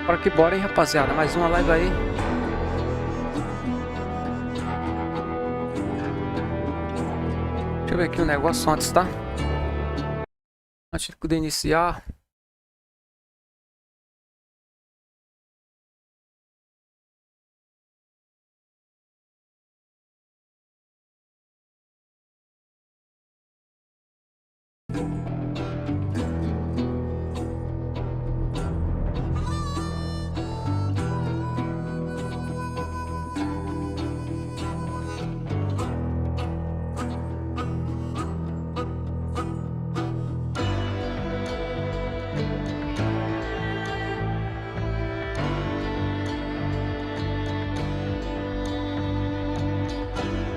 Bora que bora, hein, rapaziada. Mais uma live aí. Deixa eu ver aqui o negócio antes, tá? Antes de iniciar.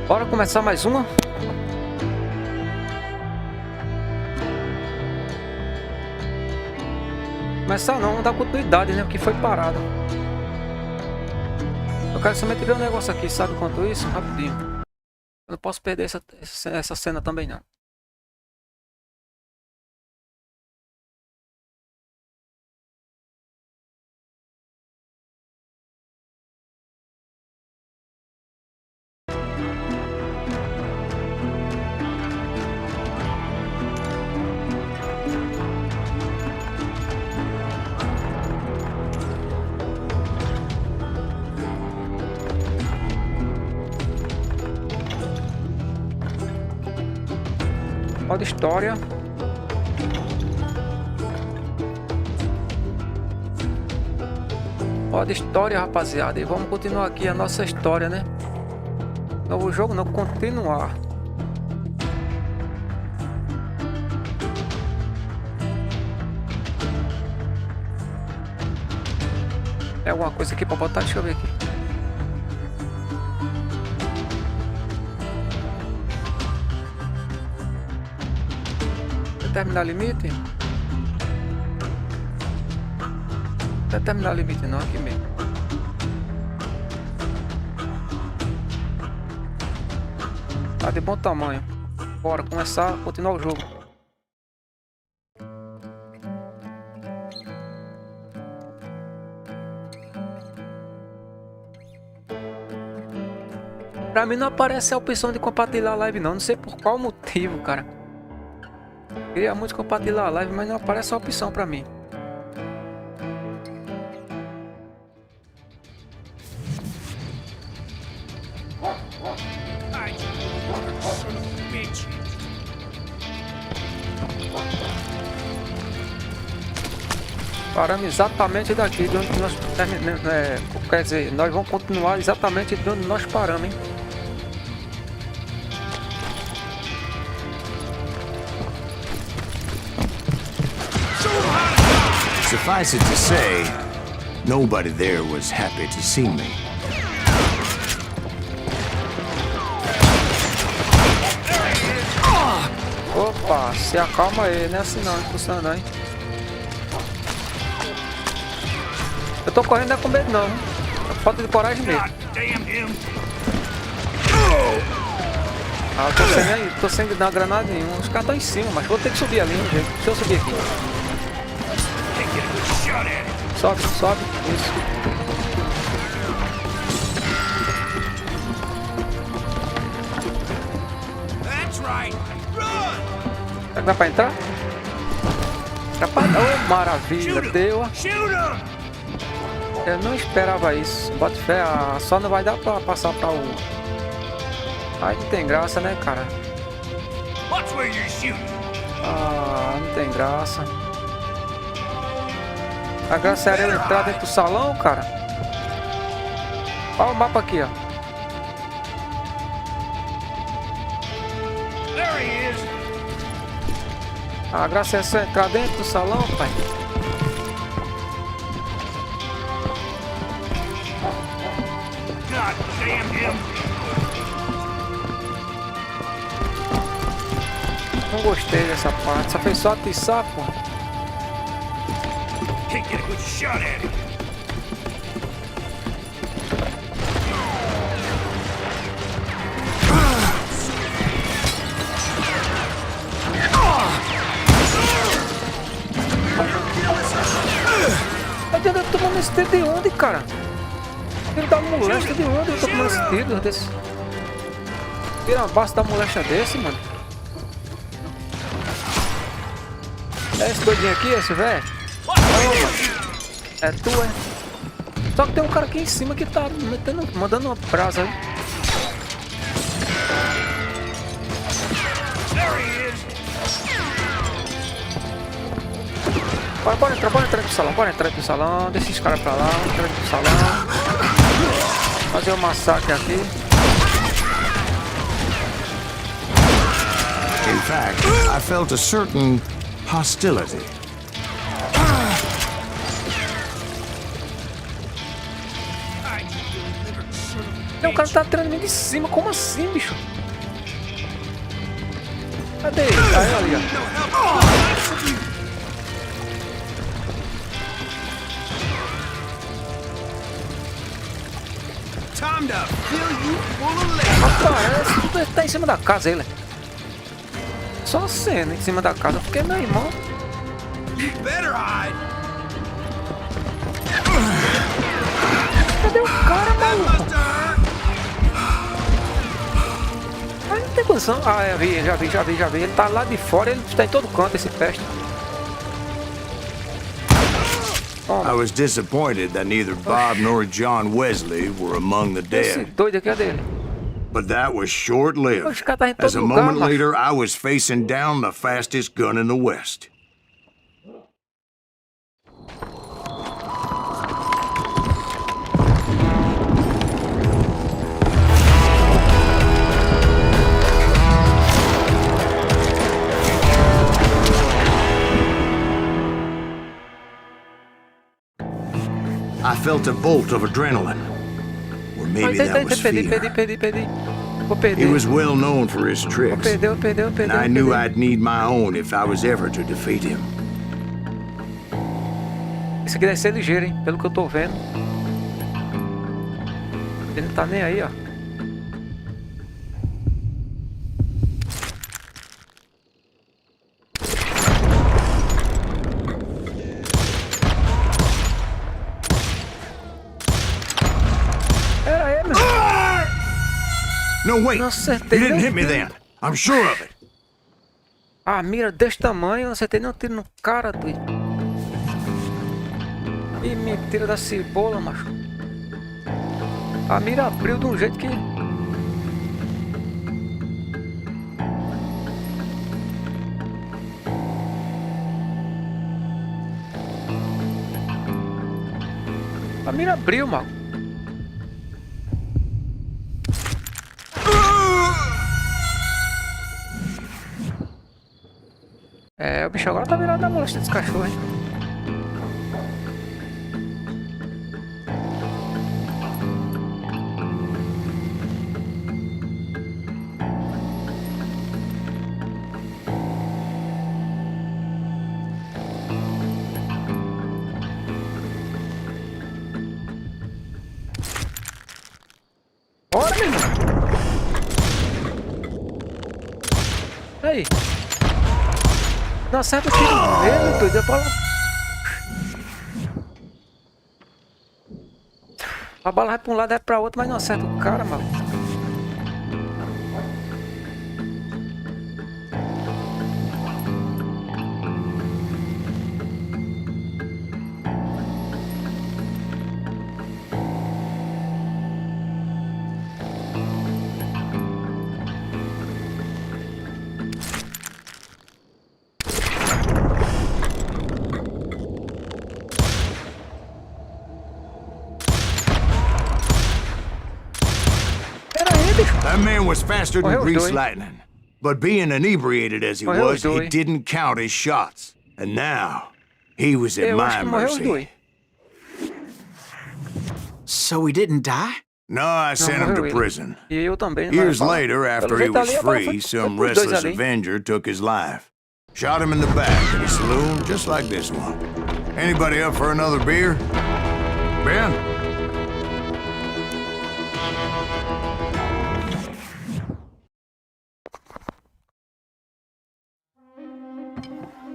Bora começar mais uma? Começar não, dar continuidade, né? Porque foi parado. Eu quero somente ver um negócio aqui, sabe quanto isso? Rapidinho. Eu não posso perder essa cena também não. Modo história. Modo história, rapaziada. E vamos continuar aqui a nossa história, né? Novo jogo não, continuar. É alguma coisa aqui pra botar? Deixa eu ver aqui. Determinar limite? Determinar limite não, aqui mesmo. Tá de bom tamanho. Bora começar, continuar o jogo. Pra mim não aparece a opção de compartilhar a live não sei por qual motivo, cara. Queria muito compartilhar a live, mas não aparece a opção pra mim. Paramos exatamente daqui de onde nós terminamos, quer dizer, nós vamos continuar exatamente de onde nós paramos, hein? Suffice it to say, nobody there was happy to see me. Opa, se acalma aí, não é assim não, não funciona não, hein? Eu tô correndo não é com medo não, é falta de coragem mesmo. Ah, eu tô sem dar granada nenhuma, os caras estão em cima, mas vou ter que subir ali, gente. Deixa eu subir aqui. Sobe, sobe, isso. Será que dá pra entrar? Dá pra... Oh, maravilha, deu. Eu não esperava isso. Bota fé, só não vai dar pra passar pra o... Ai, não tem graça, né, cara? Ah, não tem graça. A graça era eu entrar dentro do salão, cara. Olha o mapa aqui, ó. A graça é só entrar dentro do salão, pai. Não gostei dessa parte, só fez só atiçar, pô. tomando esse tiro de onde, cara? Tiro da molesta de onde eu tô tomando esse tiro desse? Tira a base da molesta desse, mano. É esse doidinho aqui, esse velho? É tu, é? Só que tem um cara aqui em cima que tá mandando uma brasa aí. Bora entrar aqui no salão, deixa esses caras pra lá, entrar aqui no salão. Fazer um massacre aqui. In fact, I felt a certain hostility. Não, o cara tá atirando em mim de cima, como assim, bicho? Cadê ele? Aí, ali, ó. Rapaz, tudo tá em cima da casa, ele. Só cena em cima da casa, porque meu irmão. Cadê o cara, maluco? Ah, não tem condição. Ah, já vi. Ele tá lá de fora, ele está em todo canto, esse peste. I was disappointed that neither Bob nor John Wesley were among the Esse dead. doido aqui é dele. But that was short-lived. Os caras tá em As todo a lugar, moment macho. later, I was facing down the fastest gun in the West. I felt a bolt of adrenaline. Or maybe that was fear. Perdi. Vou perder. He was well known for his tricks, Perdeu. and I knew I'd need my own if I was ever to defeat him. Esse aqui deve ser ligeiro, hein? Pelo que eu tô vendo. Ele não tá nem aí, ó. Era ele, meu. No, wait! Não You acertei. didn't nem hit me tiro. then. I'm sure of it. Ah, mira desse tamanho, eu não acertei nem um tiro no cara, doido. Ih, mentira da cebola, macho. A mira abriu de um jeito que... A mira abriu, mal. É, o bicho agora tá virado na molesta desse cachorro, hein? Bora, meu irmão! Aí! Não acerta o tiro nele, doido, é pra lá. A bala vai pra um lado, vai pra outro, mas não acerta o cara, mano. That man was faster than Morreu os greased dois. lightning. But being inebriated as he Morreu was, os dois. he didn't count his shots. And now, he was at Eu acho my que morreu os mercy. dois. So he didn't die? No, I sent him morreu to ele. prison. E eu também. mas Years a bala- later, pelo after he jeito was ali, a bala free, foi some pros dois restless ali. avenger took his life. Shot him in the back in a saloon just like this one. Anybody up for another beer? Ben?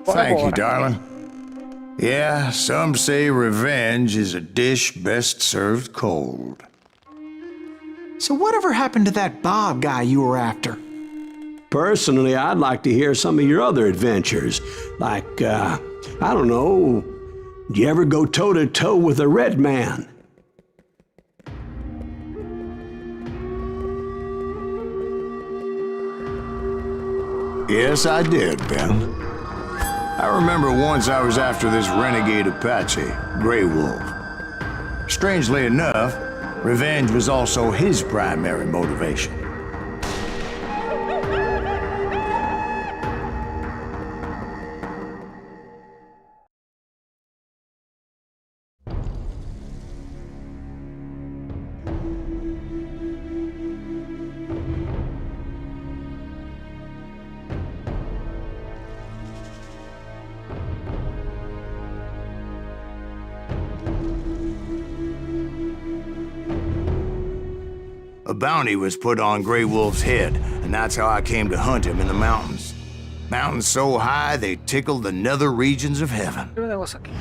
Bora, Thank you, bora. darling. Yeah, some say revenge is a dish best served cold. So whatever happened to that Bob guy you were after? Personally, I'd like to hear some of your other adventures. Like, I don't know, did you ever go toe-to-toe with a red man? Yes, I did, Ben. I remember once I was after this renegade Apache, Grey Wolf. Strangely enough, revenge was also his primary motivation. A bounty was put on Grey Wolf's head, and that's how I came to hunt him in the mountains. Mountains so high they tickled the nether regions of heaven. Deixa eu ver um negócio aqui.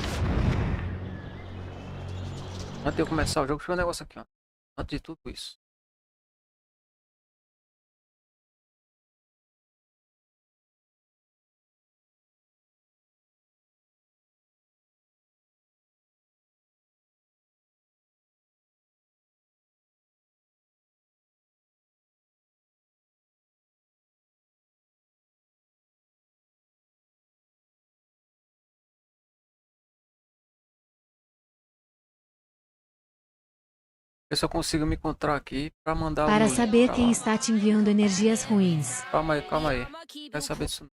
Antes de eu começar o jogo, deixa eu ver um negócio aqui, ó. Antes de tudo isso. Ver se eu consigo me encontrar aqui pra mandar Para o link saber pra quem lá. está te enviando energias ruins. Calma aí, calma aí. Quero saber disso.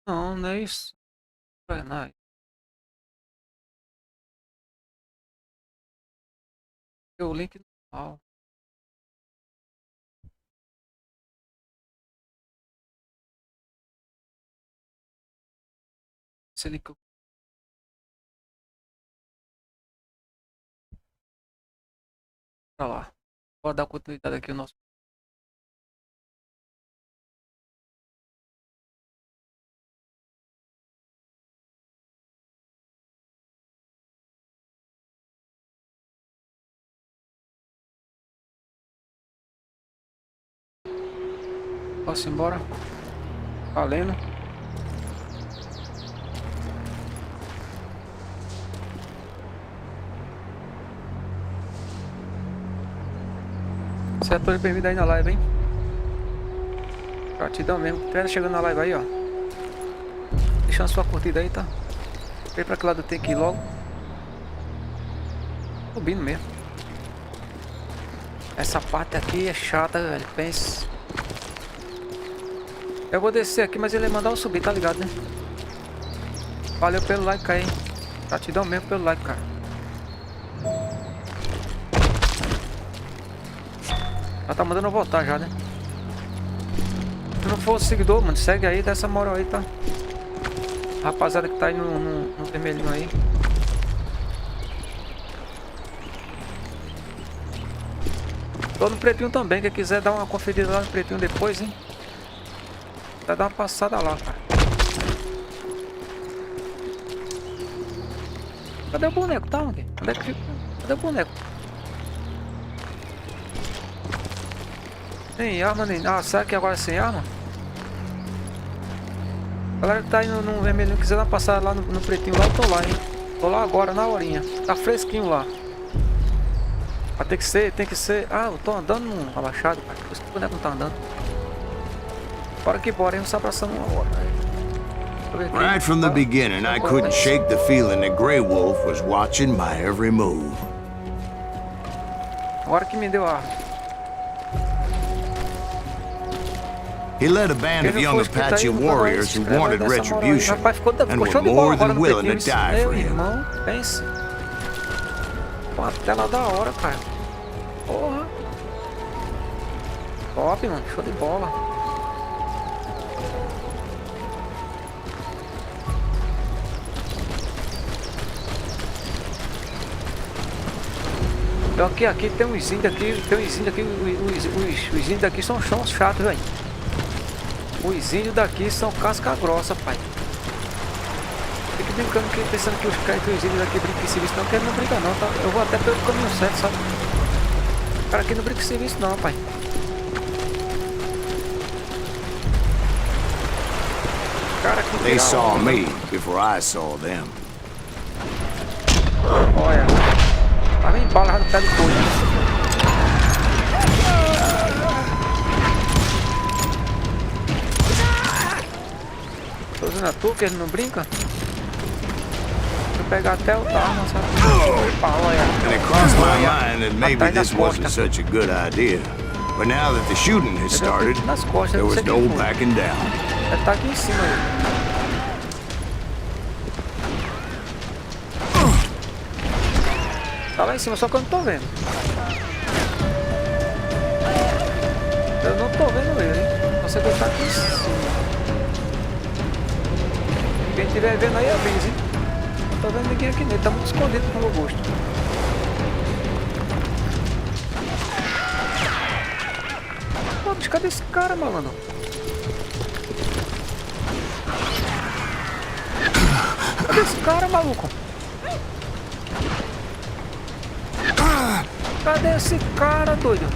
Não, não é isso. Não é. O link normal. Esse link. Pra lá. Bora dar continuidade aqui ao nosso. Posso ir embora? Valendo. Seja bem-vindo aí na live, hein? Gratidão mesmo. Pera chegando na live aí, ó. Deixando sua curtida aí, tá? Vem pra que lado tem que ir logo. Subindo mesmo. Essa parte aqui é chata, velho. Pense. Eu vou descer aqui, mas ele vai mandar eu subir, tá ligado, né? Valeu pelo like aí. Gratidão mesmo pelo like, cara. Já tá mandando eu voltar já, né? Se não for seguidor, mano, segue aí, dá essa moral aí, tá? Rapaziada que tá aí no vermelhinho aí. Tô no pretinho também, quem quiser dar uma conferida lá no pretinho depois, hein? Vai dar uma passada lá, cara. Cadê o boneco? Tá onde? Onde é que fica? Cadê o boneco? Sem arma nem... Ah, será que agora é sem arma? Galera que tá aí no vermelhinho, quiser dar uma passada lá no pretinho lá, eu tô lá, hein? Tô lá agora, na horinha. Tá fresquinho lá. Mas tem que ser... Ah, eu tô andando abaixado, cara. Por isso que o boneco não tá andando. Bora que bora, hein? Só abraçando uma hora. Right from the beginning, I couldn't shake the feeling that Grey Wolf was watching my every move. Agora que me deu a arma. He led a band of Quem não young for inscrito Apache aí, por favor, warriors se who inscreva wanted nessa moral aí. retribution Rapaz, ficou and show were de bola more agora than no willing pretinho. to die Meu for him. irmão, pense. Uma tela da hora, cara. Porra. Top, mano. Show de bola. Então aqui tem uns índios aqui, os índios daqui são chatos, velho. Os índios daqui são casca grossa, pai. Fico brincando aqui, pensando que os índios daqui brincam em serviço, não, que ele não brinca não, tá? Eu vou até pelo caminho certo, sabe? O cara aqui não brinca em serviço não, pai. O cara aqui They tira a saw onda. me before I saw them. Olha. Tá vendo bala no pé do coelho. Tô usando a tua, que ele não brinca. Vou pegar até o arma, sabe? Opa, olha. And it crossed my mind that maybe Atrás das this wasn't costas. such a good idea. But now that the shooting had started, Nas costas, there não was sei no quem foi. backing down. Ele tá aqui em cima aí. Tá lá em cima, só que eu não tô vendo. Eu não tô vendo ele, hein? Você que ele tá aqui em cima. Quem estiver vendo aí avisa, hein? Não tô vendo ninguém aqui nele, tá muito escondido pro meu gosto. Pô, bicho, cadê esse cara, malandro? Cadê esse cara, maluco? Cadê esse cara, doido?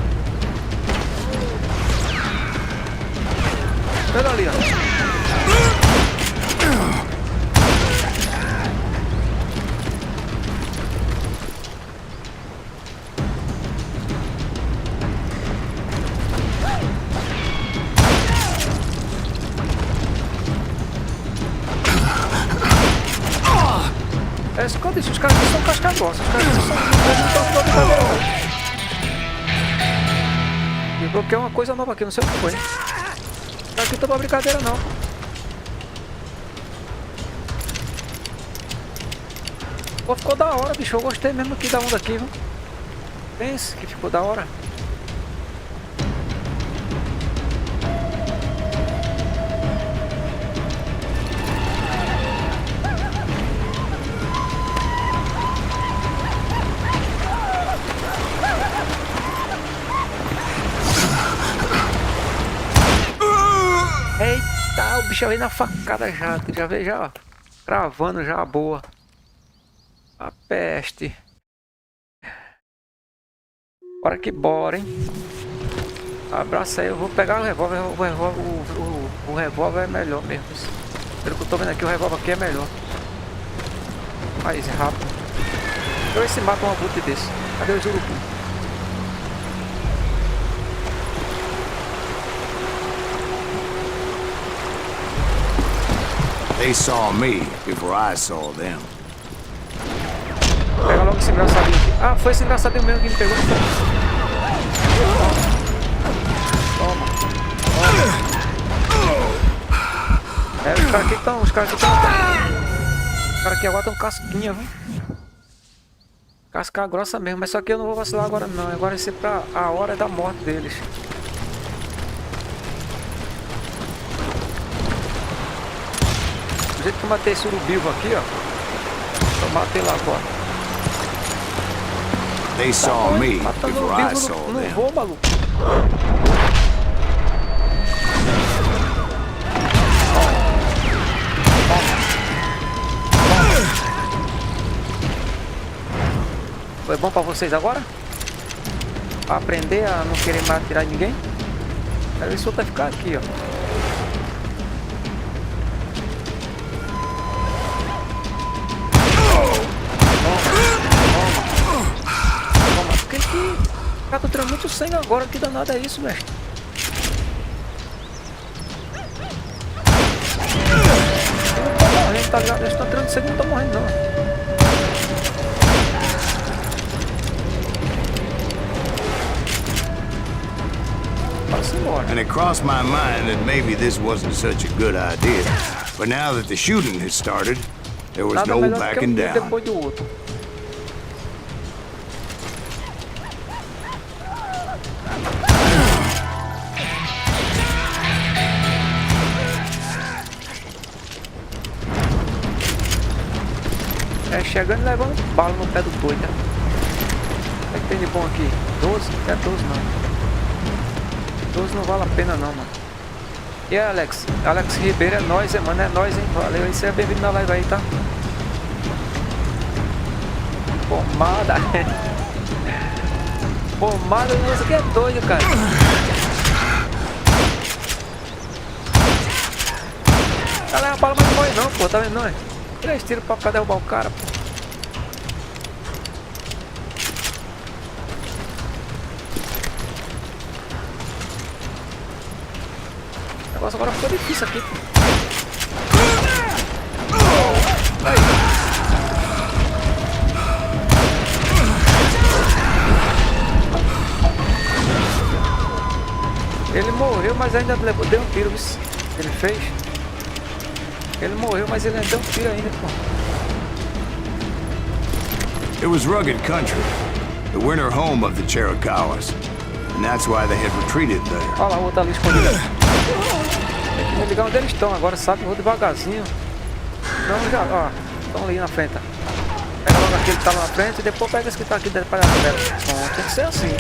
Pega ali, ó. É isso que eu disse, os caras aqui são casca grossa, os caras aqui são... não estão pra brincadeira, não. Eu bloqueei uma coisa nova aqui, não sei o que foi. Os caras aqui estão pra brincadeira, não. Pô, ficou da hora, bicho, eu gostei mesmo aqui da onda aqui, viu? Pense que ficou da hora. Eita, o bicho veio na facada já, tu já veio já, ó, cravando já a boa. A peste. Bora que bora, hein? Abraça aí, eu vou pegar o revólver, o revólver é melhor mesmo. Pelo que eu tô vendo aqui, o revólver aqui é melhor. Mais rápido. Deixa eu ver se mata um abutre desse. Cadê o urubu? They saw me before I saw them. Pega logo esse engraçadinho aqui. Ah, foi esse engraçadinho mesmo que me pegou. Toma. É, os caras aqui estão... Os caras aqui agora estão casquinha, viu? Casca grossa mesmo. Mas só que eu não vou vacilar agora não. Agora vai ser pra a hora da morte deles. Do jeito que eu matei esse urubivo aqui, ó. Eu matei lá agora. They saw me Matando before I urubivo saw não them. vou, maluco. Foi bom pra vocês agora? Pra aprender a não querer mais atirar em ninguém? Quero ver se o outro vai ficar aqui, ó. Toma. Por que tá tirando muito sangue agora? Que danado é isso, mestre? Eu não tô morrendo, tá ligado? Eu estou tirando sangue e não tô morrendo, não. Bora-se embora. And it crossed my mind that maybe this wasn't such a good idea. But now that the shooting had started, there was Nada no melhor do que backing dia down. depois do outro. É, chegando e levando bala no pé do doido, né? O que é que tem de bom aqui? 12? Não é 12 não. 12 não vale a pena não, mano. E aí, Alex? Alex Ribeiro é nóis, hein, mano? É nóis, hein? Valeu aí, seja bem-vindo na live aí, tá? Pomada. Pomada, isso aqui é doido, cara. Galera, a bala mais não morre não, pô, tá vendo, não é? 3 tiros pra derrubar o cara, pô. O negócio agora ficou difícil aqui, pô. Ele morreu, mas ainda levou, deu um tiro, isso ele fez. Ele morreu, mas ele ainda deu um tiro ainda, pô. It was rugged country, the winter home of the Chiricahuas, and that's why they had retreated there. Olha lá o outro ali escondido. Tem que ligar onde eles estão agora, sabe? Vou devagarzinho. Não, já, ó. Estão ali na frente. Pega logo aquele que tá lá na frente e depois pega esse que tá aqui dentro da tela. Bom, tem que ser assim.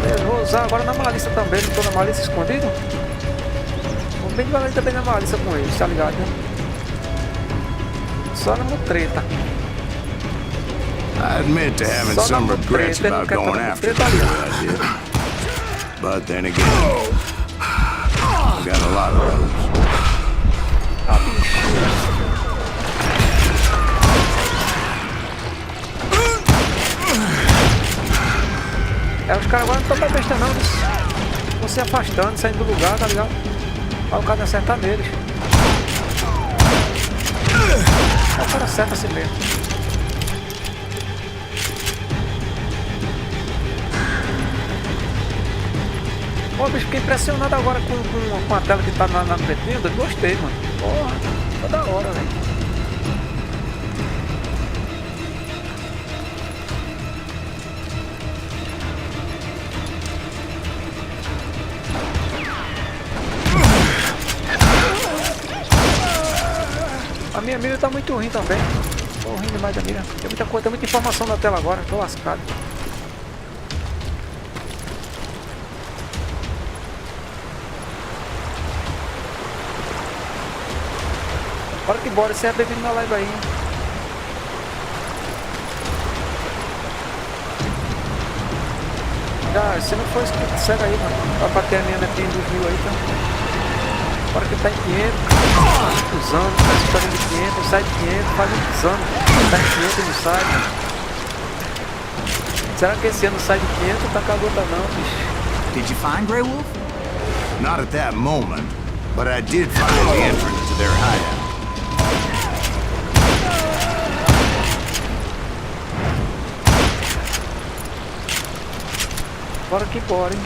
Beleza, vou usar agora na malícia também. Não tô na malícia escondido. Vou bem devagar também na malícia com eles, tá ligado, né? Só na mutreta. I admit to having Só na some regrets mutreta, about ele não going quer after estar the na boy mutreta ali. I did. But then again, I've got a lot of those. Ah, bichinho. É, os caras agora não estão mais besta não, eles vão se afastando, saindo do lugar, tá ligado? Aí o cara não acertar neles. Aí o cara acerta assim mesmo. Pô, bicho, fiquei impressionado agora com a tela que tá na pretinha. Eu gostei, mano. Porra, tá da hora, velho. A minha mira tá muito ruim também. Tô rindo demais da mira. Tem muita coisa, tem muita informação na tela agora. Tô lascado. Bora que bora, você é bem-vindo na live aí. Já, se não for inscrito, segue aí, mano. Vai bater a minha metinha dos 1000 aí, então. Bora que tá em 500, muitos anos, faz história de 500, sai de 500, faz muitos anos. Tá em 500 e não sai, mano. Será que esse ano sai de 500? Tá com a gota não, bicho. Did you find Grey Wolf? Not at that moment, but I did find the entrance to their hideout. Bora que bora, hein.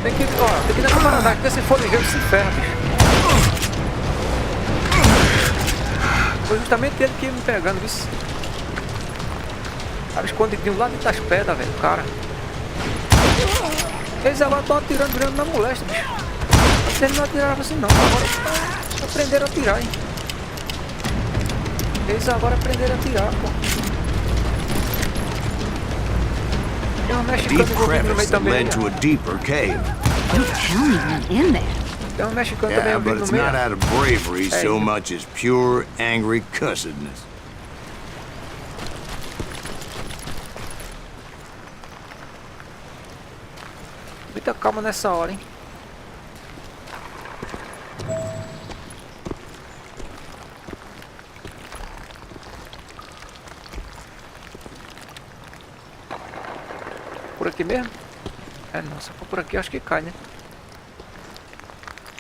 Tem que, ó, tem que ir nessa parada, porque se for ligeiro se ferra, bicho. Foi justamente ele que ia me pegando, isso. Cara escondidinho lá dentro das pedras, velho, cara. Eles agora estão atirando, virando na molesta, bicho. Antes eles não atiravam assim não, agora aprenderam a atirar, hein. Eles agora aprenderam a atirar, pô. Tem um A mexicano deep envolvido no crevice meio that também. led to a deeper cave. Don't tell me you're in there. Tem um mexicano também Yeah, but envolvido it's no meio. not out of bravery so much as pure, angry cussedness. Muita calma nessa hora, hein. Por aqui mesmo? É, não, se for por aqui eu acho que cai, né?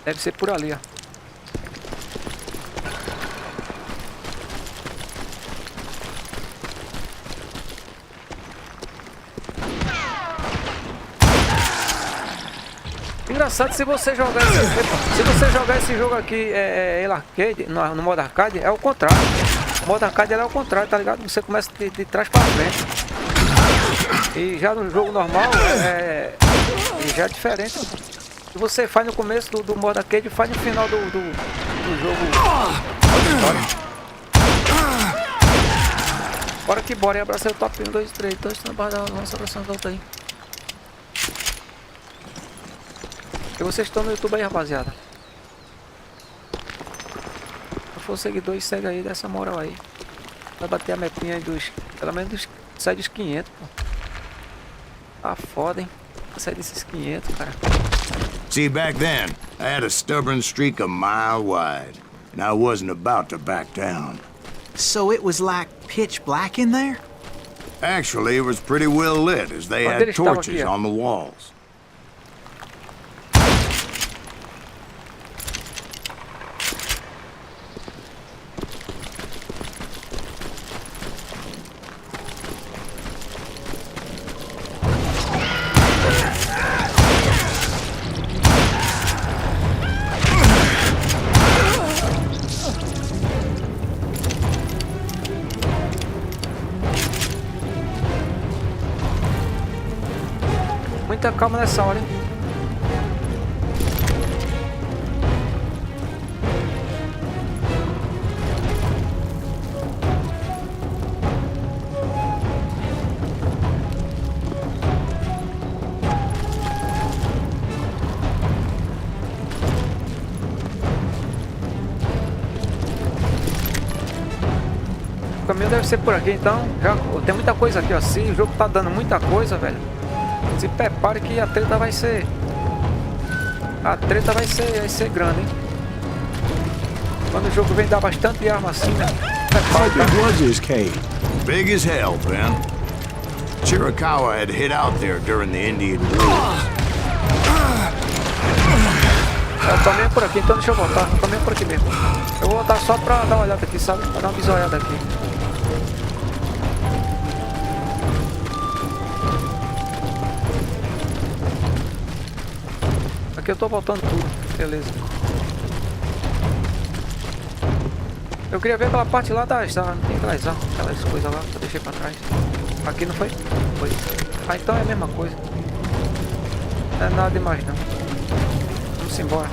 Deve ser por ali, ó. engraçado se você jogar esse jogo aqui ele arcade, no modo arcade, é o contrário. O modo arcade é o contrário, tá ligado? Você começa de trás pra frente. E já no jogo normal já é diferente. Se você faz no começo do modo arcade, faz no final do jogo. Bora que bora, e abracei o top 1, 2, 3, 2, na barra da lança, abraçando volta aí. E vocês estão no YouTube aí, rapaziada. Se for seguidor, segue aí, dessa moral aí. Vai bater a metinha aí pelo menos sai dos 500, pô. Tá foda, hein? Vai sair desses 500, cara. See, back then, I had a stubborn streak a mile wide, and I wasn't about to back down. So it was like pitch black in there? Actually, it was pretty well lit, as they had torches on the walls. Muita calma nessa hora, hein? O caminho deve ser por aqui, então. Já tem muita coisa aqui, ó. Se o jogo tá dando muita coisa, velho, se prepare que a treta vai ser... vai ser grande, hein? Quando o jogo vem dar bastante arma assim, né? How big was this cave? Big as hell, Ben. Chiricahua had hid out there during the Indian Wars. Eu também por aqui, então deixa eu voltar. Eu também por aqui mesmo. Eu vou voltar só pra dar uma olhada aqui, sabe? Pra dar uma bisoiada aqui. Aqui eu tô voltando tudo, beleza. Eu queria ver aquela parte lá tem aquelas coisas lá que eu deixei pra trás. Aqui não foi? Foi. Ah, então é a mesma coisa. Não é nada demais não. Vamos embora.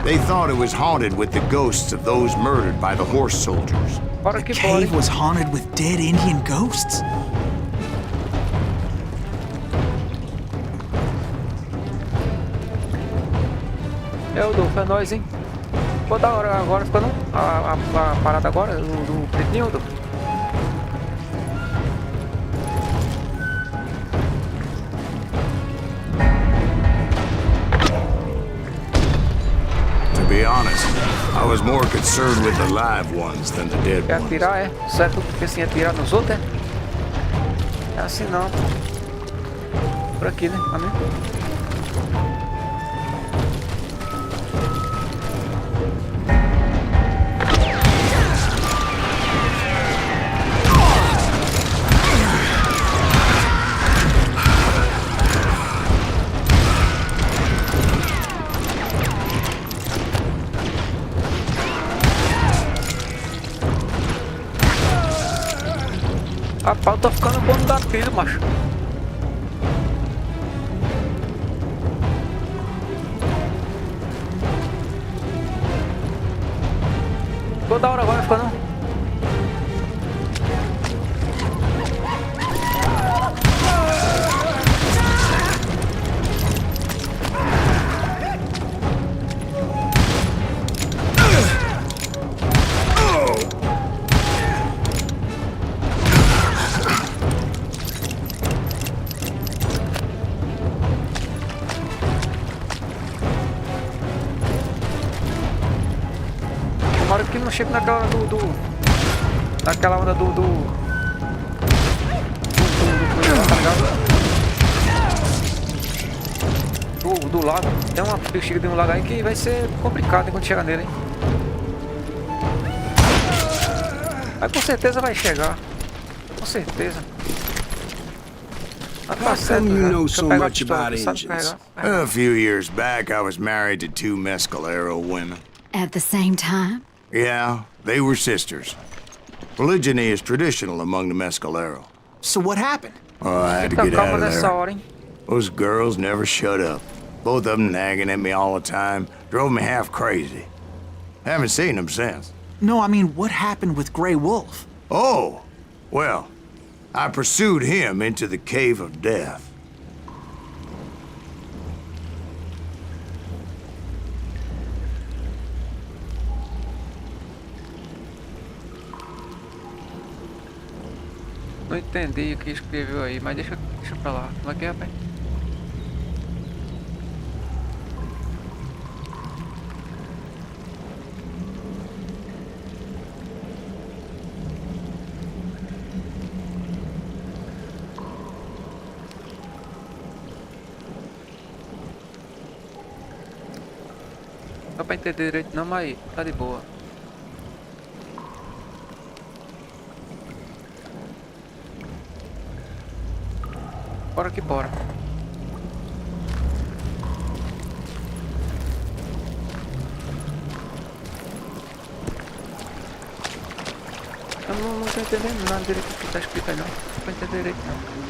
They thought it was haunted with the ghosts of those murdered by the horse soldiers. Bora The que bora. cave was haunted with dead Indian ghosts? É o Dolfo, é nóis, hein? Vou dar hora agora, ficou não? A parada agora do pretinho, Dolfo? To be honest, I was more concerned with the live ones than the dead Quer ones. atirar, é? Certo que assim, atirar nos outros, é? É assim não. Por aqui, né? Amém? Rapaz, eu tô ficando bom no gatilho, macho. Ficou da hora agora, ficou não? Tomara que não chegue naquela hora naquela onda do tá ligado? do lago. Tem uma bexiga de um lago aí que vai ser complicado, hein, quando chegar nele, hein? Mas com certeza vai chegar. Com certeza. Ah, tá How certo, come you já. know Deixa eu so pegar a much pistola, about tu sabe engines? carregar. A few years back, I was married to 2 Mescalero women. At the same time? Yeah, they were sisters. Polygyny is traditional among the Mescalero. So what happened? Oh, I had to Fica get out calma of nessa there. hora, hein? Those girls never shut up. Both of them nagging at me all the time. Drove me half crazy. Haven't seen them since. No, I mean, what happened with Grey Wolf? Oh, well, I pursued him into the Cave of Death. Não entendi o que escreveu aí, mas deixa pra lá. Como é que é, rapaz? Não dá pra entender direito não, mas tá de boa. Bora que bora. Eu não tô entendendo nada direito do que tá escrito aí não. Não tô entendendo direito não.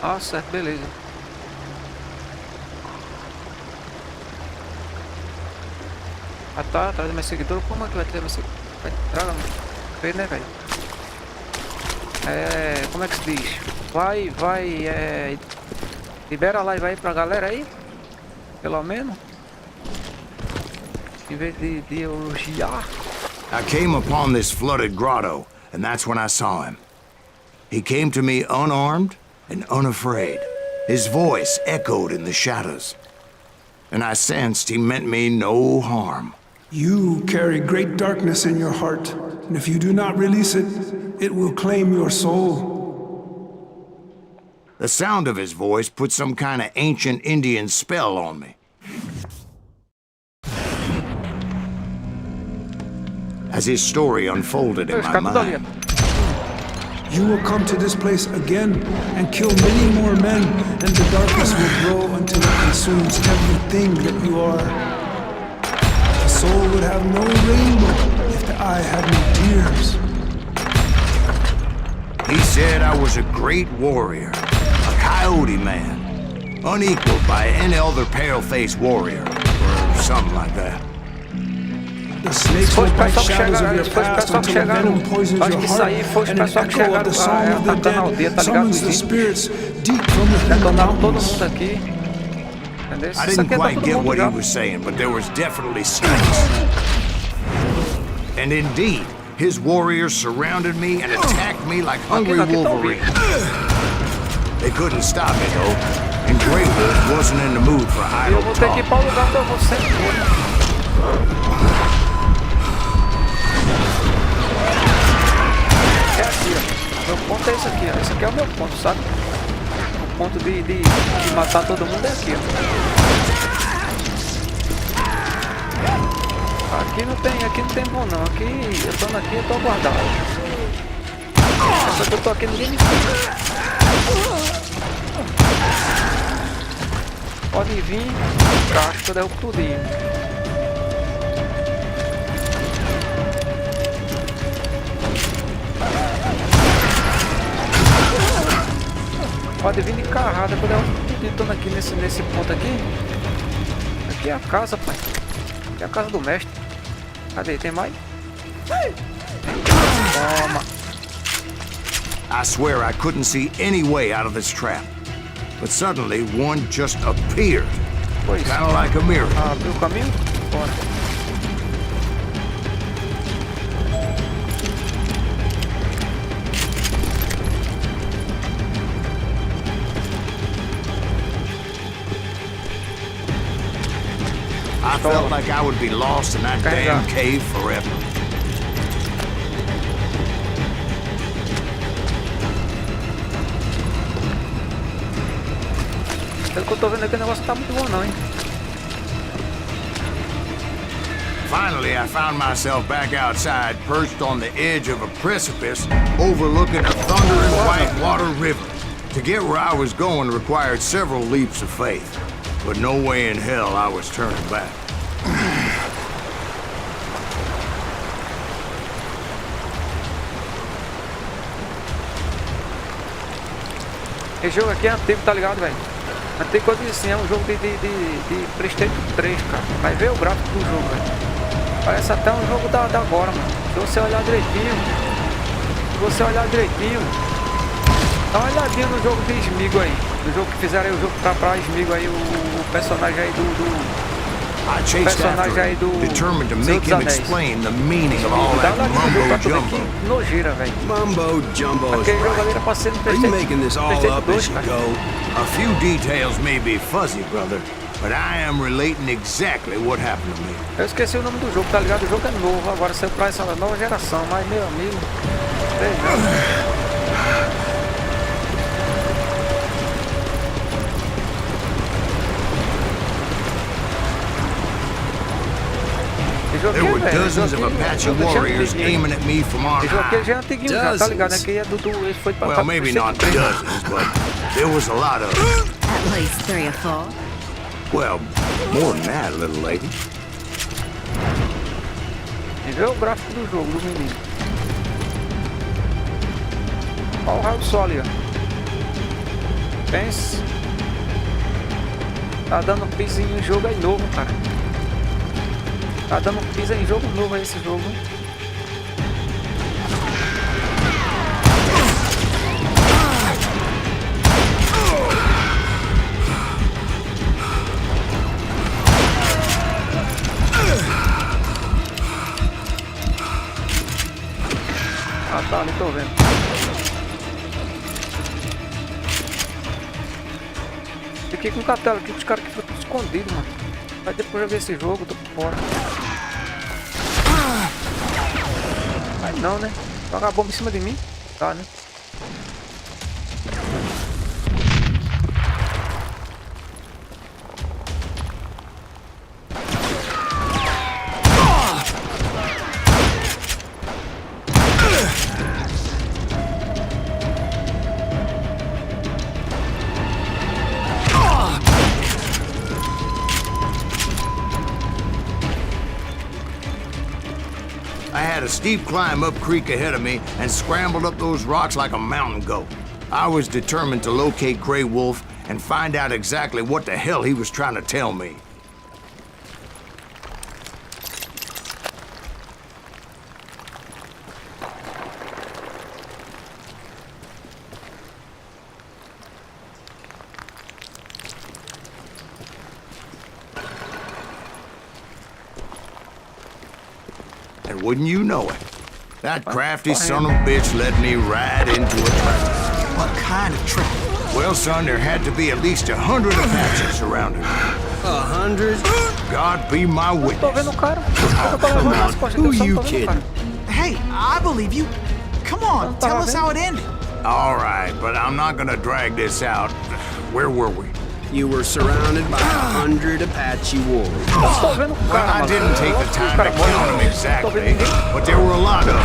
Ah, certo, beleza. Ah tá, atrás do meu seguidor, como é que vai ter meu seguidor? Vai entrar, mano. Feio, né, velho? Como é que se diz? Libera a live aí pra galera aí. Pelo menos. Em vez de elogiar. I came upon this flooded grotto, and that's when I saw him. He came to me unarmed and unafraid. His voice echoed in the shadows, and I sensed he meant me no harm. You carry great darkness in your heart, and if you do not release it, it will claim your soul. The sound of his voice put some kind of ancient Indian spell on me. As his story unfolded in my mind, You will come to this place again and kill many more men, and the darkness will grow until it consumes everything that you are. The soul would have no rainbow if the eye had no tears. he said I was a great warrior, a coyote man, unequaled by any other pale-faced warrior, or something like that. The snakes will bite shadows of your past until the venom poisons your heart, and an echo of the song of the dead summons the spirits deep from within the Detonaram todo mountains. mundo aqui. Entendeu? I Isso didn't aqui é pra quite todo get mundo what já. he was saying, but there was definitely snakes. And indeed, his warriors surrounded me and attacked me like hungry Aqui tá wolverines. They couldn't stop me though, and Grey Wolf wasn't in the mood for Eu idle vou ter que ir talk. para o lugar que eu vou sempre for. É aqui, ó. Meu ponto é esse aqui, ó. Esse aqui é o meu ponto, sabe? O ponto de matar todo mundo é aqui, ó. Aqui não tem bom não. Aqui, eu tô aqui, eu tô guardado. Só que eu tô aqui, ninguém me fica. Pode vir, caixa que eu derrubo tudinho. Pode vir de carrada, que eu derrubo tudinho. Tô aqui nesse ponto aqui. Aqui é a casa, pai. Aqui é a casa do mestre. Cadê? Tem mais? Toma. I swear I couldn't see any way out of this trap. But suddenly, one just appeared. Foi isso. Kinda like a miracle. Ah, abriu o caminho? Bora. I felt like I would be lost in that damn cave forever. Pelo que eu tô vendo aqui, o negócio tá muito bom não, hein? Finally, I found myself back outside, perched on the edge of a precipice, overlooking a thundering whitewater river. To get where I was going required several leaps of faith, but no way in hell I was turning back. Esse jogo aqui é antigo, tá ligado, velho? Antigo coisa assim, é um jogo de PlayStation 3, cara. Vai ver o gráfico do jogo, velho. Parece até um jogo da agora, mano. Se você olhar direitinho, dá uma olhadinha no jogo de Smigo aí. No jogo que fizeram aí, o jogo pra Smigo aí, o personagem aí I chased after him, determined to make him explain the meaning of all that mumbo jumbo. Que nojeira, velho. Mumbo jumbo. Aquele jogo ali era pra ser no Are you making PlayStation this all 2, up as you cara. go? A few details may be fuzzy, brother, but I am relating exactly what happened to me. Eu esqueci o nome do jogo, tá ligado? O jogo é novo, agora saiu pra essa nova geração, mas meu amigo, There were dozens of Apache warriors aiming at me from on Esse jogo aqui high. já é antiguinho, já, tá ligado? Aqui é ele foi pra Well, maybe not dozens, but there was a lot of them. At least 3 or 4. Well, more than that, little lady. E vê o gráfico do jogo, do menino. Olha o raio do sol ali, ó. Pense. Tá dando piso em jogo aí novo, cara. Tá dando piso em jogo novo aí esse jogo. Ah, tá ali, tô vendo. Fiquei com o catelo aqui, os caras que ficam escondidos, mano. Aí depois eu ver esse jogo, tô por fora. Aí não, né? Joga a bomba em cima de mim. Tá, né? I had a steep climb up creek ahead of me and scrambled up those rocks like a mountain goat. I was determined to locate Grey Wolf and find out exactly what the hell he was trying to tell me. And wouldn't you know it, that crafty son of a bitch led me right into a trap. What kind of trap? Well, son, there had to be at least 100 Apaches surrounding me. 100? God be my Tô witness. vendo o cara. Eu tô levando nas costas Who dele, só you tô vendo o kidding? cara. Hey, I believe you. Come on, tell us how it ended. All right, but I'm not gonna drag this out. Where were we? You were surrounded by 100 Apache warriors. Tô vendo o Well, cara, I mano. didn't take the time to Cara, count them Tô exactly, vendo ninguém. but there were a lot of them.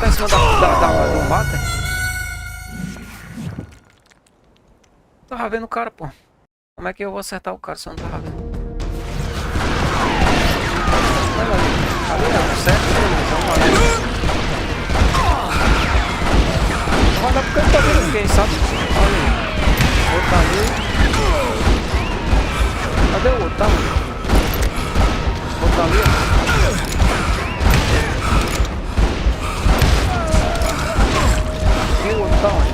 Tá em cima do mata. Tava vendo o cara, pô. Como é que eu vou acertar o cara se eu não tava vendo? Olha ali. Ali não, certo? Beleza, vamos ali. Não vai dar porque eu não tô vendo ninguém, sabe? Olha aí. Outro ali. Cadê o outro? Tá ali. Outro ali, ó. E o outro tá onde?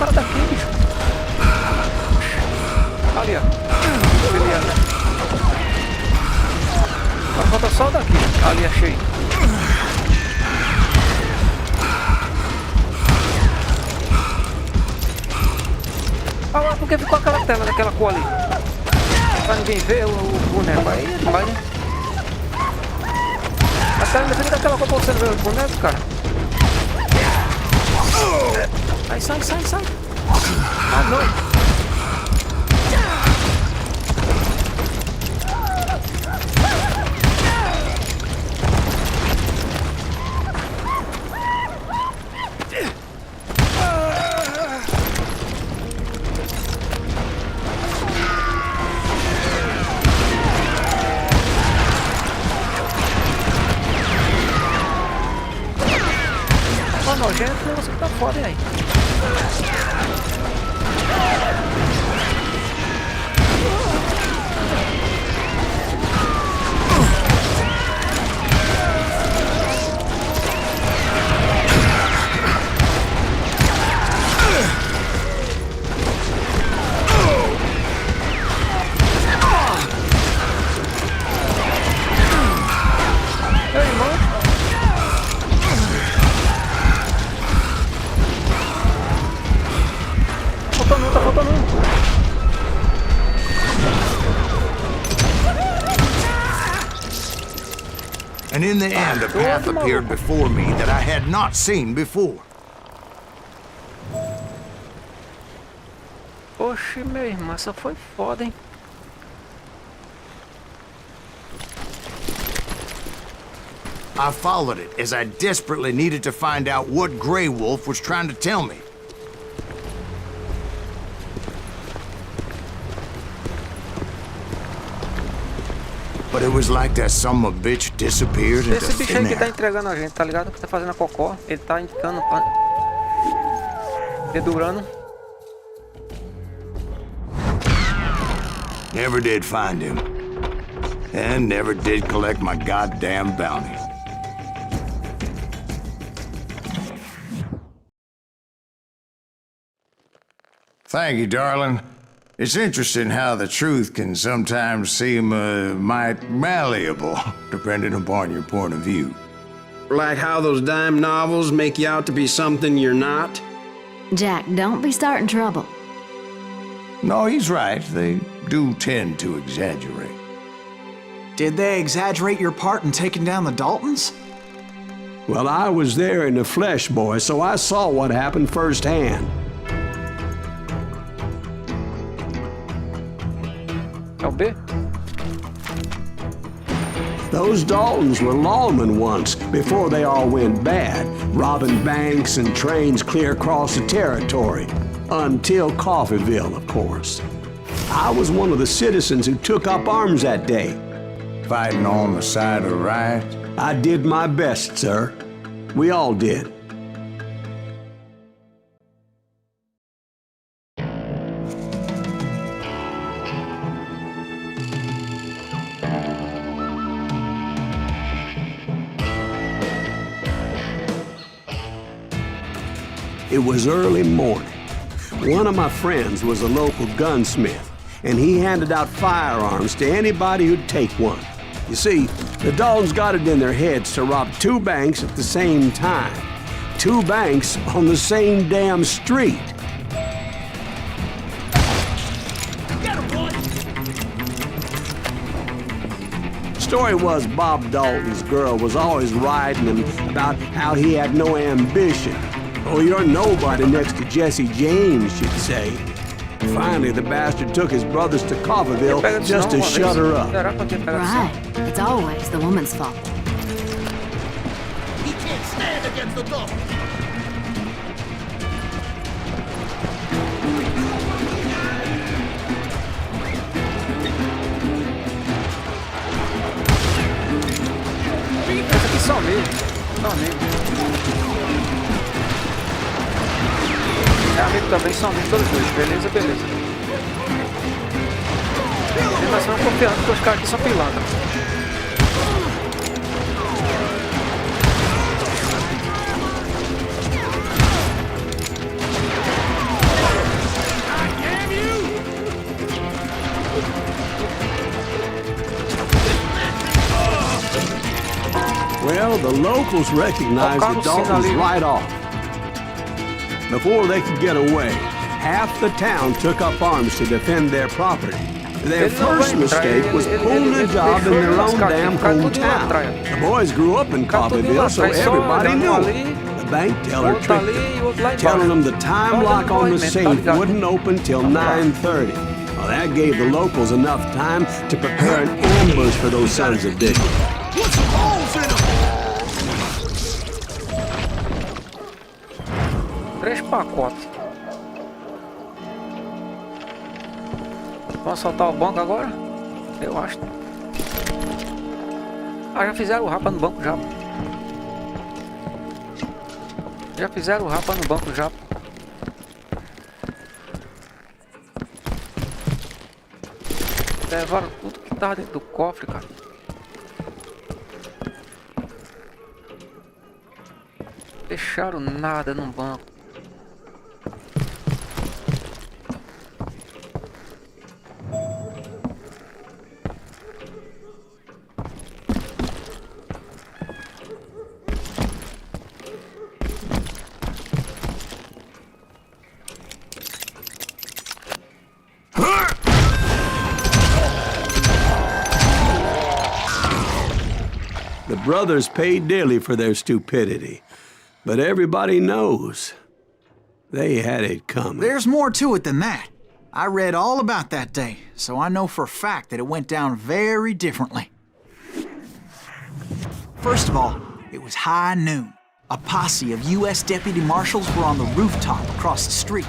cara daqui, bicho. Ali, ó. Beleza. Agora falta só o daqui. Ali, achei. Ah, porque ficou aquela tela daquela cor ali? Pra ninguém ver o boneco. Aí é demais, né? A tela ainda fica daquela cor pra você não ver o boneco, cara. Sai. Ah, não. Nojento, o negócio que tá foda, hein, aí. Meu irmão. Tá faltando um. And in the end, a path appeared before me that I had not seen before. Oxe, meu irmão, essa foi foda, hein? I followed it as I desperately needed to find out what Grey Wolf was trying to tell me. But it was like that son of a bitch disappeared into Esse bicho aí thin que tá air. entregando a gente, tá ligado? Que tá fazendo a cocó. Ele tá indicando, dedurando. Never did find him. And never did collect my goddamn bounty. Thank you, darling. It's interesting how the truth can sometimes seem might malleable, depending upon your point of view. Like how those dime novels make you out to be something you're not? Jack, don't be starting trouble. No, he's right. They do tend to exaggerate. Did they exaggerate your part in taking down the Daltons? Well, I was there in the flesh, boy, so I saw what happened firsthand. É o B? Those Daltons were lawmen once, before they all went bad, robbing banks and trains clear across the territory. Until Coffeeville, of course. I was one of the citizens who took up arms that day. Fighting on the side of right. I did my best, sir. We all did. It was early morning. One of my friends was a local gunsmith, and he handed out firearms to anybody who'd take one. You see, the Daltons got it in their heads to rob two banks at the same time. Two banks on the same damn street. Story was Bob Dalton's girl was always riding him about how he had no ambition. Oh, you're nobody next to Jesse James, she'd say. Finally, the bastard took his brothers to Coffeeville just to shut her up. Right. It's always the woman's fault. He can't stand against the dog. Esse aqui só mesmo. Só mesmo. É amigo também, são amigos todos dois. Beleza, beleza. Nós estamos confiando que os caras aqui são pilantras. the locals recognized the Daltons right off. Before they could get away, half the town took up arms to defend their property. Their first mistake was pulling a job in their own damn hometown. The boys grew up in Coffeeville, so everybody knew it. The bank teller tricked them, telling them the time lock on the safe wouldn't open till 9:30. Well, that gave the locals enough time to prepare an ambush for those sons of bitches. Put some holes in them! 3 pacotes. Vamos assaltar o banco agora? Eu acho. Ah, já fizeram o rapa no banco já. Já fizeram o rapa no banco já. Levaram tudo que tava dentro do cofre, cara. Deixaram nada no banco. The brothers paid dearly for their stupidity, but everybody knows they had it coming. There's more to it than that. I read all about that day, so I know for a fact that it went down very differently. First of all, it was high noon. A posse of U.S. deputy marshals were on the rooftop across the street.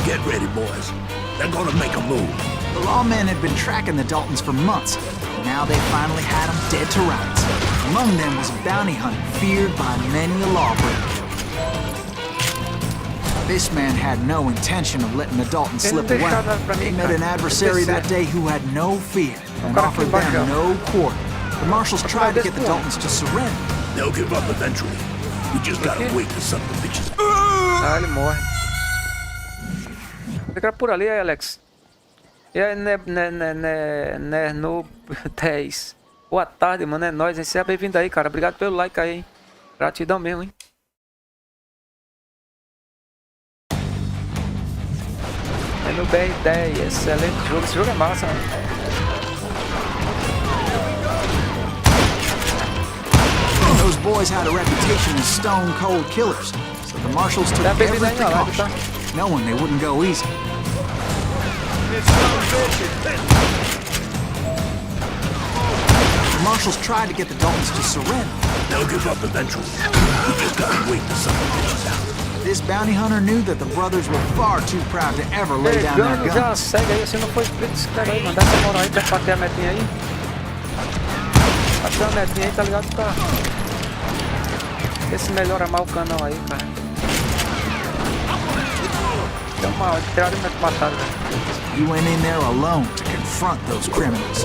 Get ready, boys. They're gonna make a move. The lawmen had been tracking the Daltons for months, and now they finally had them dead to rights. Among them was a bounty hunter feared by many a lawbreaker. This man had no intention of letting the Daltons slip away. He met an adversary that day who had no fear and offered them no quarter. The marshals tried to get the Daltons to surrender. They'll give up eventually. We just gotta wait to suck the bitches. Ah, ele morre. Fica por ali, aí, Alex. E aí, no 10. Boa tarde, mano. É nóis, hein? Seja bem-vindo aí, cara. Obrigado pelo like aí, hein? Gratidão mesmo, hein? É no BR10. Excelente jogo. Esse jogo é massa, mano. Those boys had a reputation as stone-cold killers, so the marshals took every precaution, knowing they wouldn't go easy. The marshals tried to get the Daltons to surrender. They'll give up eventually. We just gotta wait to suck the bitches out. This bounty hunter knew that the brothers were far too proud to ever lay down their Já guns. segue aí, se não for split, pega aí, mano. Dá essa moral aí pra bater a metinha aí. Bater a metinha aí, tá ligado, cara? Esse melhora mal o canal aí, cara. Deu uma entrada e mataram, velho. You went in there alone to confront those criminals.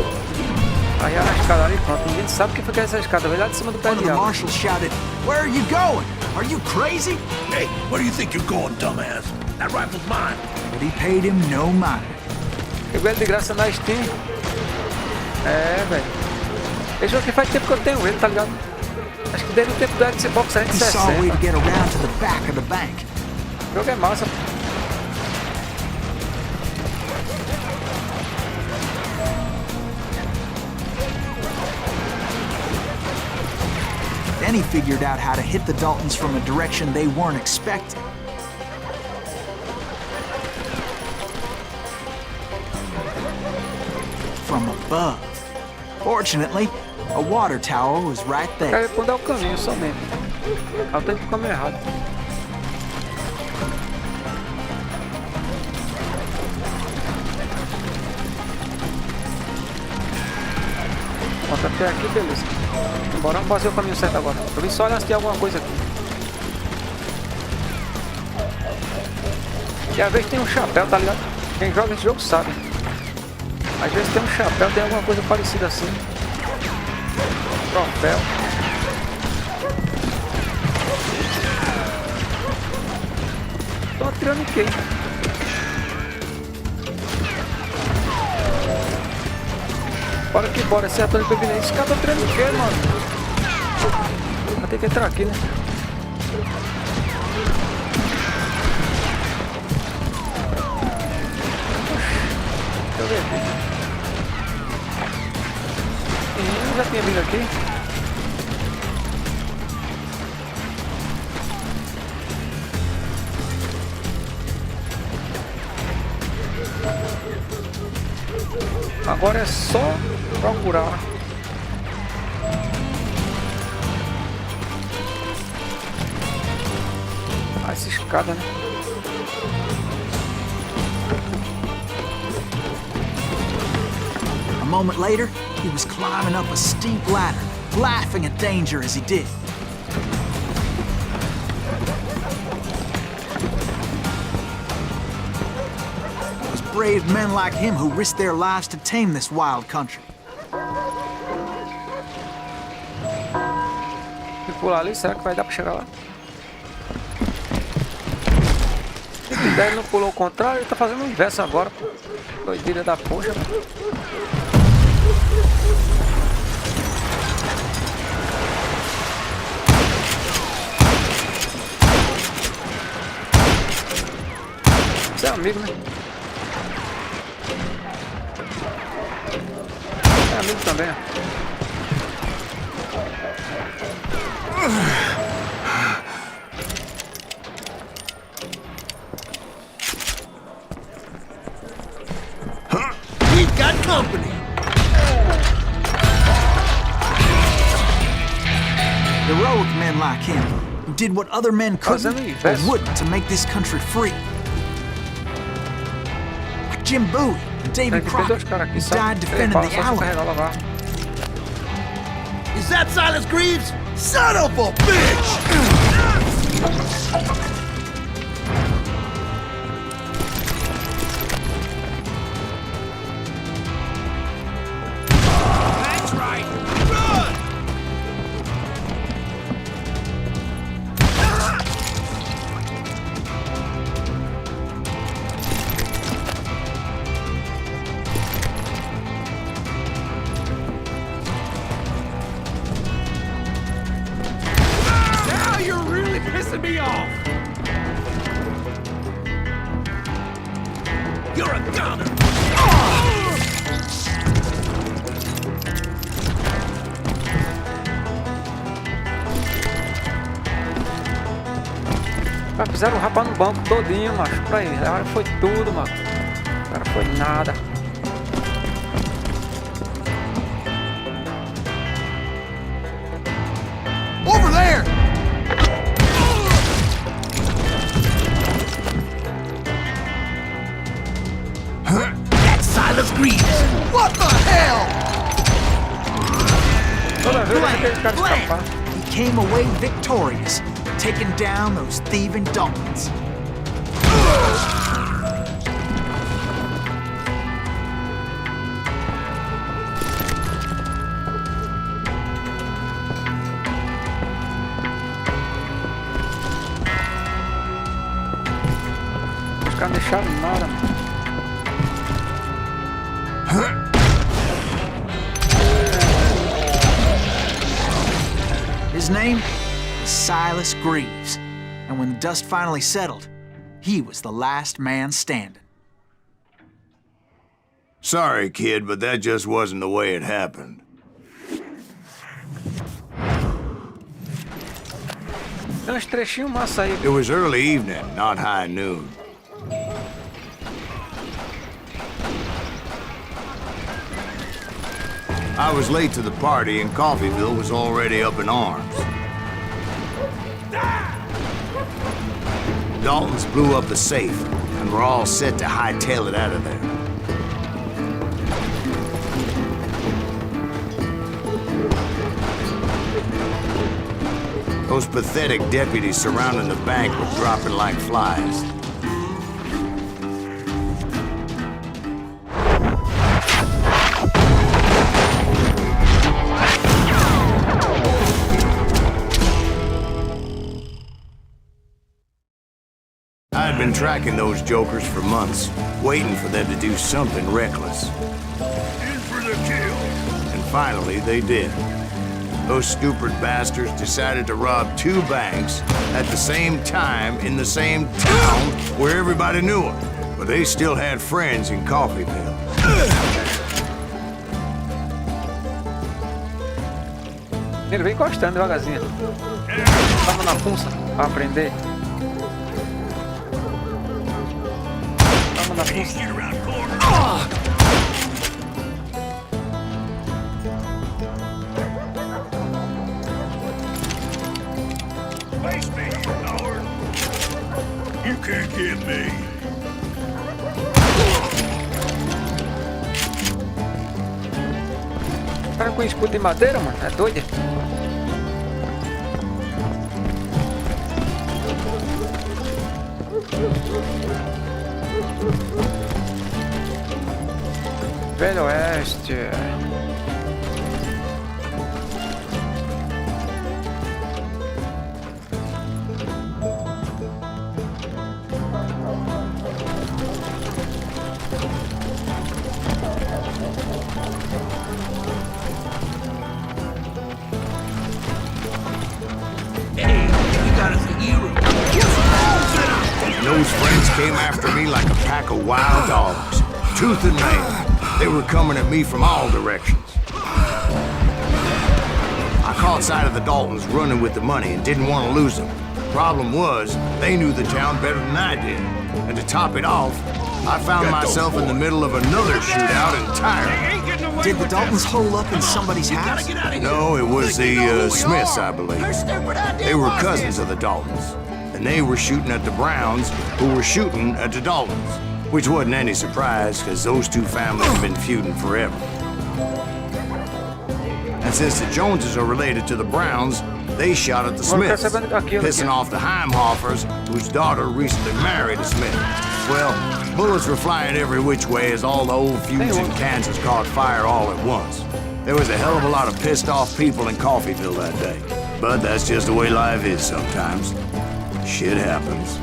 Aí a escada ali, pronto. Ninguém sabe o que foi que é essa escada. Veio lá de cima do pé One of de the árvore. marshals shouted, "Where are you going? Are you crazy?" Hey, where do you think you're going, dumbass? That rifle's mine. But he paid him no mind. Pegou ele de graça na Steam. É, velho. Esse jogo aqui faz tempo que eu tenho ele, tá ligado? Acho que desde o tempo do Xbox He saw a way to 360. get around to the back of the bank. O jogo é massa. Then he figured out how to hit the Daltons from a direction they weren't expecting. From above. Fortunately, a water tower was right there. Quero responder o caminho somente. Eu tenho que comer errado. Pronto, até aqui, beleza. Bora fazer o caminho certo agora. Eu vim só olhar se tem alguma coisa aqui. E às vezes tem um chapéu, tá ligado? Quem joga esse jogo sabe. Às vezes tem um chapéu, tem alguma coisa parecida assim. Troféu. Tô atirando em quem? Bora que bora, esse ator pra vir. Esse cara tá treinando o quê, mano? Vai ter que entrar aqui, né? Deixa eu ver aqui. Já tinha vindo aqui. Agora é só procurar. Essa escada, né? A moment later, he was climbing up a steep ladder, laughing at danger as he did. It was brave men like him who risked their lives to tame this wild country. E pular ali, será que vai dar pra chegar lá? Se quiser, ele não pulou o contrário, ele tá fazendo o inverso agora. Doideira da poxa. Você é amigo, né? É amigo também, ó. We've got company. Heroic men like him, who did what other men couldn't or wouldn't to make this country free. Like Jim Bowie and David Crockett, who died defending the Alamo. Is that Silas Greaves? Son of a bitch! That's right. Run! Now you're really pissing me off. You're a goner. Mas fizeram rapar no banco todinho, macho. Pra ele. Agora foi tudo, mano. Agora foi nada. Over there! That's Silas Greaves! What the hell? Toda vez eu aquele cara Blam! escapar. He came away victorious, taking down those thieving Daltons. Os caras deixaram nada, mano. His name was Silas Greaves, and when the dust finally settled, he was the last man standing. Sorry, kid, but that just wasn't the way it happened. Tem uns trechinhos massa aí. It was early evening, not high noon. I was late to the party and Coffeyville was already up in arms. Daltons blew up the safe, and we're all set to hightail it out of there. Those pathetic deputies surrounding the bank were dropping like flies. I'd been tracking those jokers for months, waiting for them to do something reckless. In for the kill. finally they did. Those stupid bastards decided to rob 2 banks at the same time in the same town where everybody knew them. But they still had friends in Coffeyville. Ele vem encostando devagarzinho. Vamos na funça pra aprender. Vamos na funça. Face me, you coward! You can't get me! O cara com escudo de madeira, mano, é doido? Velho Oeste. Those friends came after me like a pack of wild dogs, tooth and nail. They were coming at me from all directions. I caught sight of the Daltons running with the money and didn't want to lose them. Problem was, they knew the town better than I did. And to top it off, I found myself in the middle of another shootout entirely. Did the Daltons hole up in somebody's house? No, it was the Smiths, I believe. They were cousins of the Daltons. And they were shooting at the Browns, who were shooting at the Daltons. Which wasn't any surprise, because those 2 families have been feuding forever. And since the Joneses are related to the Browns, they shot at the Smiths, pissing off the Heimhoffers, whose daughter recently married a Smith. Well, bullets were flying every which way as all the old feuds in Kansas caught fire all at once. There was a hell of a lot of pissed off people in Coffeyville that day. But that's just the way life is sometimes. Shit happens.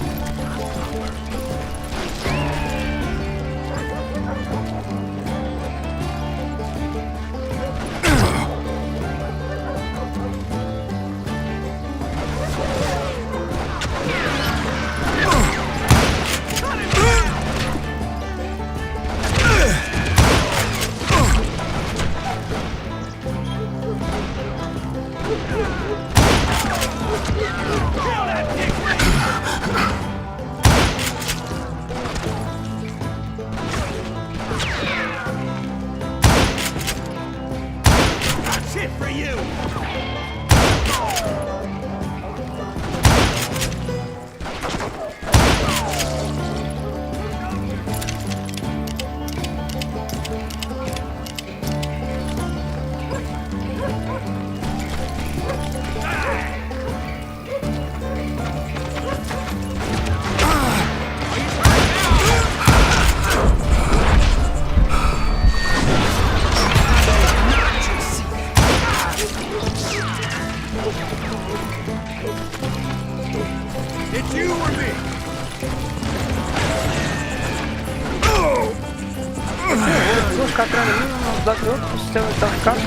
Ficar atrás de mim, um lado do outro, o sistema tá ficando.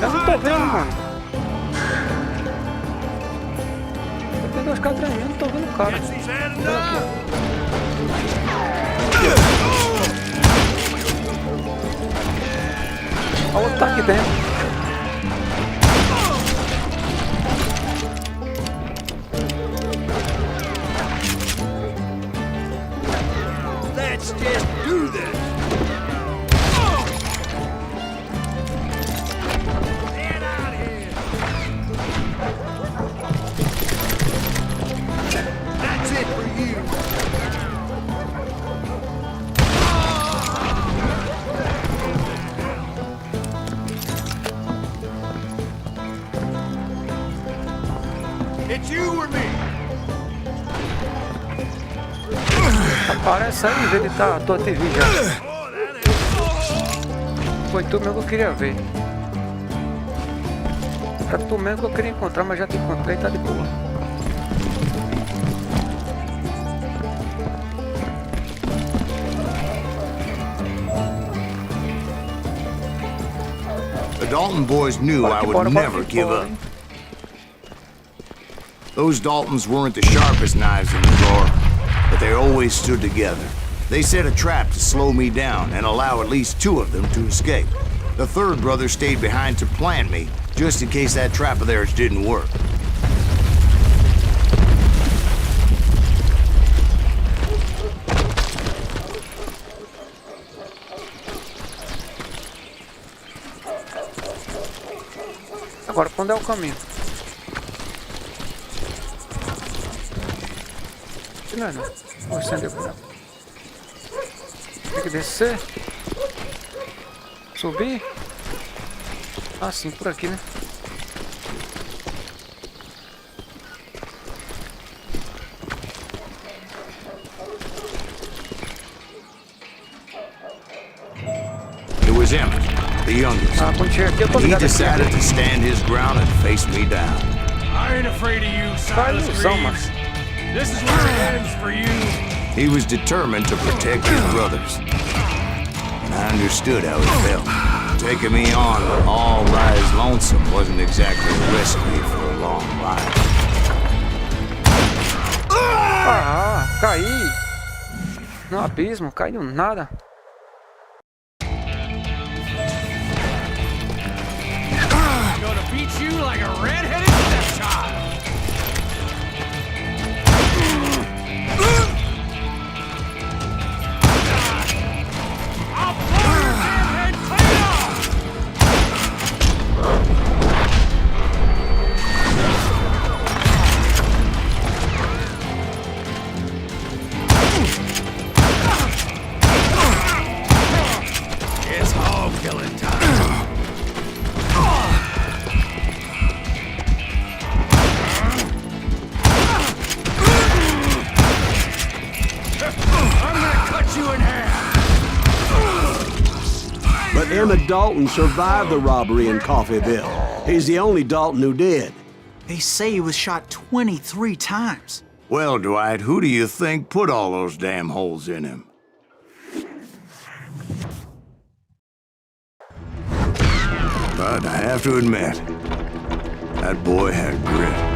Eu não tô vendo, mano. Tem 2 caras atrás de mim, eu não tô vendo o cara. Olha o outro tá aqui dentro. Just do this! Get out of here! That's it for you! It's you or me! Aparece aí, ele tá, tua TV já. Foi tu mesmo que eu queria ver. Era tu mesmo que eu queria encontrar, mas já te encontrei, tá de boa. Dalton boys knew I would never give up. Those Daltons weren't the sharpest knives in the drawer, but they always stood together. They set a trap to slow me down and allow at least 2 of them to escape. The third brother stayed behind to plant me, just in case that trap of theirs didn't work. Agora, pra onde é o caminho? Não, não. Vou acender por lá. Tem que descer. Subir. Ah, sim, por aqui, né? It was Emmett, the youngest. Ah, quando chega aqui eu tô He ligado decided aqui. to stand his ground and face me down. I ain't afraid of you, Vai Silas ilusão, Greaves. mano. This is what ends for you. He was determined to protect his brothers. And I understood how he felt. Taking me on all rise lonesome wasn't exactly a recipe for a long life. Ah, caí. No abismo, caí do nada. I'm gonna beat you like a red-headed stepchild. I'll blow your damn head clean off! It's hog killing time. I'm gonna cut you in half. But Emmett Dalton survived the robbery in Coffeyville. He's the only Dalton who did. They say he was shot 23 times. Well, Dwight, who do you think put all those damn holes in him? But I have to admit, that boy had grit.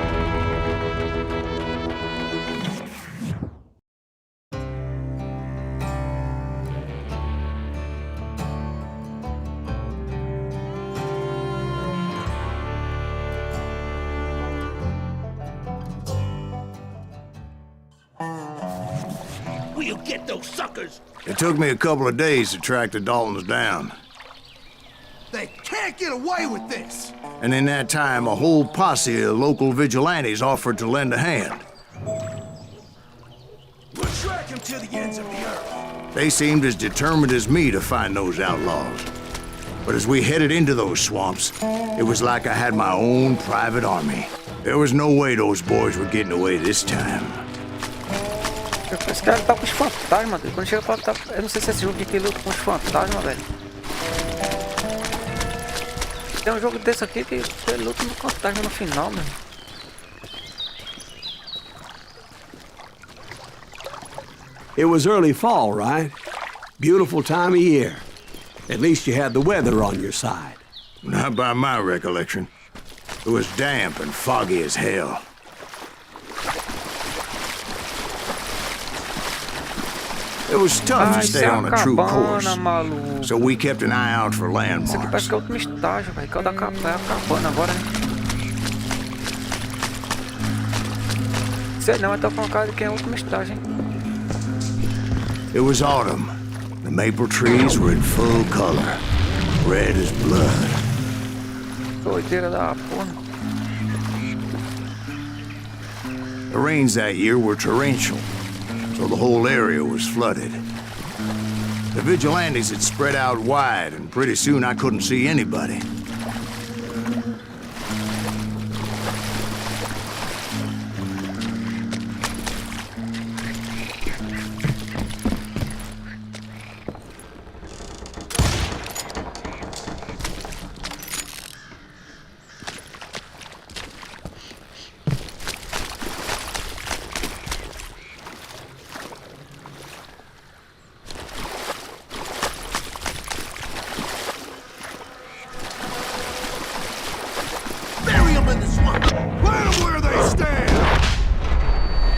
We'll get those suckers. It took me a couple of days to track the Daltons down. They can't get away with this. And in that time, a whole posse of local vigilantes offered to lend a hand. We'll track him to the ends of the earth. They seemed as determined as me to find those outlaws. But as we headed into those swamps, it was like I had my own private army. There was no way those boys were getting away this time. Esse cara tá com os fantasmas, quando chega pra tá, eu não sei se esse jogo aqui luta com os fantasmas, velho. Tem um jogo desse aqui que você luta no fantasma no final, mano. It was early fall, right? Beautiful time of year. At least you had the weather on your side. Not by my recollection. It was damp and foggy as hell. It was tough to stay on a true course, maluco. so we kept an eye out for Isso aqui parece landmarks. que é o último estágio, velho. Que é o da cabana agora, né? Sei não, mas tô com cara de que é o último estágio, hein? It was autumn. The maple trees were in full color, red as blood. Doideira da porra. The rains that year were torrential, so the whole area was flooded. The vigilantes had spread out wide, and pretty soon I couldn't see anybody.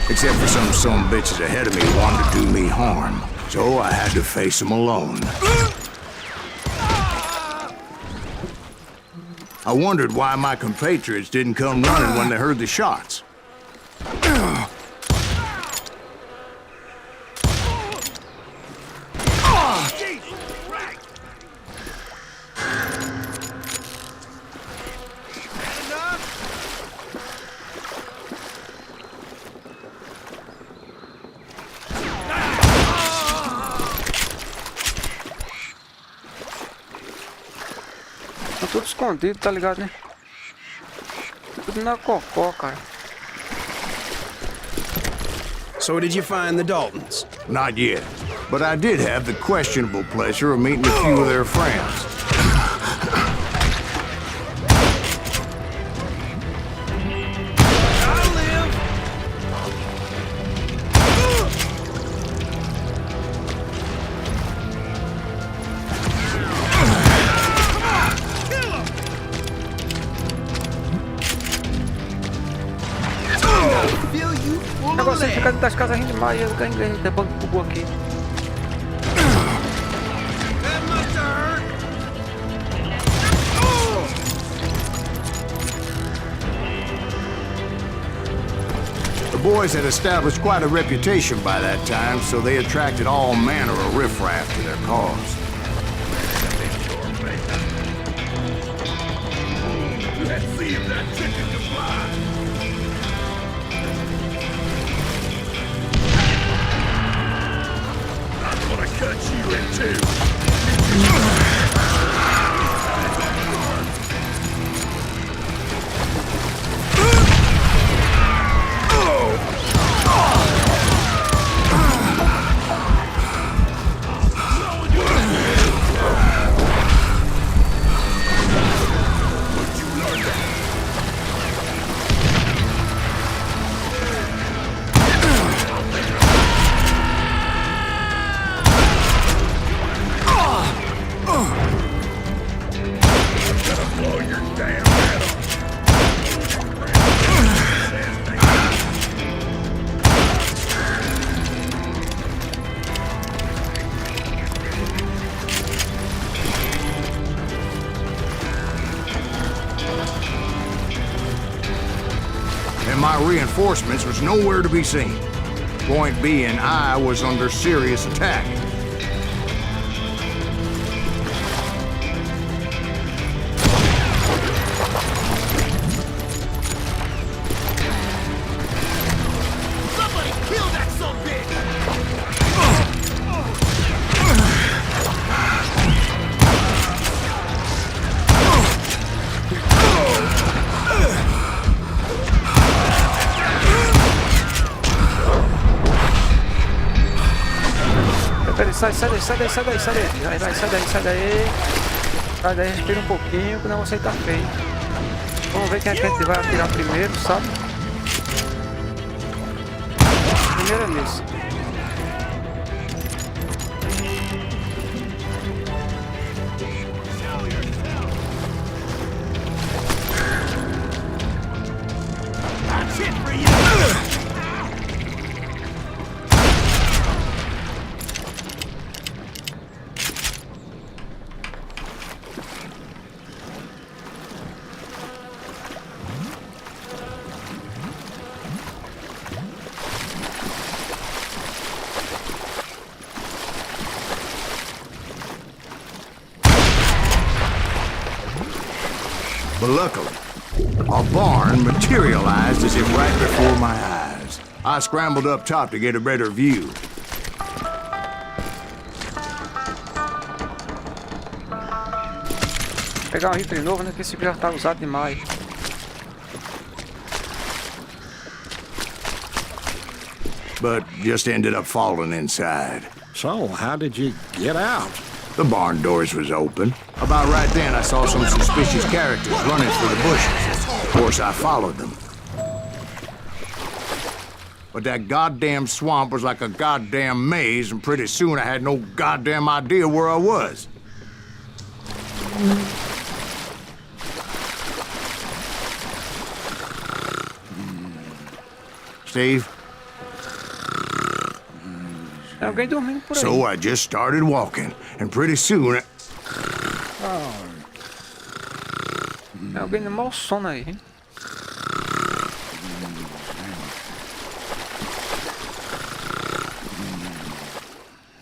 Except for some son of bitches ahead of me wanted to do me harm. So I had to face them alone. I wondered why my compatriots didn't come running when they heard the shots. Tá tudo escondido, tá ligado, né? Tudo na cocó, cara. So did you find the Daltons? Not yet. But I did have the questionable pleasure of meeting a few of their friends. O negócio é ficar dentro das casas rindo demais e eu ganhei depois que bugou aqui. The boys had established quite a reputation by that time, so they attracted all manner of riffraff to their cause. Let's see if that chicken can fly. I'm gonna cut you in two. Blow your damn head off. And my reinforcements was nowhere to be seen. Point being, I was under serious attack. Somebody kill that sumbitch! Peraí, sai daí. Vai, sai daí. Sai daí, respira um pouquinho, que o negócio aí tá feio. Vamos ver quem é que a gente vai atirar primeiro, sabe? Primeiro é nisso. That's it for you! But luckily, a barn materialized as if right before my eyes. I scrambled up top to get a better view. Pegar um rifle novo, né? Que esse já tá usado demais. But just ended up falling inside. So, how did you get out? The barn doors was open. About right then, I saw some suspicious characters running through the bushes. Of course, I followed them. But that goddamn swamp was like a goddamn maze, and pretty soon I had no goddamn idea where I was. Steve, Tem alguém dormindo por aí. So I just started walking, and pretty soon... Tem alguém de mau sono aí, hein?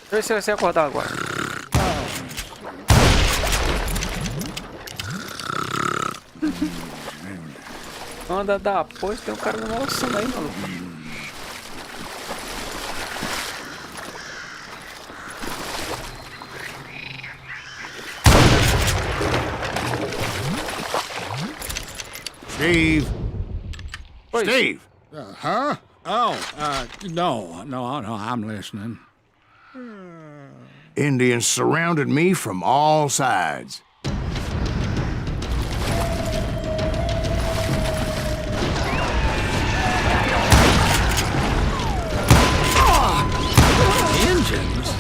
Deixa eu ver se vai ser acordar agora. Anda da pois tem um cara de mau sono aí, maluco. Steve! Oi. Steve! Huh? Oh, no, I'm listening. Indians surrounded me from all sides. Indians?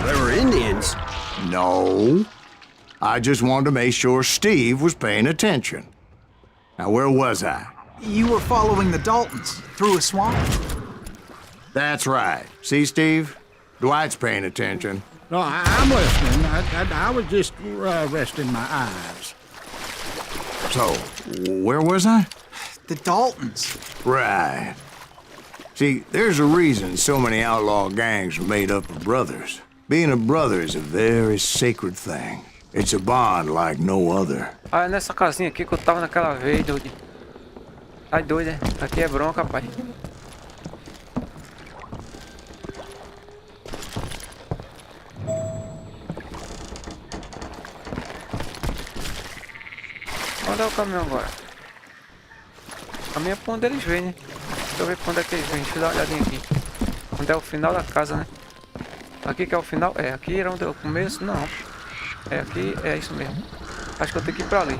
They were Indians. No. I just wanted to make sure Steve was paying attention. Now, where was I? You were following the Daltons through a swamp. That's right. See, Steve? Dwight's paying attention. No, I'm listening. I was just resting my eyes. So, where was I? The Daltons. Right. See, there's a reason so many outlaw gangs are made up of brothers. Being a brother is a very sacred thing. It's a bond like no other. Ah, é nessa casinha aqui que eu tava naquela vez, doido. Ai, doido, né? Aqui é bronca, pai. Onde é o caminhão agora? O caminhão é pra onde eles vêm, né? Deixa eu ver pra onde é que eles vêm. Deixa eu dar uma olhadinha aqui. Onde é o final da casa, né? Aqui que é o final? É, aqui era onde é o começo? Não. É, aqui é isso mesmo. Acho que eu tenho que ir pra ali.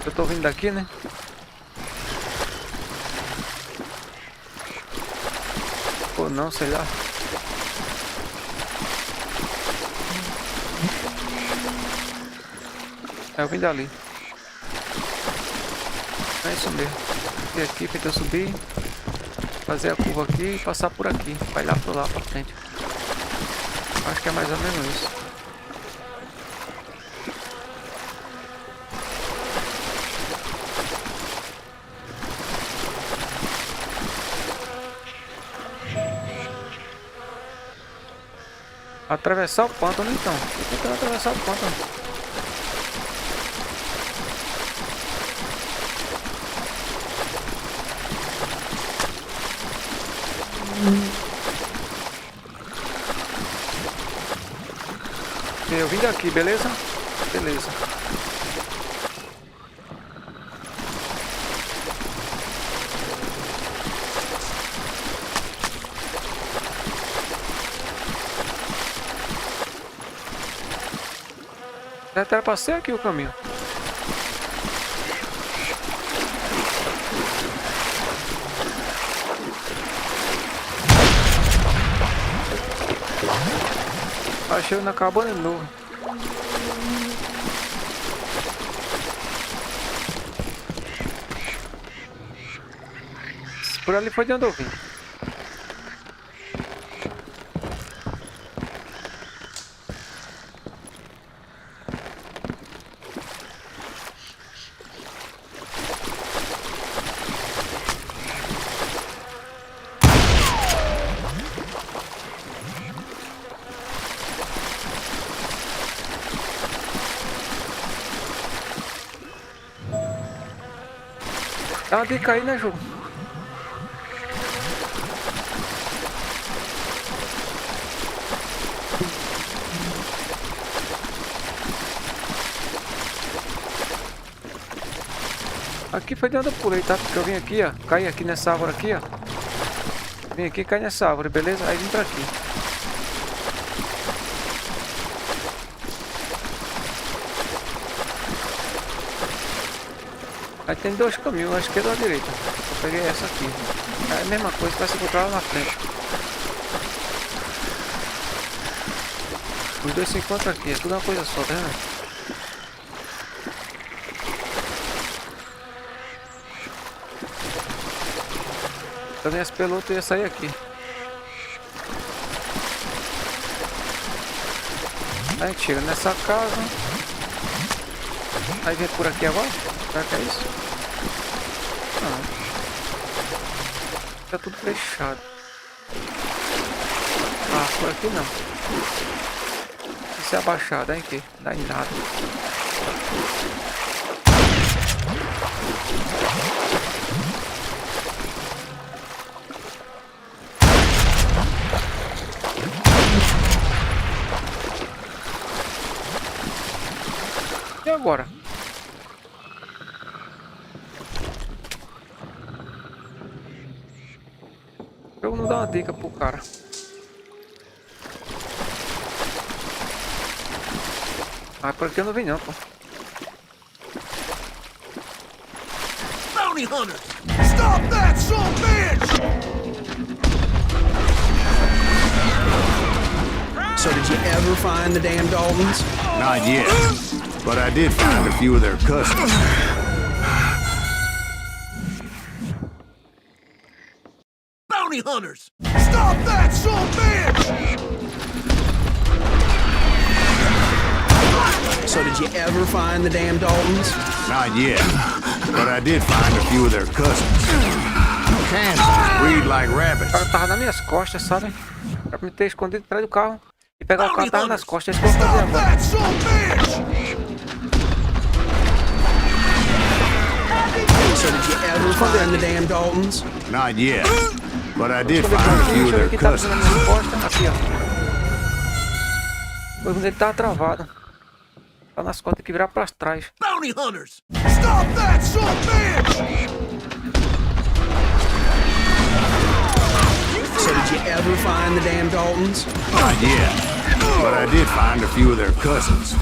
Eu tô vindo daqui, né? Ou não, sei lá. É, eu vim dali. É isso mesmo. E aqui, feito eu subir. Fazer a curva aqui e passar por aqui. Vai lá pra frente. Acho que é mais ou menos isso. Atravessar o pântano então. Tô tentando atravessar o pântano. Eu vim daqui, beleza? Beleza. Já ultrapassei aqui o caminho. Achei na cabana de novo. Por ali foi de onde eu vim. Dá uma dica aí, né, jogo? Aqui foi de onde eu pulei, tá? Porque eu vim aqui, ó. Caí aqui nessa árvore aqui, ó. Vim aqui e caí nessa árvore, beleza? Aí vim pra aqui. Aí tem dois caminhos, a esquerda ou a direita. Eu peguei essa aqui. É a mesma coisa que vai se encontrar lá na frente. Os dois se encontram aqui, é tudo uma coisa só, tá vendo? Também as pelotas ia sair aqui. Aí tira nessa casa. Aí vem por aqui agora. Será que é isso? Não. Tá tudo fechado. Ah, por aqui não. Isso é abaixado, hein? Que dá em nada. E agora? Eu não dá uma dica pro cara. Ah, por aqui eu não vim não, pô. Bounty hunters! Stop that son of a bitch! So did you ever find the damn Daltons? Not yet, but I did find a few of their cousins. Bounty hunters! Stop that son of a bitch! So did you ever find the damn Daltons? Not yet, but I did find a few of their cousins. Kansas breed like O rabbits. cara tava nas minhas costas, sabe? Pra me ter escondido atrás do carro e pegar o carro tava nas costas. É isso que eu vou fazer agora. That son of a bitch! So did you ever find the damn Daltons? Not yet, but I did find a few of their Aqui tá nas cousins. minhas costas. Aqui, ó. O dele tava travado. Tá nas costas, tem que virar pra trás. Bounty hunters! Stop that son of a bitch! So did you ever find the damn Daltons? Not yet, but I did find a few of their cousins.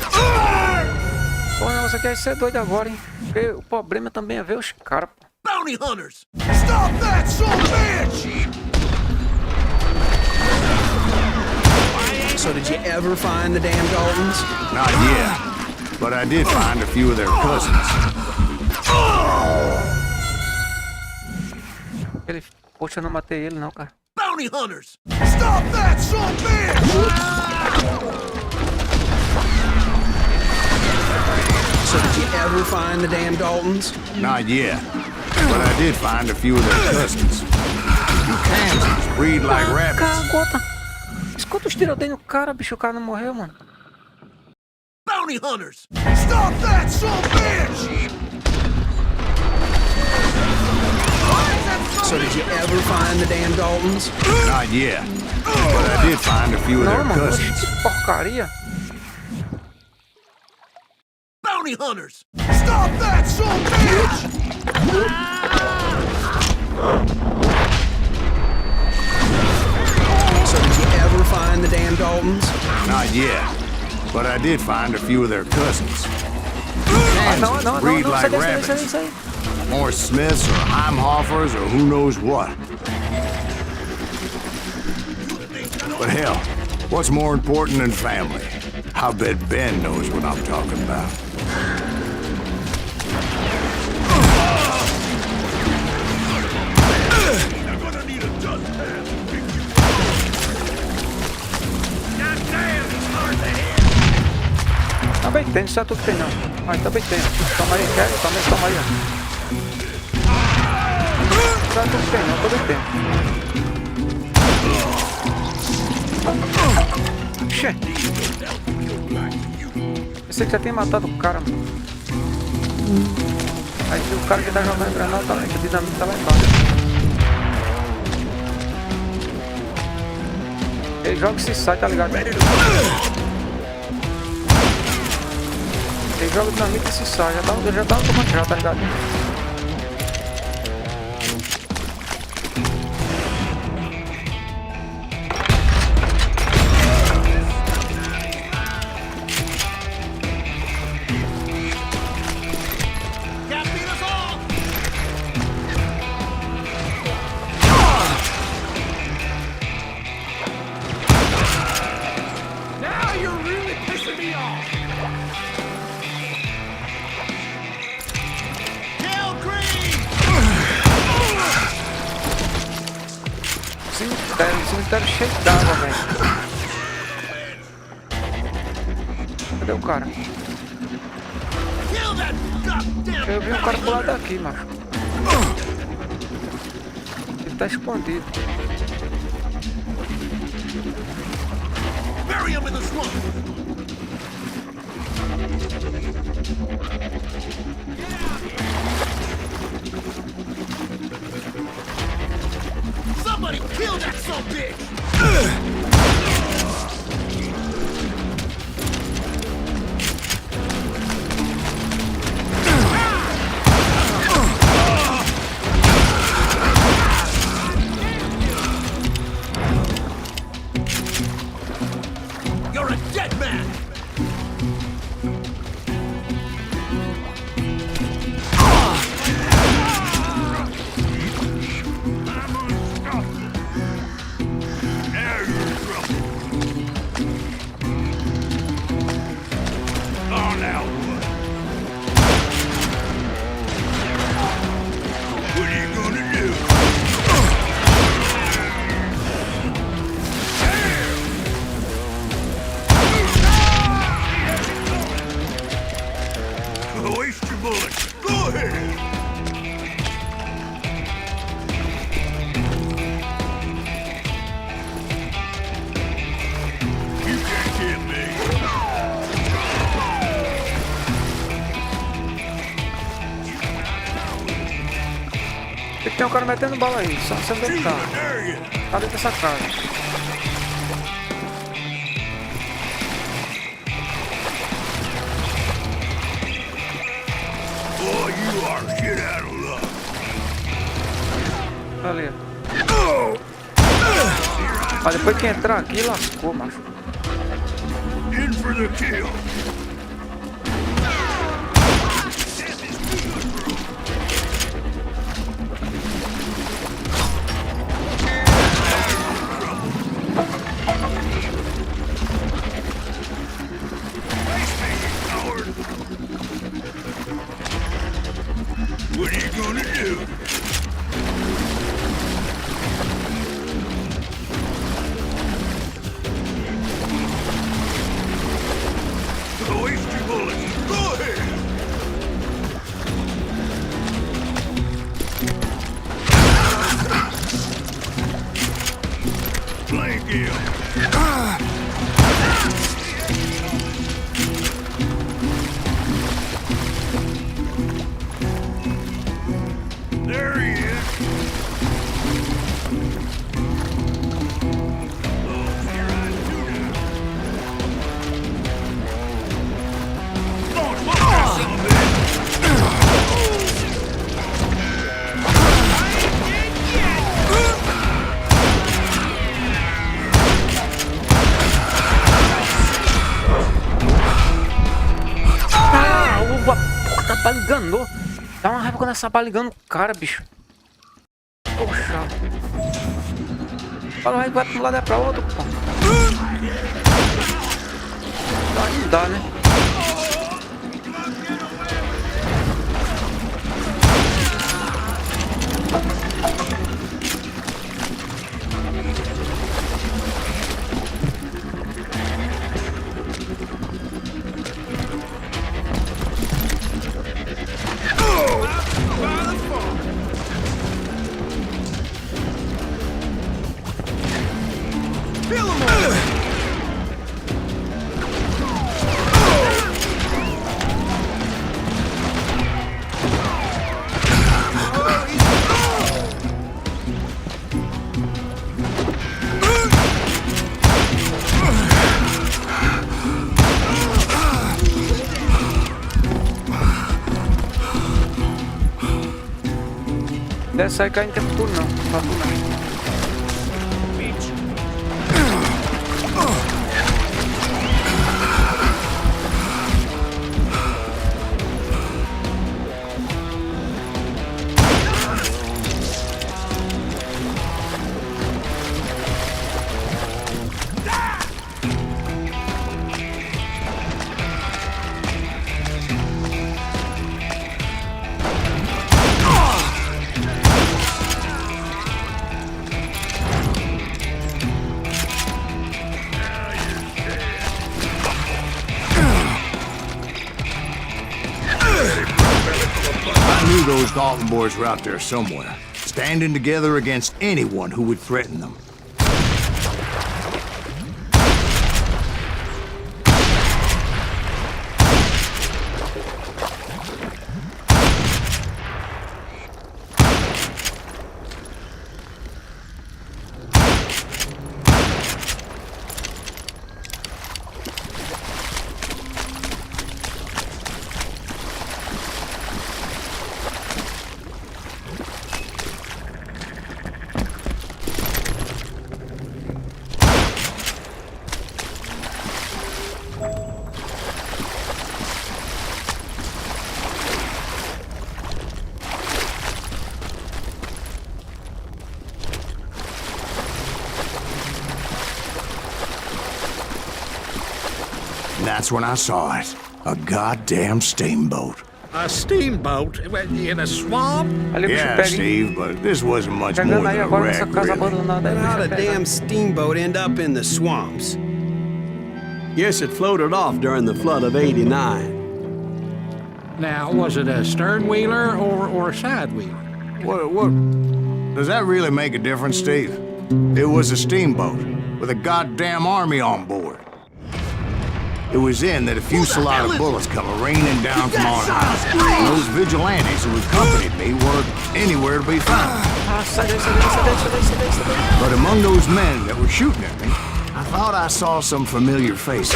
Pô, o negócio aqui é ser doido agora, hein? Porque o problema também é ver os caras, pô. Bounty hunters! Stop that son of a bitch! So did you ever find the damn Daltons? Not yet, but I did find a few of their cousins. Ele, poxa, eu não matei ele não, cara. Bounty hunters! Stop that son of a bitch! So did you ever find the damn Daltons? Not yet, but I did find a few of their cousins. Kansas breed like rabbits. Cagota! Escuta os tiroteios no cara, bicho, o cara não morreu, mano. Bounty hunters! Stop that son of a bitch! So did you ever find the damn Daltons? Not yet, but I did find a few of Não, their mano, cousins. que porcaria. Bounty hunters! Stop that son of a bitch! So did you ever find the damn Daltons? Not yet, but I did find a few of their cousins. Ah, não, Kansas não, não, breed não, like sai daí, rabbits. sai daí. More Smiths or Heimhoffers or who knows what. But hell, what's more important than family? I bet Ben knows what I'm talking about. Também tem, isso é tudo que tem não. Mas também tem. Tomaria, quer? Também tomaria. Isso é tudo que tem não, também tem. Xê. Pensei que já tinha matado o cara, mano. Aí o cara que tá jogando granada tá lá, que dinamite tá lá embaixo. Ele joga e se sai, tá ligado? Ele joga dinamite e se sai, já dá um tomate já, tá ligado? Cemitério cheio d'água, velho. Cadê o cara? Eu vi um cara pular daqui, macho. Ele tá escondido. Bury him in the swamp. Somebody kill that son of a bitch! You're a dead man! Now you're in trouble. Oh, now what? What are you gonna do? Waste your bullets. Go ahead. You can't get me. E tem um cara metendo bala aí, só você ver tá. There you. Tá dentro dessa casa. Boy, you are shit out of luck. Ali. Ah, depois que entrar aqui, lascou, macho. In for the kill. What are you gonna do? Waste your bullets. Go ahead. Blank him. There he is. Oh, here I do now. Oh, fuck that son of a bitch. Ah, uva, porra, tá bala enganou. Dá uma raiva quando essa bala engana o cara, bicho. Poxa. Fala, vai pra um lado é pra outro, pô. Não dá, né? Dessa aí que a gente tem futuro não. Tá tudo não. Dalton boys were out there somewhere, standing together against anyone who would threaten them. That's when I saw it. A goddamn steamboat. A steamboat in a swamp? Ali o bicho Yeah, pega, hein? Steve, but this wasn't much more Pegando than aí a agora wreck, nessa casa really. abandonada aí. But o how'd bicho a pega. damn steamboat end up in the swamps? Yes, it floated off during the flood of '89. Now, was it a stern wheeler or a side wheeler? What? Does that really make a difference, Steve? It was a steamboat with a goddamn army on board. It was then that a fusillade of bullets come raining down from on high. And those vigilantes who accompanied me weren't anywhere to be found. Ah, sai daí, sai daí, sai daí, sai daí, sai daí, sai daí. But among those men that were shooting at me, I thought I saw some familiar faces.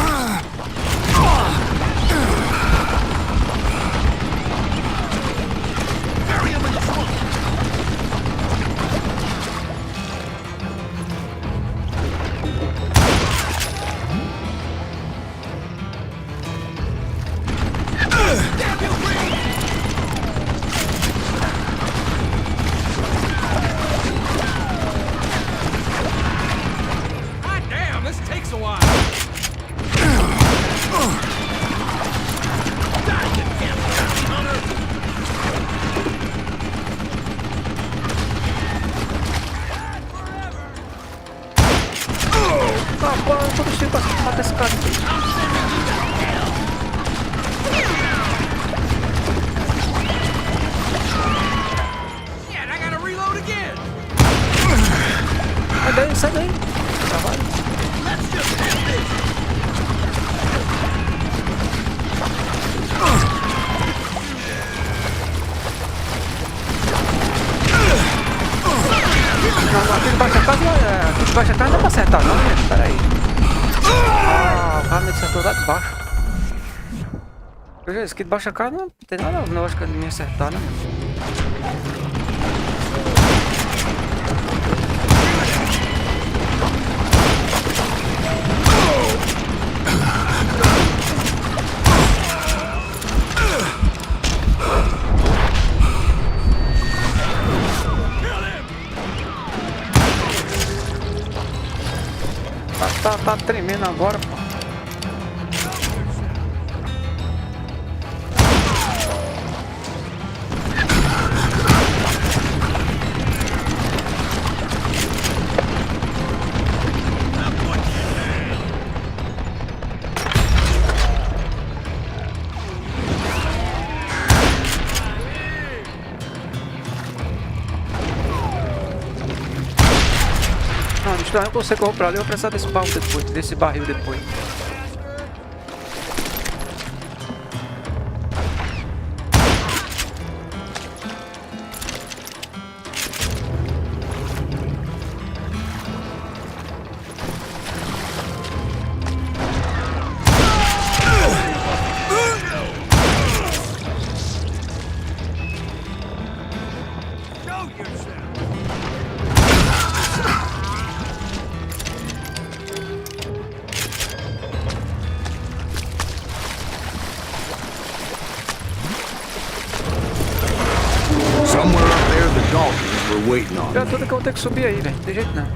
God damn, this takes a while. Ah, pô, eu tô vestido pra matar esse cara aqui. Shit, I gotta reload again. Sai daí, sai daí. Trabalho. Não, aqui debaixo da casa, aqui debaixo da casa não dá pra acertar não, gente. Pera aí. Ah, o cara me acertou lá de baixo. Veja, isso aqui debaixo da casa não tem nada lógica de me acertar, né? Tá tremendo agora, pô. Não, estranho que você correu pra ali, eu vou precisar desse baú depois, desse barril depois. Somewhere up there, the Daltons were waiting on Já me. tudo que eu vou ter que subir aí, velho. De jeito não.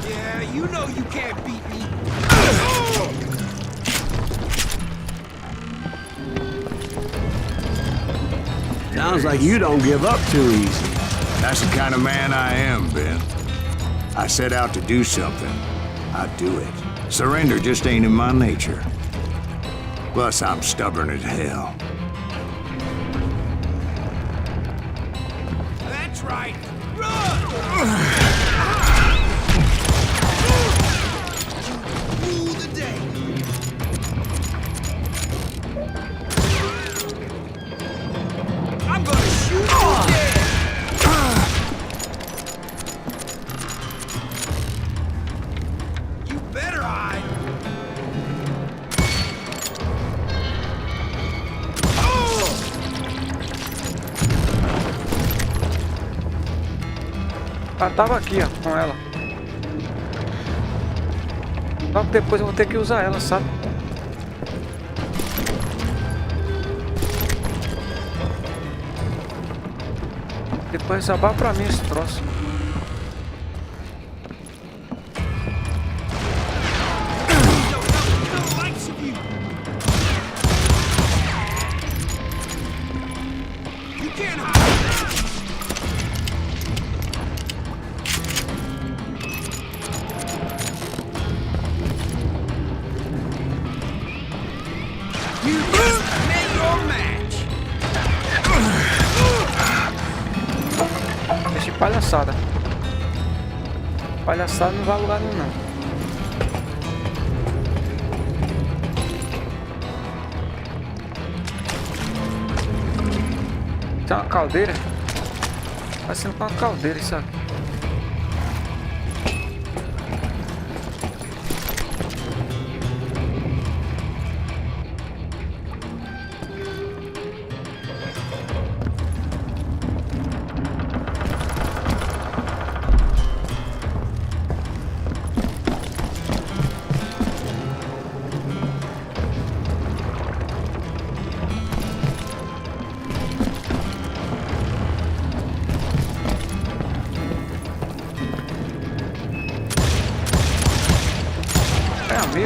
Yeah, you know you can't beat me. Sounds like you don't give up too easy. That's the kind of man I am, Ben. I set out to do something, I'd do it. Surrender just ain't in my nature. Plus, I'm stubborn as hell. That's right. Run! Rule the day. I'm gonna shoot you dead. You better hide. Ah, tava aqui, ó, com ela. Só que depois eu vou ter que usar ela, sabe? Depois acabar pra mim esse troço. Deixa de palhaçada. Palhaçada não vai a lugar nenhum, não. Tem uma caldeira. Vai sendo com uma caldeira isso aqui.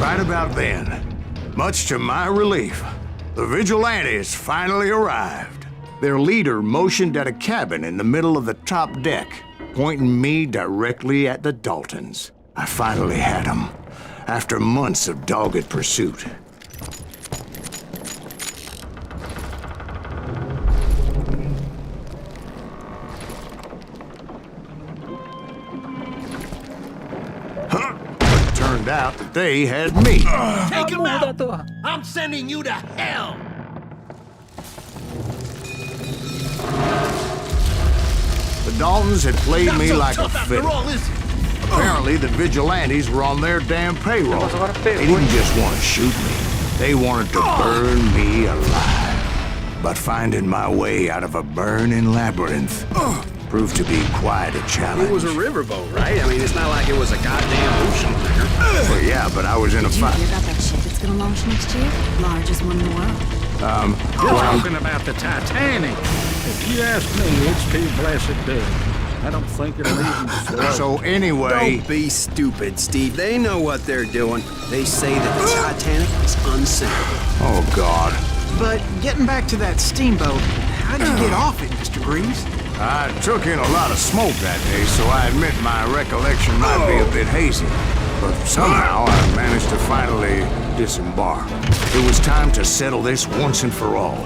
Right about then, much to my relief, the vigilantes finally arrived. Their leader motioned at a cabin in the middle of the top deck, pointing me directly at the Daltons. I finally had them, after months of dogged pursuit. Turned out that they had me. Take him out! I'm sending you to hell! The Daltons had played me like a fiddle. Apparently, the vigilantes were on their damn payroll. They didn't just want to shoot me. They wanted to burn me alive. But finding my way out of a burning labyrinth proved to be quite a challenge. It was a riverboat, right? I mean, it's not like it was a goddamn ocean liner. Well, yeah, but I was in a Did you fight. hear about that ship that's gonna launch next year? Largest one in the world. You're talking about the Titanic. If you ask me, it's too blessed good. I don't think it'll even float. So anyway, Don't be stupid, Steve. They know what they're doing. They say that the Titanic is unsinkable. oh God, But getting back to that steamboat, how'd you get off it, Mr. Greaves? I took in a lot of smoke that day, so I admit my recollection might be a bit hazy. But somehow I managed to finally disembark. It was time to settle this once and for all.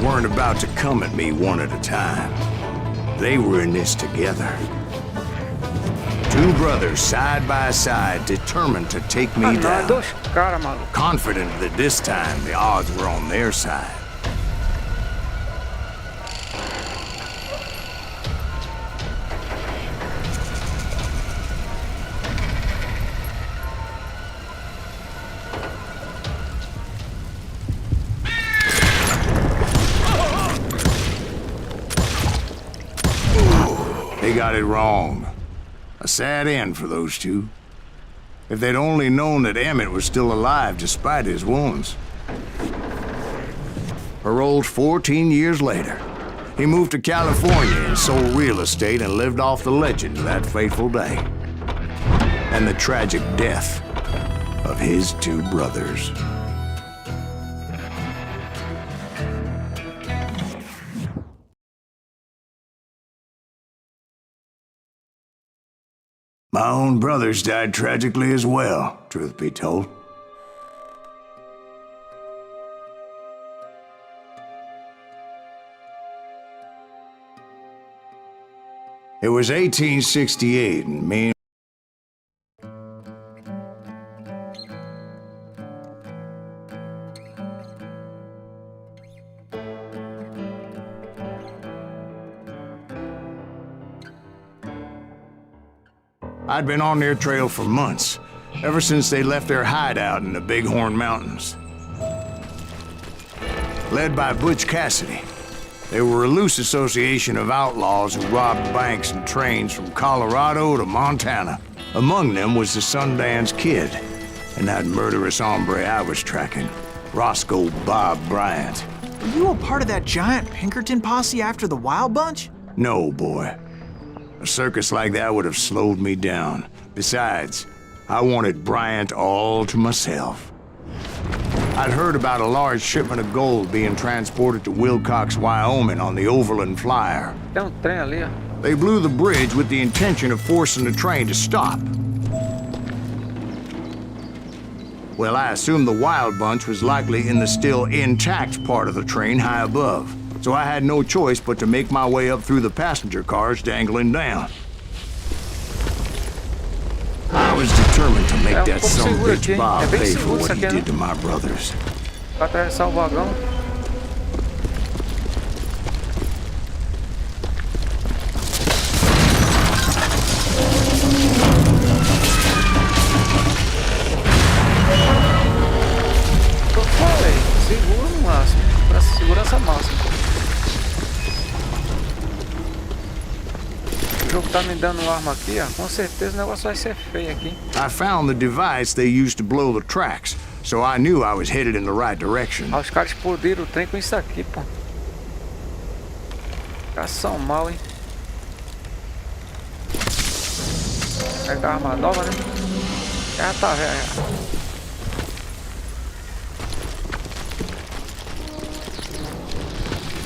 Weren't about to come at me one at a time. They were in this together. Two brothers side by side, determined to take me Ah, não, é down. dois caras, maluco. Confident that this time the odds were on their side. They got it wrong. A sad end for those two. If they'd only known that Emmett was still alive despite his wounds. Paroled 14 years later, he moved to California and sold real estate and lived off the legend of that fateful day. And the tragic death of his two brothers. My own brothers died tragically as well, truth be told. It was 1868, and me I'd been on their trail for months, ever since they left their hideout in the Bighorn Mountains. Led by Butch Cassidy, they were a loose association of outlaws who robbed banks and trains from Colorado to Montana. Among them was the Sundance Kid, and that murderous hombre I was tracking, Roscoe Bob Bryant. Were you a part of that giant Pinkerton posse after the Wild Bunch? No, boy. A circus like that would have slowed me down. Besides, I wanted Bryant all to myself. I'd heard about a large shipment of gold being transported to Wilcox, Wyoming on the Overland Flyer. Tem trem ali, ó. They blew the bridge with the intention of forcing the train to stop. Well, I assumed the Wild Bunch was likely in the still intact part of the train high above. So I had no choice but to make my way up through the passenger cars dangling down. I was determined to make that son of a bitch Bob pay for what he did to my brothers. Pra atravessar o vagão. Eu falei, segura no máximo. Pra segurança máxima. O jogo tá me dando arma aqui, ó. Com certeza o negócio vai ser feio aqui. I found the device they used to blow the tracks, so I knew I was headed in the right direction. Ah, os caras explodiram o trem com isso aqui, pô. Os caras são mal, hein? Pegar arma nova, né? Já tá velho.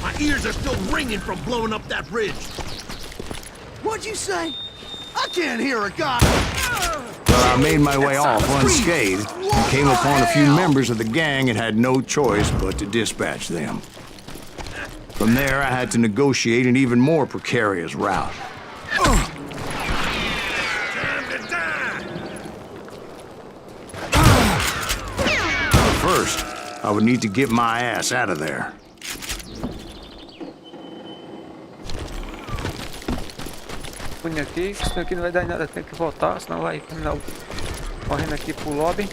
My ears are still ringing from blowing up that bridge. What'd you say? I can't hear a guy. Well, I made my way off unscathed and came upon a few members of the gang and had no choice but to dispatch them. From there, I had to negotiate an even more precarious route. Time to die. First, I would need to get my ass out of there. Punho aqui, isso aqui não vai dar nada, tem que voltar, senão vai terminar correndo aqui pro lobby.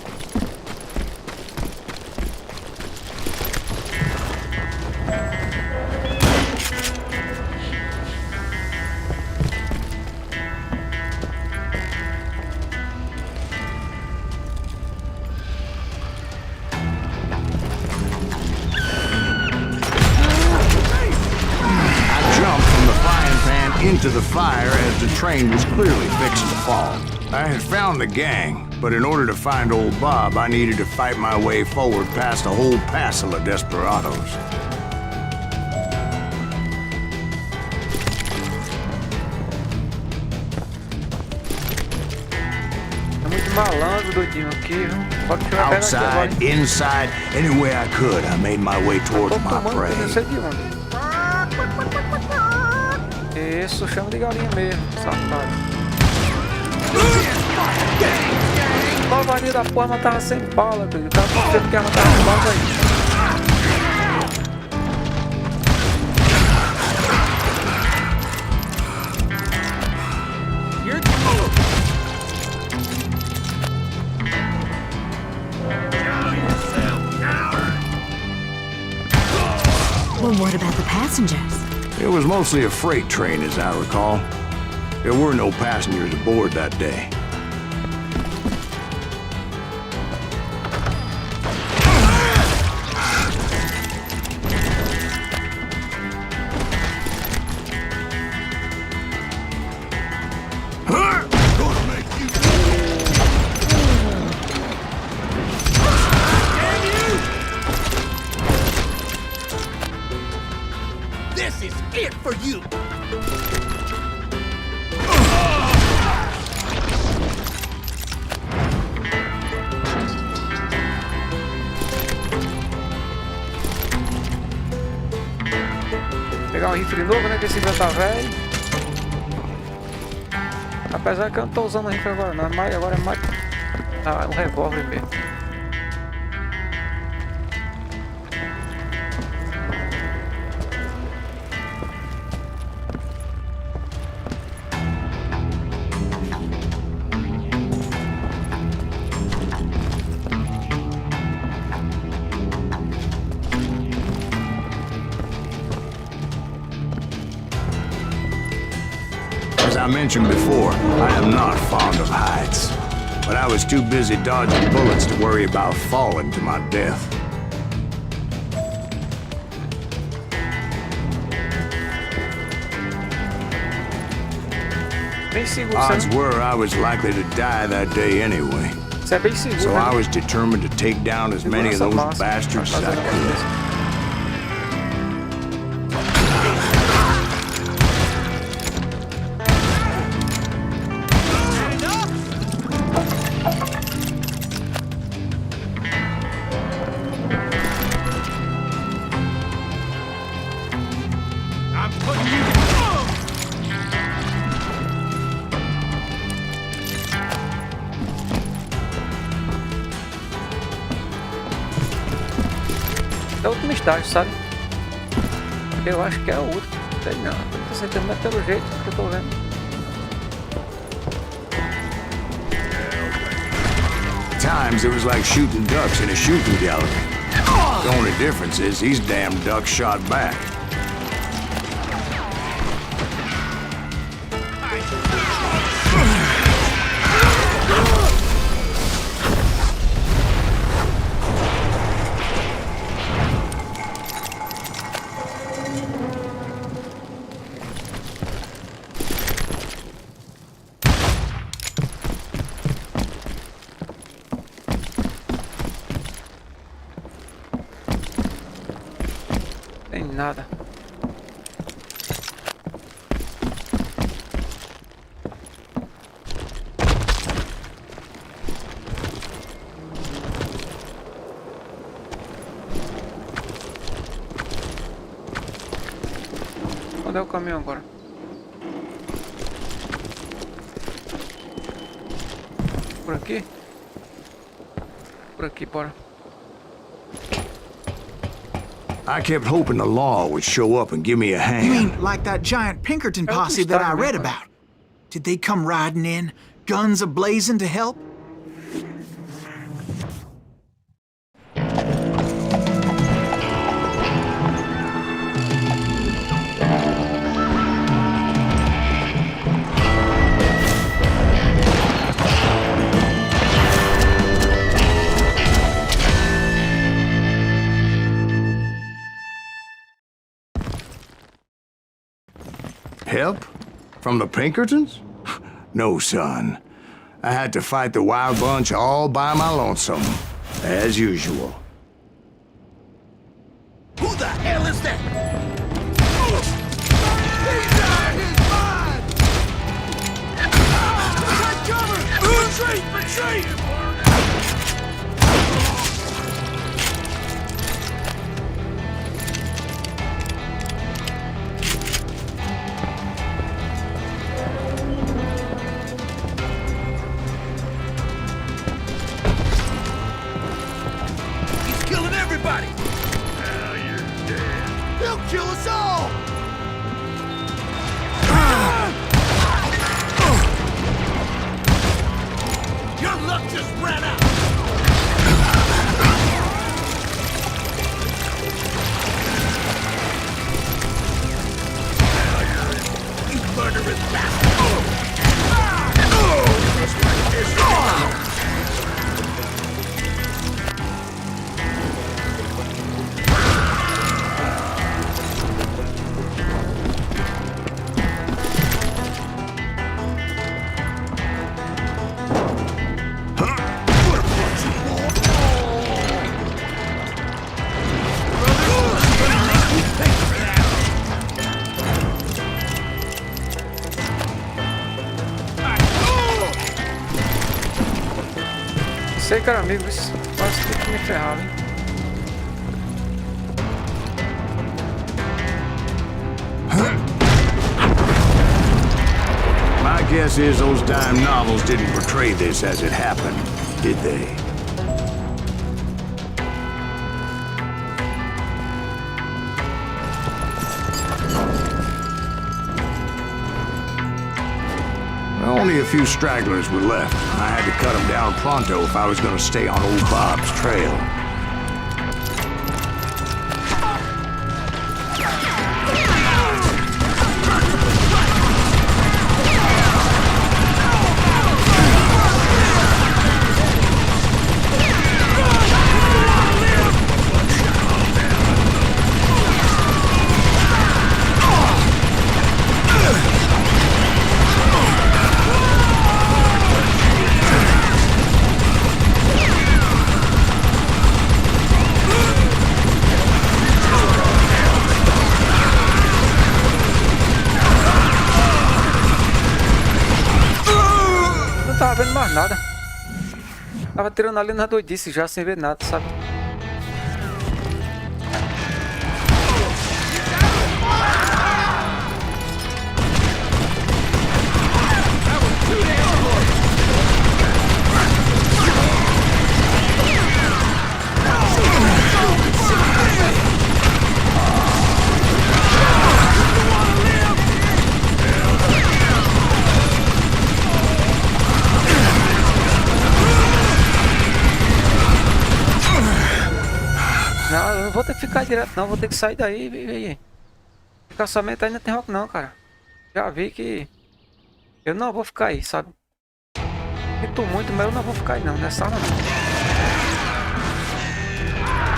Into the fire as the train was clearly fixing to fall. I had found the gang, but in order to find old Bob, I needed to fight my way forward past a whole passel of desperados. É muito malandro, doidinho aqui, viu? Pode tirar a perna aqui agora, Outside, inside, any way I could, I made my way towards my prey. Não sei de onde. Isso, chama de galinha mesmo, safado. Salvaria da porra, matava sem bala, velho. O cara não quer matar as balas aí. Well, what about the passengers? It was mostly a freight train, as I recall. There were no passengers aboard that day. This is it for you! Pegar um rifle novo, né? Que esse já tá velho. Apesar que eu não tô usando o rifle agora, não. Agora é mais um revólver mesmo. As I mentioned before, I am not fond of heights. But I was too busy dodging bullets to worry about falling to my death. Bem seguro, Odds sabe? were I was likely to die that day anyway. Isso é bem seguro, So né? I was determined to take down as many of those bastards as I could. I'm putting you... É o último estágio, sabe? Eu acho que é o último. Não sei não. Não tô sentindo, mas pelo jeito que eu tô vendo. Times it was like shooting ducks in a shooting gallery. The only difference is these damn ducks shot back. Tem nada. Onde é o caminho agora? Por aqui? Por aqui, bora. I kept hoping the law would show up and give me a You hand. mean like that giant Pinkerton posse that I read about? Did they come riding in, guns a-blazing to help? Help? From the Pinkertons? No, son. I had to fight the wild bunch all by my lonesome, as usual. Who the hell is that? Retreat! Retreat! kill us all! Your luck just ran out! You murderous bastard! Sei, cara, amigo, isso quase tem que me ferrar, hein? My guess is those dime novels didn't portray this as it happened, did they? Only a few stragglers were left. I had to cut them down pronto if I was going to stay on old Bob's trail. Tava vendo mais nada. Tava tirando ali na doidice já, sem ver nada, sabe? Não, eu não vou ter que ficar direto não, vou ter que sair daí e caçamento ainda tem rock não, cara. Já vi que eu não vou ficar aí, sabe? Sinto muito, mas eu não vou ficar aí não, nessa arma não.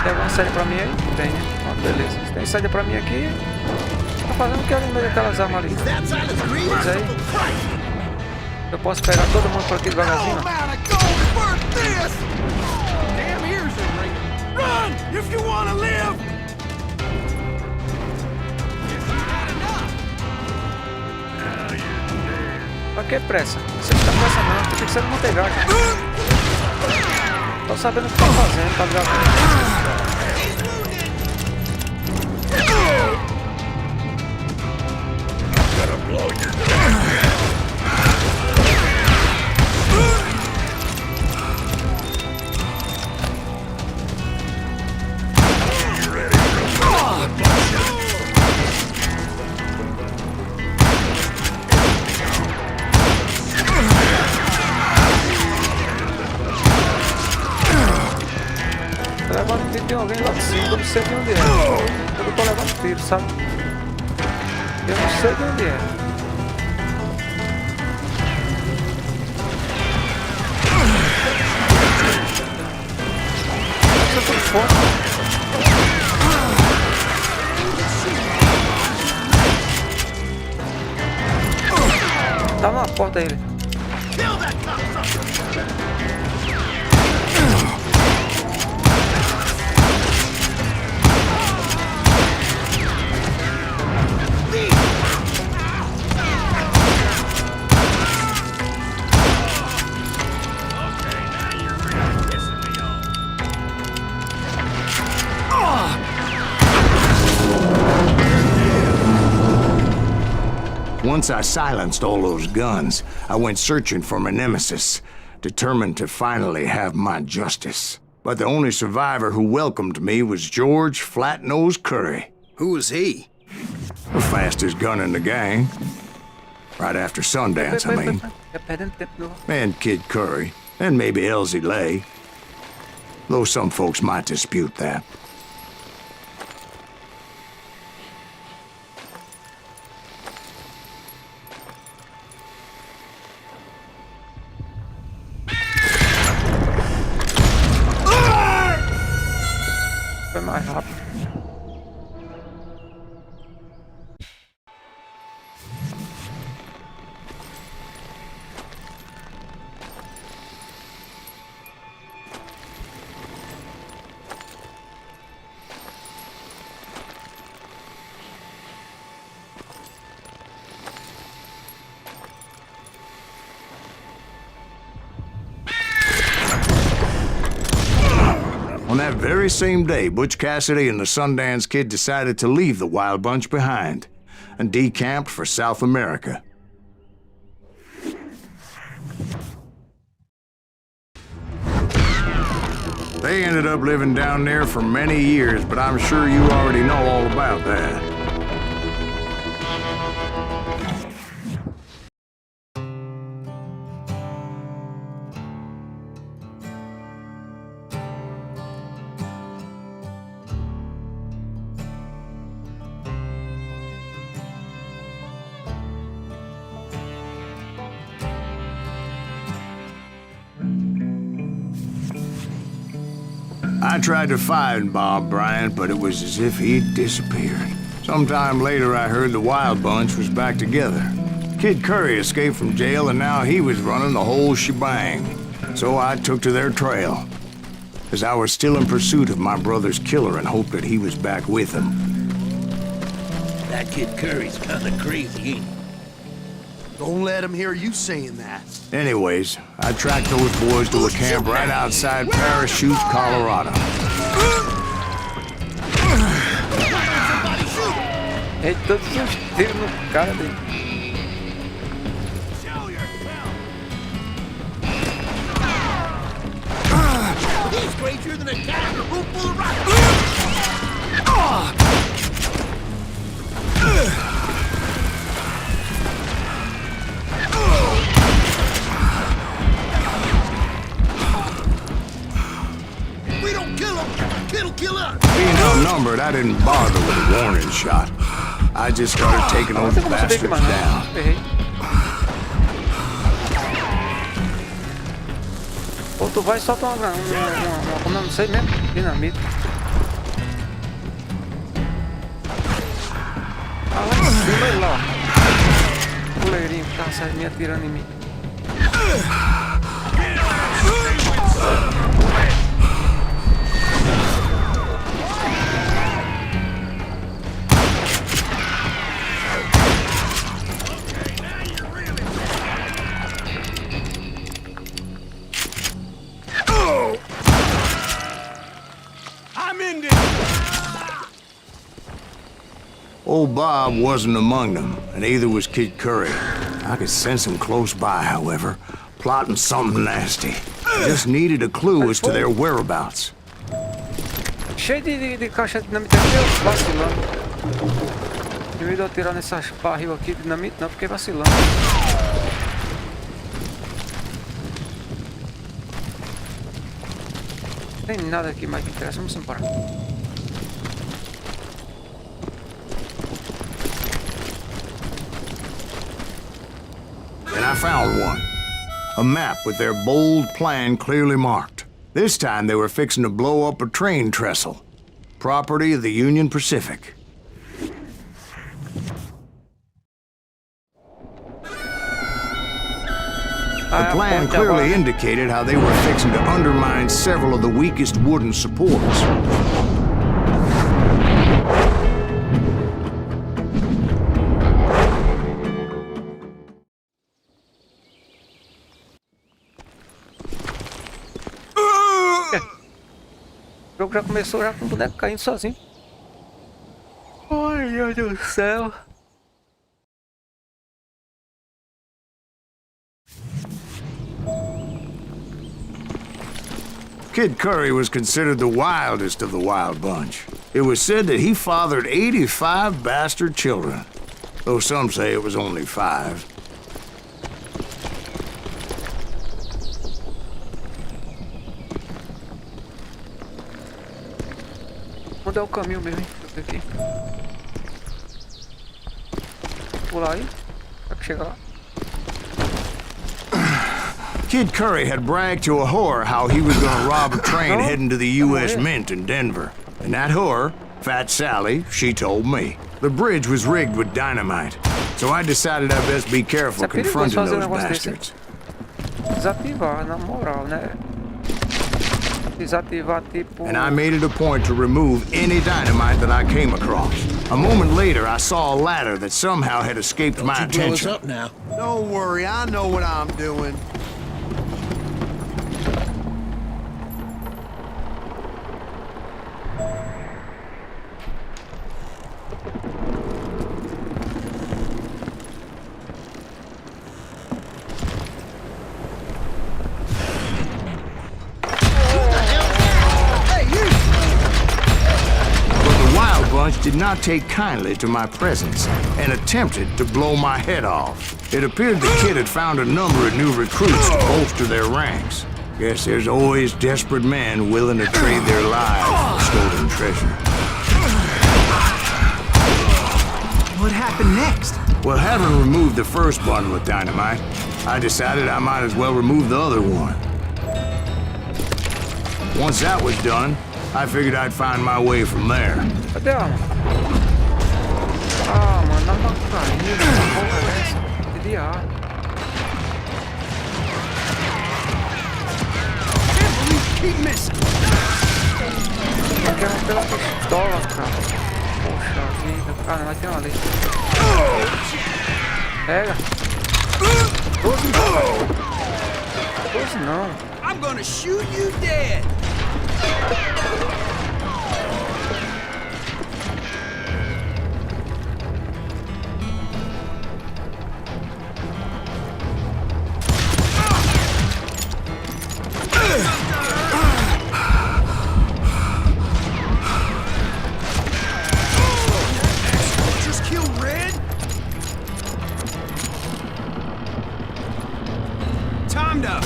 Tem alguma saída pra mim aí? Tem, né? Ah, beleza. Se tem saída pra mim aqui, tô fazendo o que ali no meio daquelas armas ali. Pois aí. Eu posso pegar todo mundo por aqui devagarzinho, ó. Run if you want to live! Pra que pressa? Você não tá com pressa não, tem que ser no Montegar. Tô sabendo o que tá fazendo, tá ligado? Tô levando tiro de alguém lá de cima, eu não sei de onde é. Eu tô levando tiro, sabe? Eu não sei de onde é. Eu tô com fome. Tá na porta ele. Once I silenced all those guns, I went searching for my nemesis, determined to finally have my justice. But the only survivor who welcomed me was George Flat-Nose Curry. Who was he? The fastest gun in the gang. Right after Sundance, I mean. Já perdendo tempo do... And Kid Curry. And maybe Elsie Lay. Though some folks might dispute that. Foi mais rápido. On that very same day, Butch Cassidy and the Sundance Kid decided to leave the Wild Bunch behind and decamped for South America. They ended up living down there for many years, but I'm sure you already know all about that. I tried to find Bob Bryant, but it was as if he'd disappeared. Sometime later, I heard the Wild Bunch was back together. Kid Curry escaped from jail, and now he was running the whole shebang. So I took to their trail, as I was still in pursuit of my brother's killer and hoped that he was back with him. That Kid Curry's kinda crazy, ain't he? Don't let him hear you saying that. Anyways, I tracked those boys to a camp right outside Parachute, Colorado. Ei, todos os tiros no cara dele. He's crazier than a cat in a room full of rocks! We don't kill him, Kid'll kill us! Being outnumbered, I didn't bother with a warning shot. I just started taking those bastards down. Errei. Ou tu vai e solta como eu não sei mesmo, dinamite. Ah, lá em cima ele lá, ó. Goleirinho que tá me atirando em mim. Old Bob wasn't among them, and neither was Kid Curry. I could sense him close by, however, plotting something nasty. I just needed a clue as to their whereabouts. Cheio de caixa de dinamite aqui, eu vacilando. Em vez de eu atirar nessas barril aqui de dinamite, não, fiquei vacilando. Não tem nada aqui mais que interessa, vamos embora. And I found one. A map with their bold plan clearly marked. This time they were fixing to blow up a train trestle. Property of the Union Pacific. The plan clearly indicated how they were fixing to undermine several of the weakest wooden supports. O jogo já começou já com o boneco caindo sozinho. Ai, meu Deus do céu. Kid Curry was considered the wildest of the Wild Bunch. It was said that he fathered 85 bastard children, though some say it was only 5. Onde é o caminho mesmo, hein? Deixa eu ver aqui. Pular aí. Será que chega lá? Kid Curry had bragged to a whore how he was gonna rob a train heading to the U.S. Mint in Denver. And that whore, Fat Sally, she told me. The bridge was rigged with dynamite. So I decided I'd best be careful confronting those bastards. Desativar, na moral, né? Desativar tipo... And I made it a point to remove any dynamite that I came across. A moment later, I saw a ladder that somehow had escaped my attention. Up now. Don't worry, I know what I'm doing. Did not take kindly to my presence and attempted to blow my head off. It appeared the kid had found a number of new recruits to bolster their ranks. Guess there's always desperate men willing to trade their lives for stolen treasure. What happened next? Well, having removed the first bundle of dynamite, I decided I might as well remove the other one. Once that was done, I figured I'd find my way from there. Cadê a arma? Ah, mano, dá uma caída, essa porra dessa. Queria arma. Eu quero pela pistola, cara. Poxa vida. Ah, não, vai ter uma ali. Pega. 12 não. I'm gonna shoot you dead. Just kill Red? Timed up.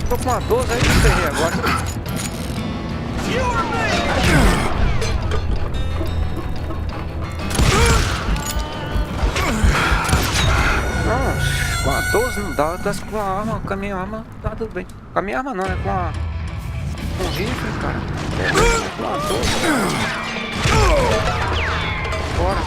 Tô com uma 12 aí, não ferrei agora. Nossa, com a 12 não dá, com a arma, com a minha arma tá tudo bem. Com a minha arma não, é com a... com o rifle, cara. Com a 12. Bora.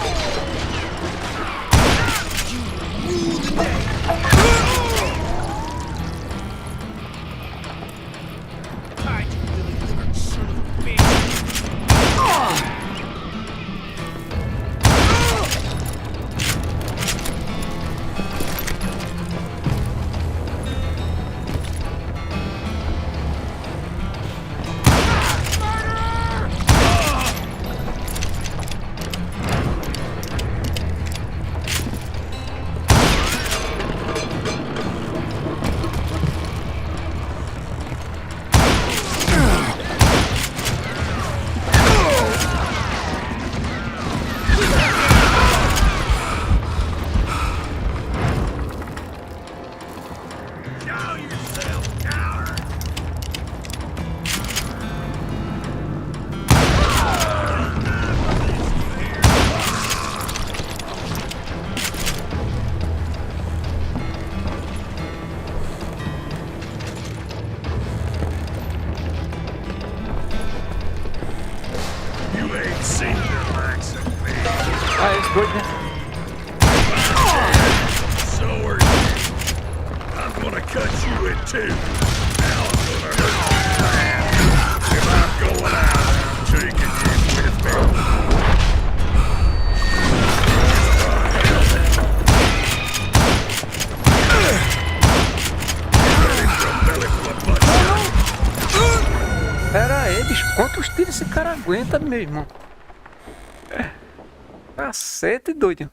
Ah, it's good, né? So are you. I'm gonna cut you in two. Now I'm gonna hurt you bad. If I'm going out, I'm taking you with me. aguenta, meu irmão. Cacete, doido.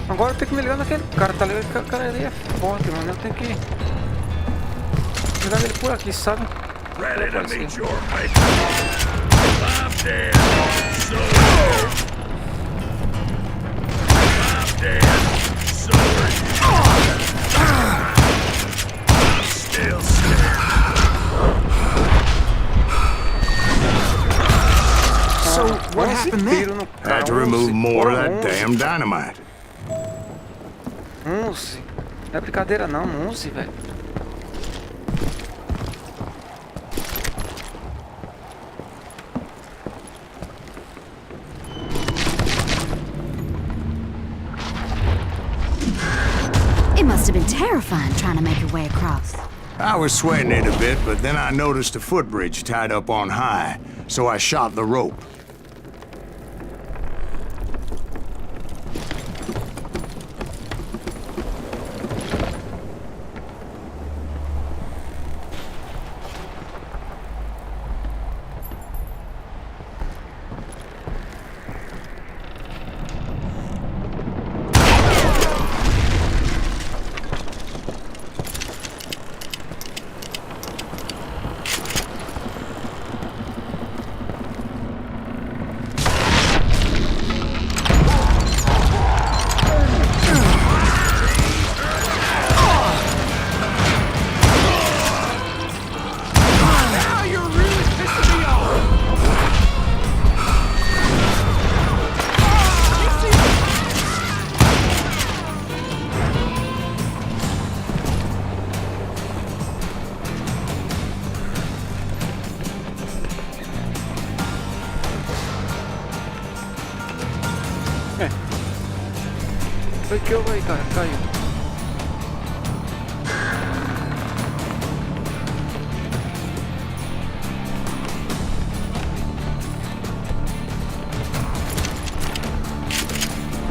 Agora eu tenho que me ligar naquele cara, tá ligado? Aquele cara ali é forte, mano. Eu tenho que ligar ele por aqui, sabe? Ready to meet your maker. If I'm dead, so are you. If I'm dead, so are you. I'm still scared. So, what happened then? Had to remove more of that damn dynamite. 11. Não é brincadeira não, 11, velho. It must have been terrifying trying to make your way across. I was sweating it a bit, but then I noticed a footbridge tied up on high, so I shot the rope. Foi que eu aí, cara, caiu.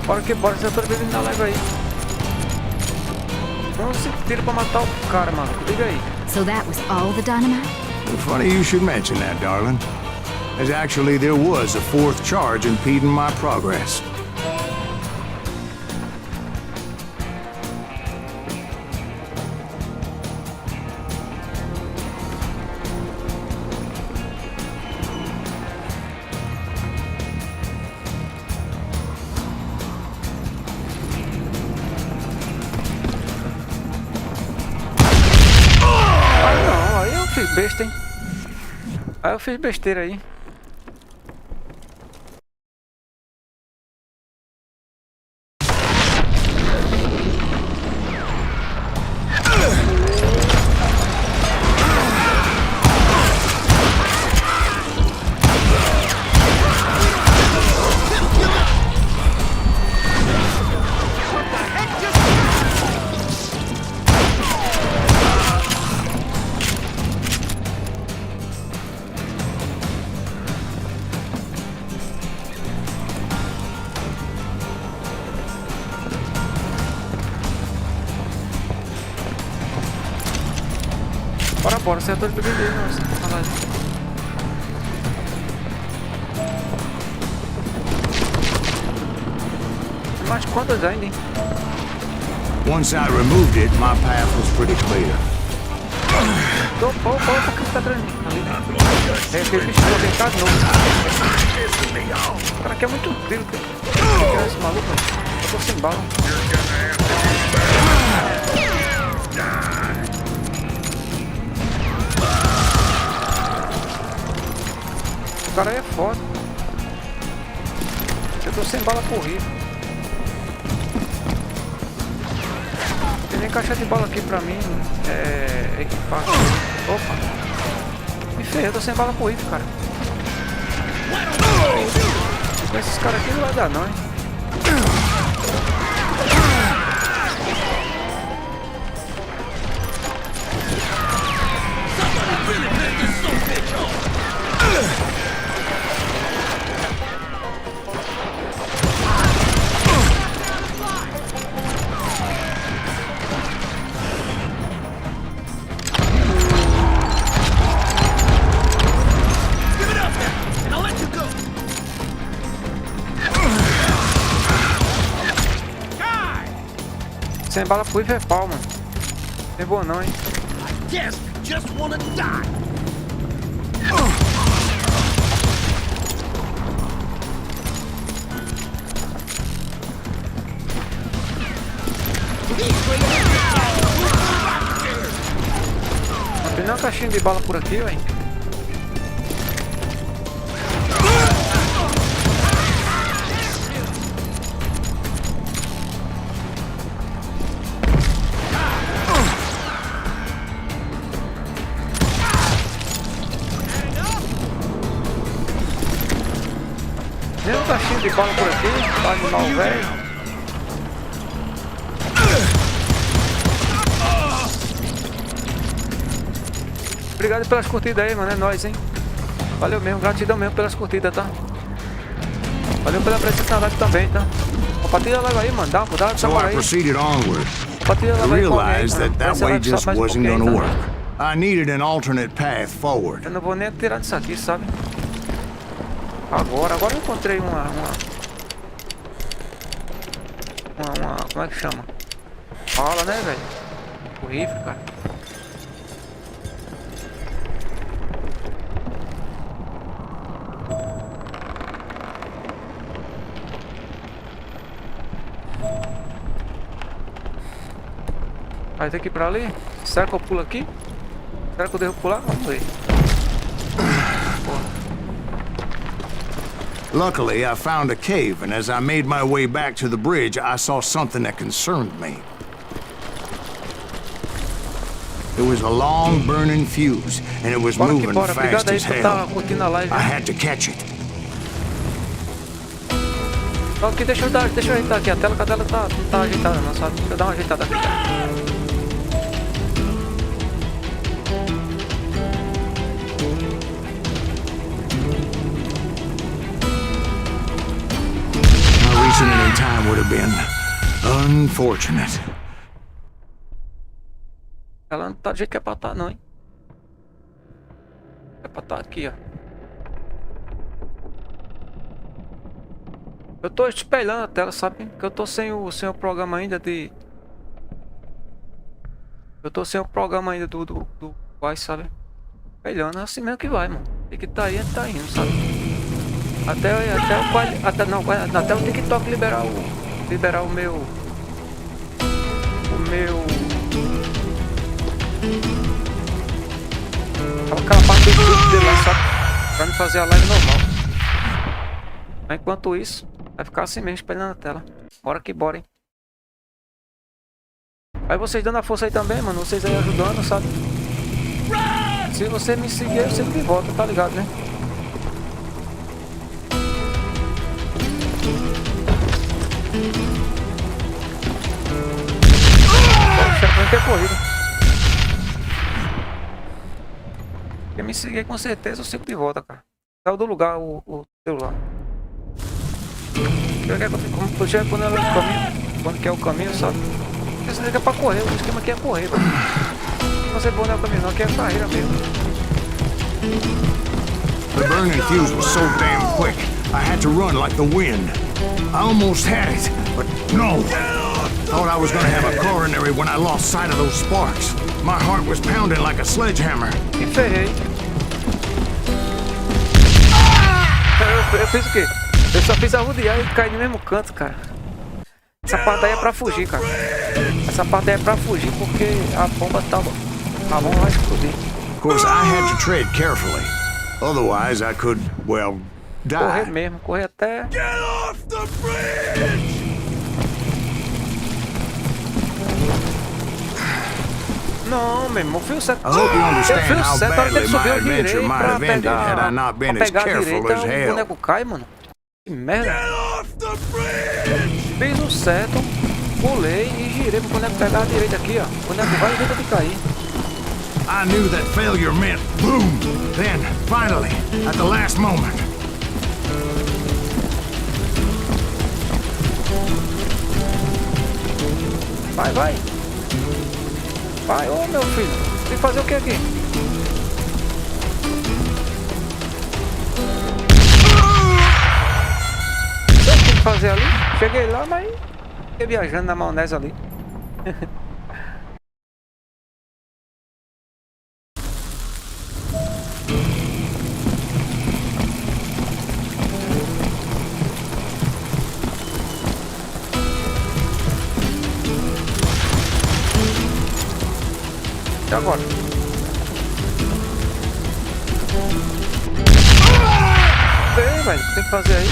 Bora que bora, você tá bebendo na leva aí. Vamos se tira pra matar o cara, mano. Liga aí. So that was all the dynamite? Funny you should mention that, darling. As actually there was a fourth charge impeding my progress. Besta, hein? Aí eu fiz besteira aí. bora. Você é doido pra vender, nossa. Olha lá. Tem mais de quantas ainda, hein? Once I removed it, my path was pretty clear. Opa, que tá atrás de mim. Ali. É aquele bicho que vem cá de novo. O cara aqui é muito grilo. Que é esse maluco? Eu tô sem bala. O cara aí é foda. Eu tô sem bala corrida. Tem nem caixa de bala aqui pra mim. Equipar. Opa. Me ferrei, eu tô sem bala corrida, cara. Com esses caras aqui não vai dar não, hein. Sem bala pro Ivo é pau, mano. Não é boa não, hein. Yes, just wanna die. Não tem nenhuma caixinha de bala por aqui, velho. Tem um caixinho de bala por aqui, tá animal velho. Obrigado pelas curtidas aí, mano, é nóis, hein. Valeu mesmo, gratidão mesmo pelas curtidas, tá? Valeu pela presença na live também, tá? Compartilha a live aí, mano, dá uma So I proceeded onward. Compartilha a I live aí com alguém, realized tá? that that Essa way live só just mais um wasn't pouquinho, gonna tá? work. I needed an alternate path forward. Eu não vou nem tirar disso aqui, sabe? Agora eu encontrei uma... Como é que chama? Fala, né, velho? O rifle, cara. Aí tem que ir pra ali? Será que eu pulo aqui? Será que eu devo pular? Vamos ver. Luckily, I found a cave, and as I made my way back to the bridge, I saw something that concerned me. It was a long burning fuse, and it was moving fast as hell. I had to catch it. Só que deixa eu ajeitar aqui. A tela não tá ajeitada não, sabe? Deixa eu dar uma ajeitada aqui. Reaching it in time would have been unfortunate. Ela não tá do jeito que é pra tá não, hein? É pra tá aqui, ó. Eu tô espelhando a tela, sabe? Que eu tô sem o programa ainda de... Eu tô sem o programa ainda do vai, sabe? Espelhando, é assim mesmo que vai, mano. Tem que tá aí, tá indo, sabe? Até o TikTok liberar o meu aquela parte do YouTube dele lá, sabe? Pra me fazer a live normal. Mas enquanto isso, vai ficar assim mesmo, espelhando a tela. Bora que bora, hein? Aí vocês dando a força aí também, mano. Vocês aí ajudando, sabe? Se você me seguir, eu sempre volto, tá ligado, né? Não ter corrida. Quem me seguir com certeza eu sigo de volta, cara. Saiu do lugar o celular. Como chega quando ela é o caminho, quando quer o caminho, sabe? Porque você liga pra correr, o esquema aqui é correr, velho. fazer boné o caminho, não, aqui é carreira mesmo. The burning fuse was so damn quick, I had to run like the wind. I almost had it, but no. Thought I was gonna have a coronary when I lost sight of those sparks. My heart was pounding like a sledgehammer. Me ferrei. Eu fiz o quê? Eu só fiz arrodear e cair no mesmo canto, cara. Essa parte aí é pra fugir, cara. Essa parte aí é pra fugir porque a bomba tava... A bomba vai explodir. Of course, I had to tread carefully. Otherwise, I could, well, Correr die. mesmo, correr até... Get off the bridge! Não, meu irmão, fio certo. I hope you Eu understand fio how certo, a hora que badly ele subiu, my eu girei adventure might pra have ended had I not been pra as pegar a careful direita, as o hell. boneco cai, mano. Que merda. Get off the bridge! Fiz o certo, pulei e girei pro boneco pegar a direita aqui, ó. O boneco vai e tenta de cair. I knew that failure meant boom. Then, finally, at the last moment. Vai, vai. Vai, ô meu filho. Tem que fazer o que aqui? O que tem que fazer ali? Cheguei lá, mas fiquei viajando na maionese ali. E agora? Bem, velho, o que tem que fazer aí?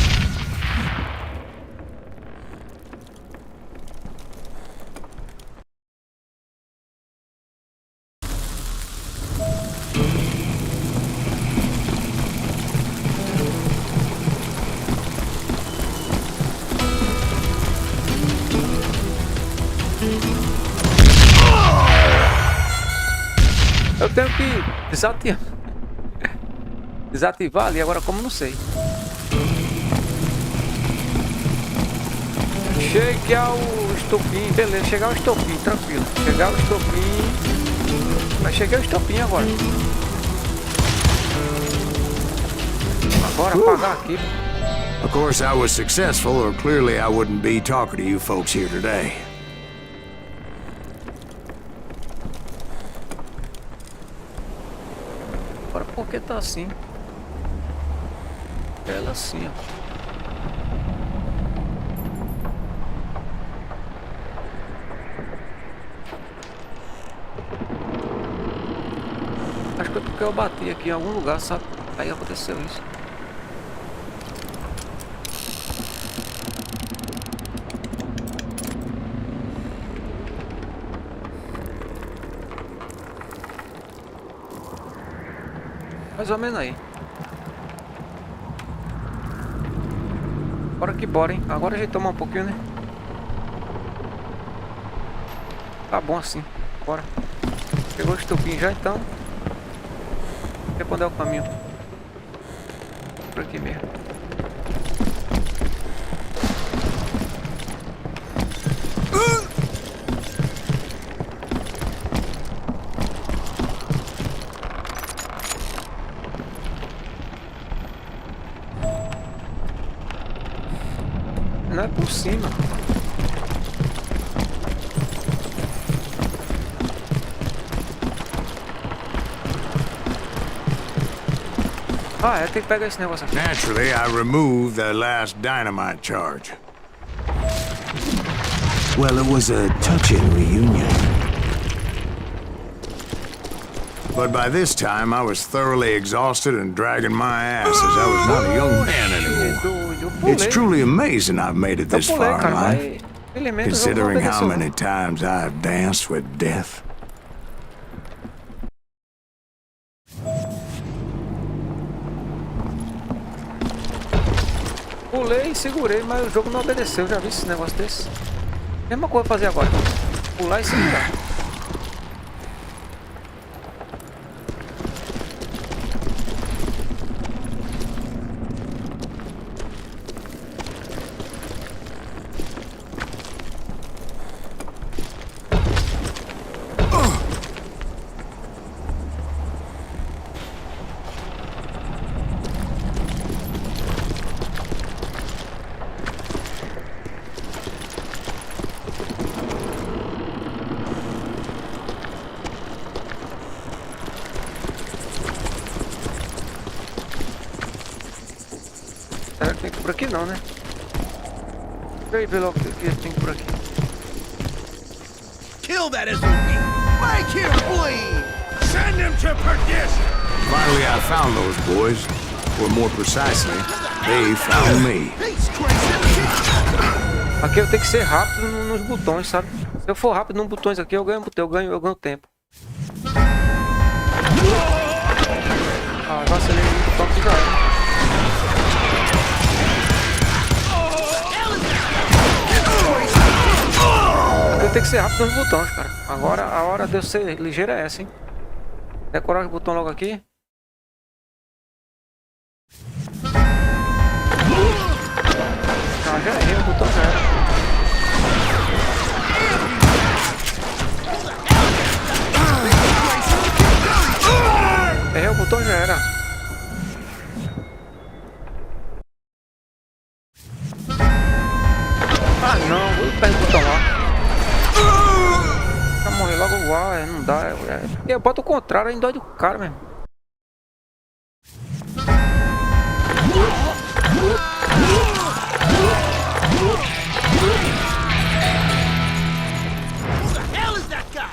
Eu tenho que desativar ali, agora como não sei. Chegar o estopim, beleza, chegar o estopim, tranquilo. Chegar o estopim. Vai chegar o estopim agora. Agora apagar aqui. Of course, I was successful, or clearly I wouldn't be talking to you folks here today. Agora por que tá assim? Ela assim, ó. Acho que é porque eu bati aqui em algum lugar, sabe? Aí aconteceu isso. Mais ou menos aí. Bora que bora, hein? Agora a gente toma um pouquinho, né? Tá bom assim. Bora. Pegou o estupim já, então. Quer onde é o caminho? Por aqui mesmo. Não é por cima. Ah, é, tem que pegar esse negócio aqui. Naturally, I removed the last dynamite charge. Well, it was a touching reunion. But by this time, I was thoroughly exhausted and dragging my ass as I was not a young man anymore. It's truly amazing I've made it this far in life, considering how many times I've danced with death. Pulei e segurei, mas o jogo não obedeceu. Já vi esse negócio desse. Mesma coisa fazer agora. Pular e segurar. Por aqui não, né? Deixa eu ver logo o que tem por aqui. Kill that SOB! Make him bleed! Send him to perdition! Finally, I found those boys. Or more precisely, they found me. He's crazy! Aqui eu tenho que ser rápido nos botões, sabe? Se eu for rápido nos botões aqui, eu ganho tempo. Ah, vacilei no botão que já era. Eu tenho que ser rápido nos botões, cara. Agora a hora de eu ser ligeiro é essa, hein? Decorar o botão logo aqui. Ah, já errei, o botão já era. Errei, o botão já era. Ah não, vou pegar o botão lá. Pra morrer logo igual, não dá. Eu boto o contrário, aí dói do cara mesmo.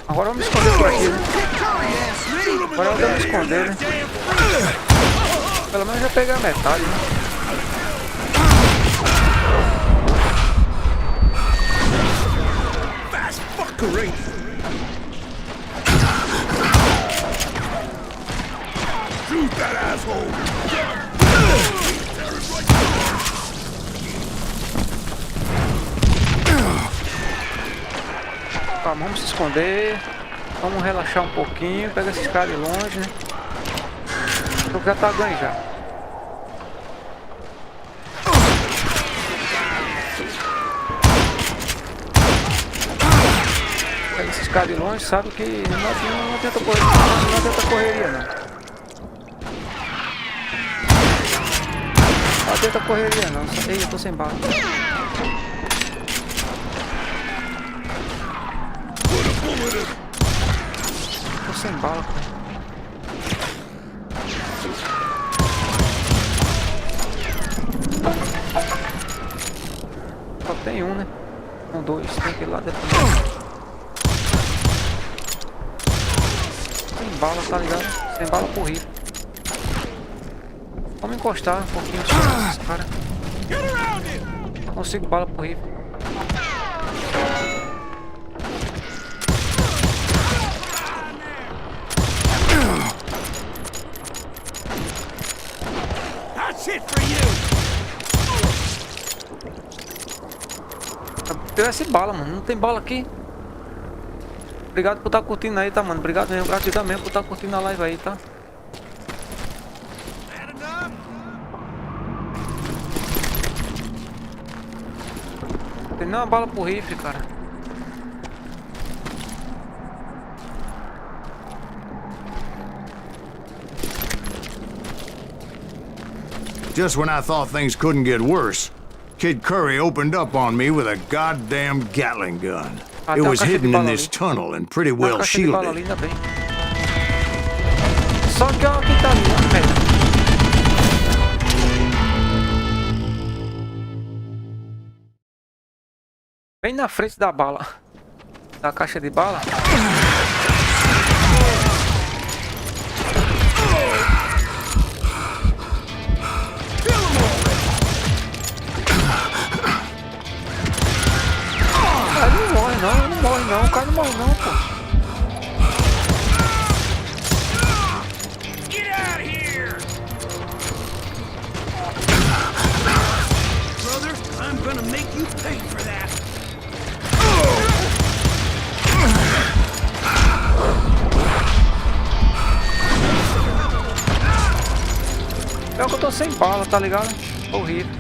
Agora vamos esconder por aqui, né? Agora eu devo me esconder, né? Pelo menos já peguei a metade, né? Fast fuckery! Shoot that asshole! Tá, vamos se esconder. Vamos relaxar um pouquinho. Pega esses caras de longe, né? O jogo já tá ganho já. Pega esses caras de longe, sabe que não adianta correr, não adianta correria não. Não adianta correria não. Ei, eu tô sem bala. Tô sem bala, cara. Só tem um, né? Não, dois. Tem aquele lá dentro. Sem bala, tá ligado? Sem bala por rifle. Vamos encostar um pouquinho só esses caras. Não consigo bala por rifle. Tivesse bala, mano. Não tem bala aqui. Obrigado por estar curtindo aí, tá, mano? Obrigado mesmo. Gratidão mesmo por estar curtindo a live aí, tá? Tem nem uma bala pro rifle, cara. Just when I thought things couldn't get worse, Kid Curry opened up on me with a goddamn Gatling gun. It was hidden in this tunnel and pretty well shielded. Só que ó, quem tá ali, ó, velho. Bem na frente da bala. Da caixa de bala. Não morre não, o cara não morre não, pô. Get out of here! Brother, I'm gonna make you pay for that! É que eu tô sem bala, tá ligado? Horrível.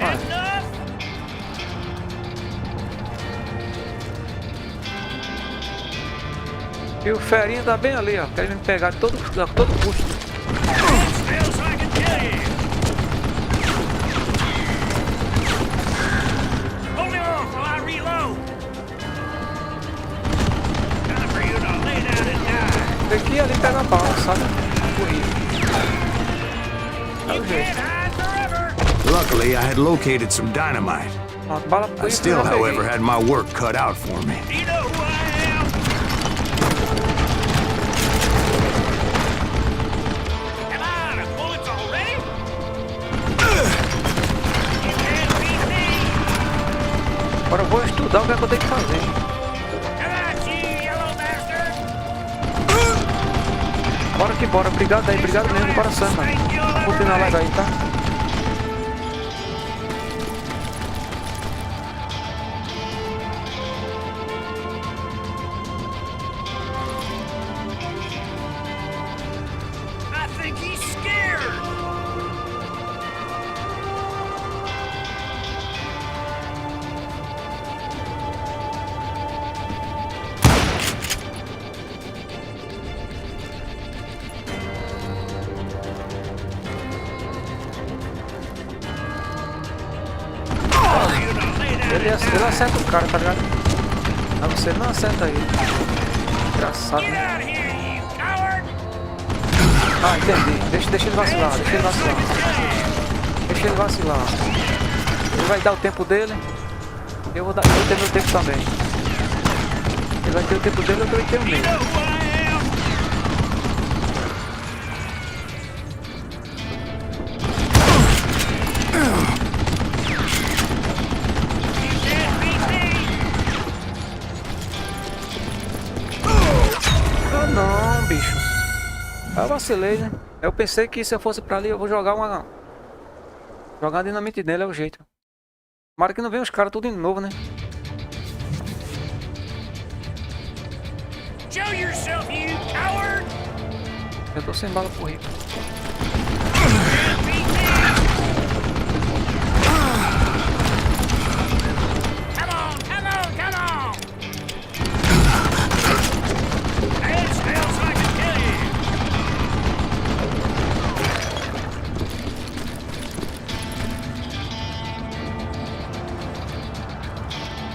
Vai. E o ferinha tá bem ali, ó. Querendo me pegar de todo custo. Tem que ir ali pegar bala, sabe? Corrido. Tá o jeito. Luckily, I had located some dynamite. Pronto, bala I still, however, had my work cut out for me. You know who I am? Come on, a bullets already? You can't beat me. Agora eu vou estudar o que é que eu tenho que fazer. Come on, you yellow bastard. Bora que bora, obrigado aí, obrigado mesmo de coração, mano. Curtindo a live aí, tá? I think he's scared. Ele acerta o cara, tá ligado? Mas você não acerta ele. Engraçado, Get né? out of here, you coward. Ah, entendi. Deixa ele vacilar, deixa ele vacilar. Deixa ele vacilar. Ele vai dar o tempo dele. Eu vou ter meu tempo também. Ele vai ter o tempo dele, eu também tenho o meu. You know who I am? You can't beat me. Ah não, bicho. Eu vacilei, né? Eu pensei que se eu fosse pra ali, eu vou jogar uma... Jogar dinamite nele é o jeito. Tomara que não venha os caras tudo de novo, né? Show yourself, you coward. Eu tô sem bala pro rico. Can't beat me. Come on, come on, come on. It smells like a killing.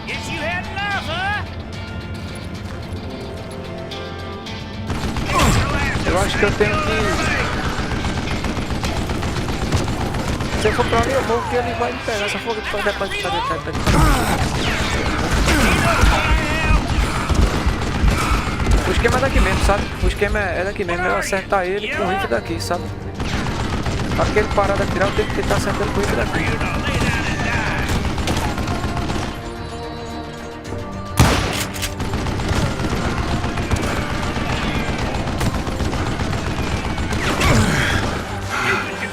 Guess you had enough, huh? Eu acho que eu tenho que... Se eu for pra ali, eu vou que ele vai me pegar. Se eu for depois de fazer tempo. O esquema é daqui mesmo, sabe? O esquema é daqui mesmo. Eu acertar ele com o rifle daqui, sabe? Pra que ele parar de atirar, eu tenho que tentar acertar ele com o rifle daqui.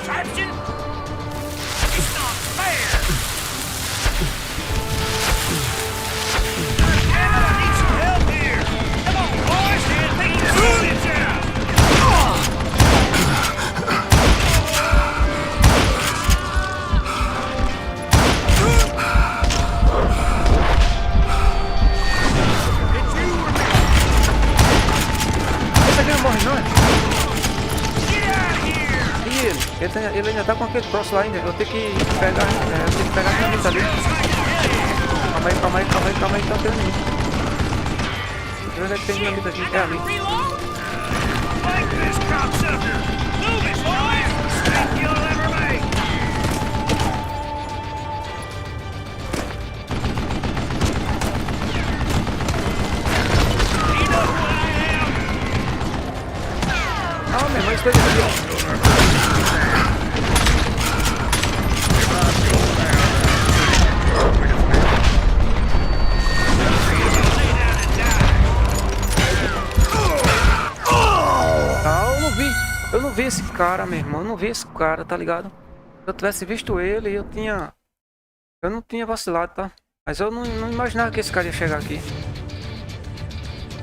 Contraption? It's not fair! Damn it, I need some help here! Come on, boys, and take the bullets out! It's you or me! Esse aqui não morre não, é? Get out of here! E ele? Ele ainda tá com aquele troço lá ainda. Eu tenho que pegar a dinamite ali. Calma aí, tá tendo aí. Onde é que tem dinamite aqui? É ali. Reload? Like this cocksucker! Move it, boys! Mistake you'll ever make! You know who I am? Ah, meu irmão, isso daí aqui, ó. Eu não vi esse cara, meu irmão. Eu não vi esse cara, tá ligado? Se eu tivesse visto ele, eu não tinha vacilado, tá? Mas eu não imaginava que esse cara ia chegar aqui.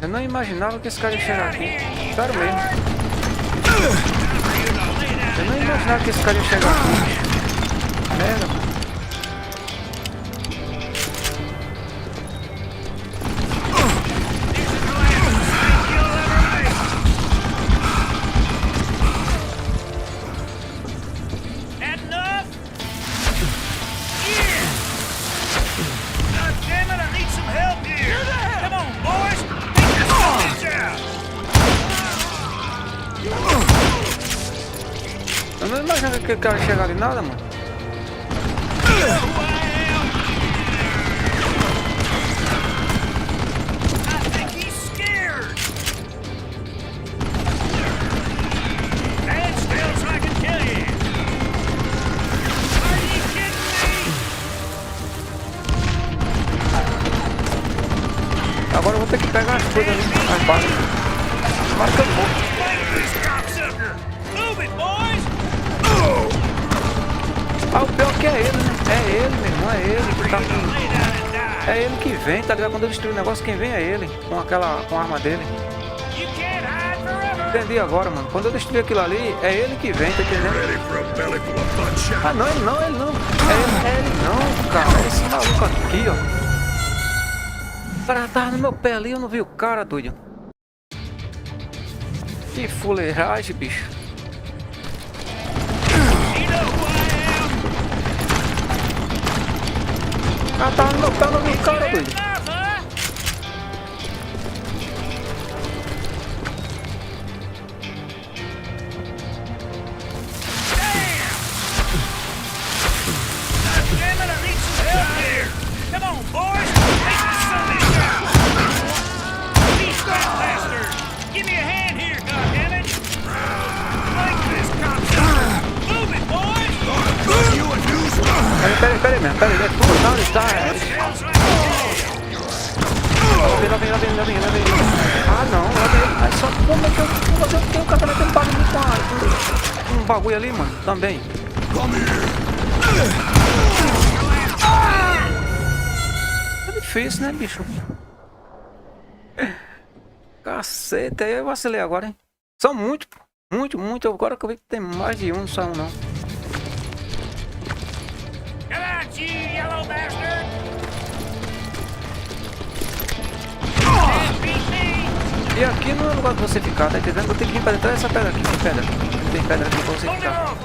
Eu não imaginava que esse cara ia chegar aqui. Sério mesmo. Eu não imaginava que esse cara ia chegar aqui. Merda, mano. Had enough? Yeah! God damn it, I need some help here! Come on, boys! Take this bitch out! Eu não imaginava que o cara ia chegar ali nada, mano. pegar as coisas ali, as balas. Tomara que eu morro. Ah, o pior que é ele, né? É ele, meu irmão, é ele que tá com... É ele que vem, tá ligado? Quando eu destruir o negócio, quem vem é ele, com a arma dele. Entendi agora, mano. Quando eu destruir aquilo ali, é ele que vem, tá entendendo? Ah, não, ele não. É ele não, cara. É esse maluco aqui, ó. O cara tava no meu pé ali, eu não vi o cara, doido. Que fuleiragem, bicho. Ah, tá no meu pé, eu não vi o cara, doido. Peraí, é tudo, não, ele tá... Lá vem. Ah, não, lá vem. Aí só como é que eu tenho o cara metendo bagulho com um bagulho ali, mano, também. É difícil, né, bicho? Caceta, aí eu vacilei agora, hein? São muito. Agora que eu vi que tem mais de um, não só um, não. E aqui não é lugar de você ficar, tá entendendo? Eu tenho que vir pra dentro dessa pedra aqui, tem pedra. Tem pedra aqui pra você ficar.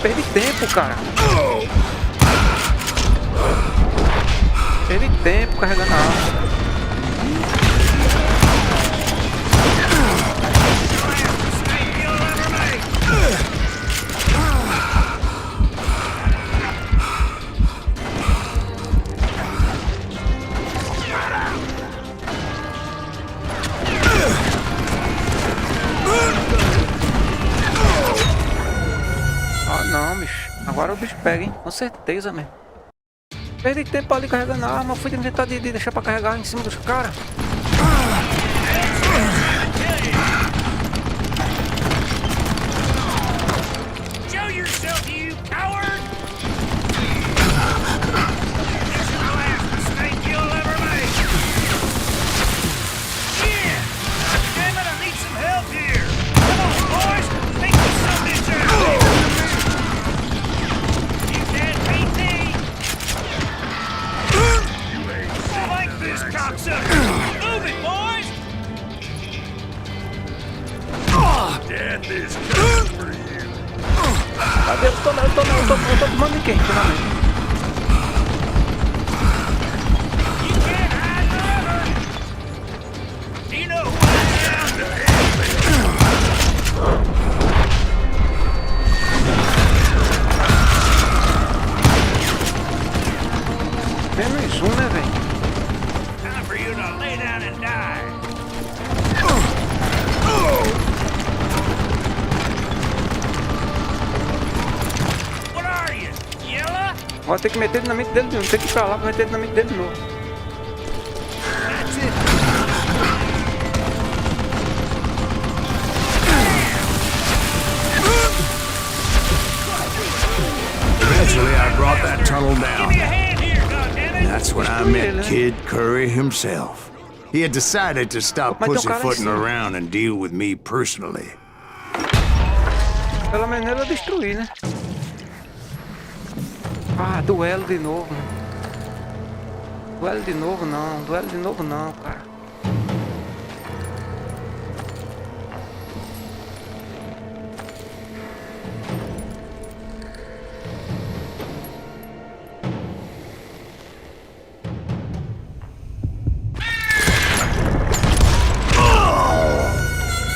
Perde tempo, cara. Perde tempo carregando a arma. Agora o bicho pega, hein? Com certeza, mesmo. Perdi tempo ali carregando a arma. Fui inventar de deixar pra carregar em cima dos caras. Cadê? Eu tô tomando de quem, finalmente? Menos um, né, velho? Vou ter que meter dinamite dele de novo. Tem que ir pra lá pra meter dinamite dele de novo. Eventually, I brought that tunnel down. And that's when I met Kid Curry himself. He had decided to stop pussyfooting around and deal with me personally. Pelo menos eu destruí, né? Ah, duelo de novo. Duelo de novo não, cara.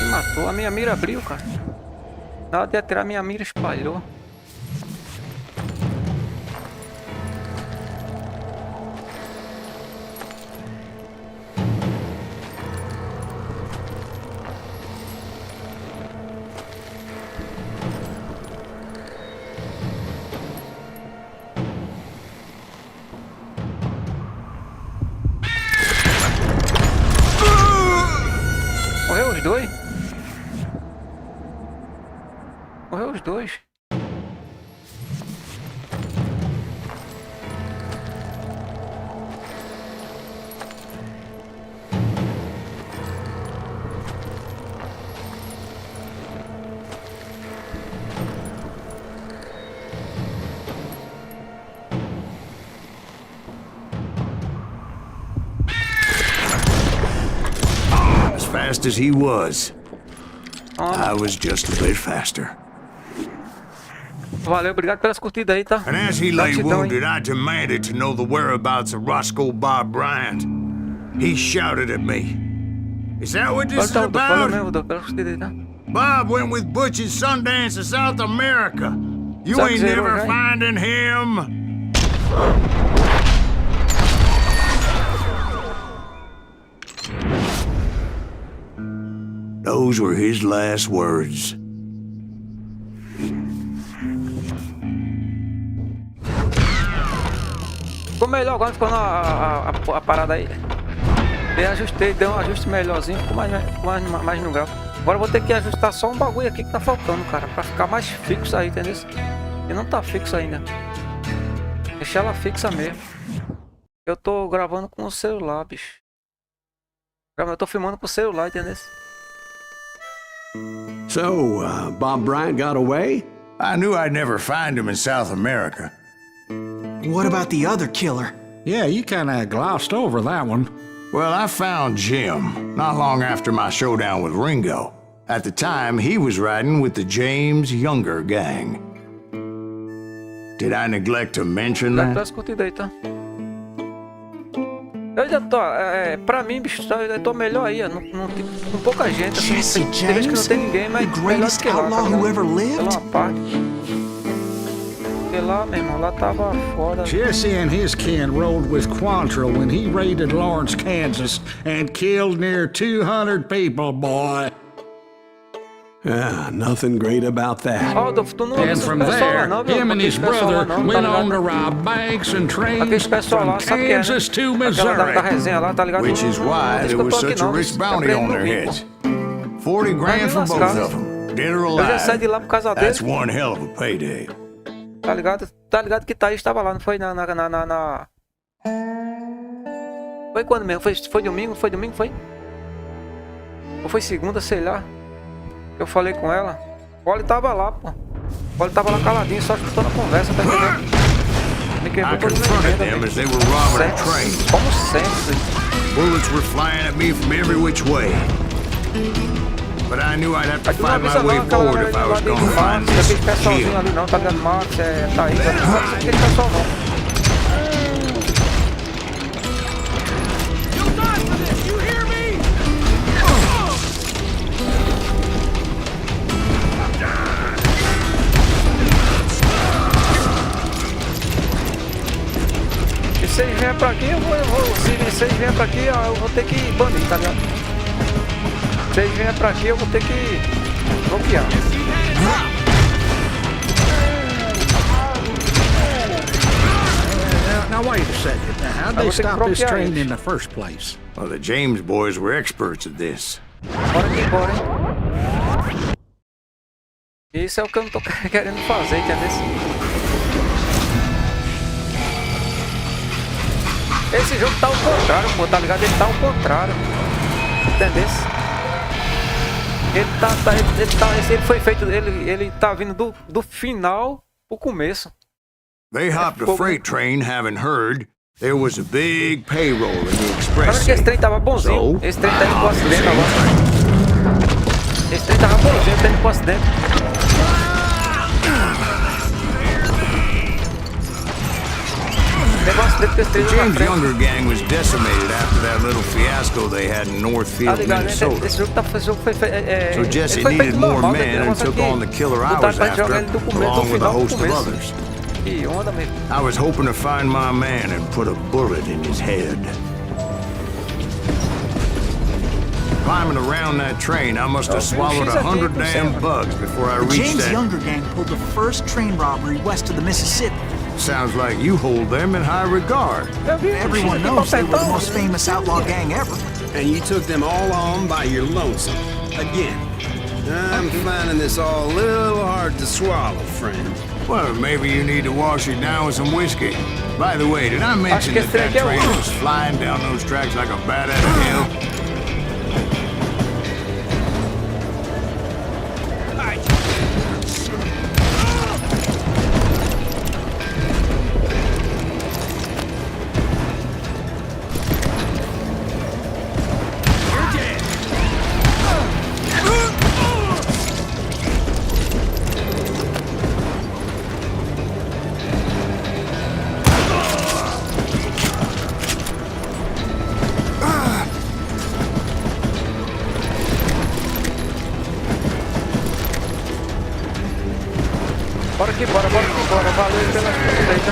Me matou, a minha mira abriu, cara. Na hora de atirar, minha mira espalhou. dois? Morreu os dois. As fast as he was, I was just a bit faster. Valeu, obrigado pelas curtidas aí, tá? And as he lay Gratidão, hein? wounded, I demanded to know the whereabouts of Roscoe Bob Bryant. He shouted at me. Is that what this is Valeu about? mesmo, pelas curtidas aí, tá? Bob went with Butch and Sundance to South America. You Sabe ain't zero, never right? finding him. Those were his last words. Ficou melhor agora, ficou a parada aí. Dei um ajuste melhorzinho, ficou mais no grau. Agora eu vou ter que ajustar só um bagulho aqui que tá faltando, cara, pra ficar mais fixo aí, entendeu? E não tá fixo ainda. Deixar ela fixa mesmo. Eu tô gravando com o celular, bicho. Eu tô filmando com o celular, entendeu? So, Bob Bryant got away? I knew I'd never find him in South America. What about the other killer? Yeah, you kind of glossed over that one. Well, I found Jim not long after my showdown with Ringo. At the time, he was riding with the James Younger gang. Did I neglect to mention that? Pelas curtidas aí, tá? Eu já tô, pra mim, bicho, eu tô melhor aí, com pouca gente. Jesse Tem vez que não James, tem ninguém, mas the melhor greatest do que lá, outlaw tá who ligado? ever lived? Pela uma parte. Porque lá, meu irmão, lá tava foda. Jesse and his kin rode with Quantrill when he raided Lawrence, Kansas, and killed near 200 people, boy. Ah, nothing great about that. Ó, tu não And from there, him and his brother went on to rob banks and trains Aqueles pessoal from lá, sabe o que é, né? Kansas to Aquela da Missouri. resenha lá, tá ligado? Which is why there was such a rich bounty on their heads. 40 grand for both of them, dead or Eu já saí de alive. lá por causa That's dele, one hell of a payday. tá ligado? Tá ligado que Thaís tava lá, não foi Foi quando mesmo? Foi domingo? Foi domingo? Foi? Ou foi segunda, sei lá. Eu falei com ela. O Oli tava lá, pô. O Oli tava lá caladinho, só escutando a conversa, tá entendendo? Me I quebrou todo confronted them as they were robbing a train. Como sempre. Bullets were flying at me from every which way. But I knew I'd have to Mas tu não find my avisa way não, aquela forward if I galera lá was de going to find Max, this aquele pessoalzinho Jim. ali não, tá ligado? Max, Thaís, não avisa aquele pessoal não. Se eles vierem pra aqui, eu vou. Se eles vierem pra aqui, eu vou ter que banir, tá ligado? Se eles vierem pra aqui, eu vou ter que bloquear. Now wait a second. Now, how'd they vou ter que stop this bloquear train eles. in the first place? Well, the James boys were experts at this. Bora aqui embora, hein? Isso é o que eu não tô querendo fazer, entendeu? Esse jogo tá ao contrário, pô, tá ligado? Ele tá ao contrário. Entendeu? Ele foi feito, ele tá vindo do final pro começo. They hopped a freight train, having heard there was a big payroll in the Tá express. vendo que esse trem tava bonzinho? Esse trem tá indo pro acidente agora. Esse trem tava bonzinho, tá indo pro acidente. Teve um acidente com esse trem The na James frente. Younger gang was decimated after that little fiasco they had in Tá Northfield, ligado, né? Minnesota. Esse jogo foi feito. So Jesse ele foi needed feito more normal, men and took on the killer I was after, along with a host of others. Que onda mesmo. I was hoping to find my man and put a bullet in his head. Climbing around that train, I must have swallowed 100 damn bugs before I The reached James that. Younger gang pulled the first train robbery west of the Mississippi. Sounds like you hold them in high regard. Everyone knows they were the most famous outlaw gang ever. And you took them all on by your lonesome. Again. I'm finding this all a little hard to swallow, friend. Well, maybe you need to wash it down with some whiskey. By the way, did I mention that that train was flying down those tracks like a bat out of hell? Bora aqui, bora. Valeu pela espreita.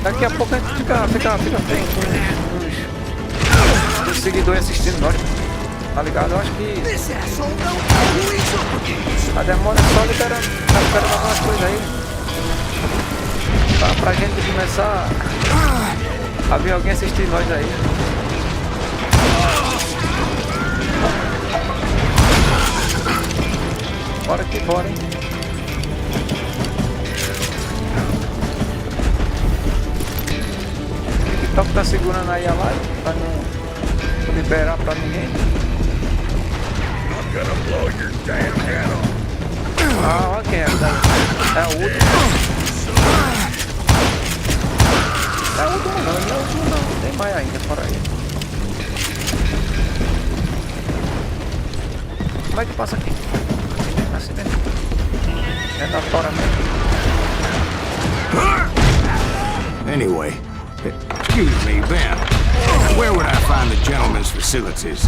Daqui a pouco a gente fica com uns seguidores assistindo nós. Tá ligado? Eu acho que a demora é só liberando algumas coisas aí. Pra gente começar a ver alguém assistir nós aí. Bora que bora, hein? O TikTok tá segurando aí a live pra não liberar pra ninguém. I'm gonna blow your damn head off. Ah, olha quem é. É o último. É o último não é o último não. Tem mais ainda por aí. Como é que passa aqui? Acidente. É da fora mesmo. Anyway, excuse me, Ben. Where would I find the gentleman's facilities?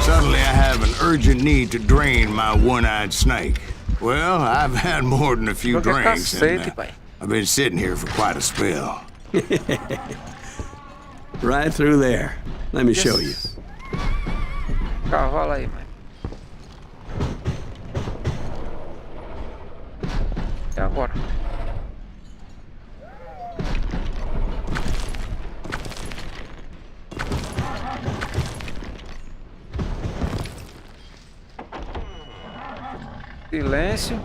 Suddenly I have an urgent need to drain my one-eyed snake. Well, I've had more than a few drinks, and I've been sitting here for quite a spell. Right through there. Let me show you. Cavalo aí, mãe. E agora? Silêncio.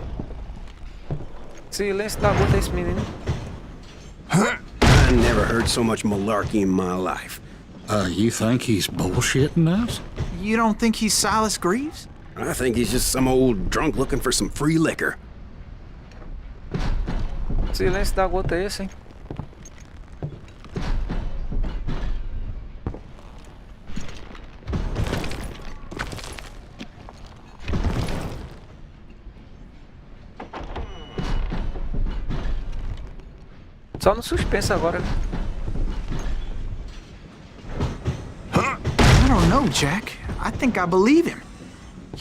Silêncio da gota esse menino. I never heard so much malarkey in my life. You think he's bullshitting us? You don't think he's Silas Greaves? I think he's just some old drunk looking for some free liquor. Silêncio da gota é esse, hein? Só no suspense agora. I don't know, Jack. I think I believe him.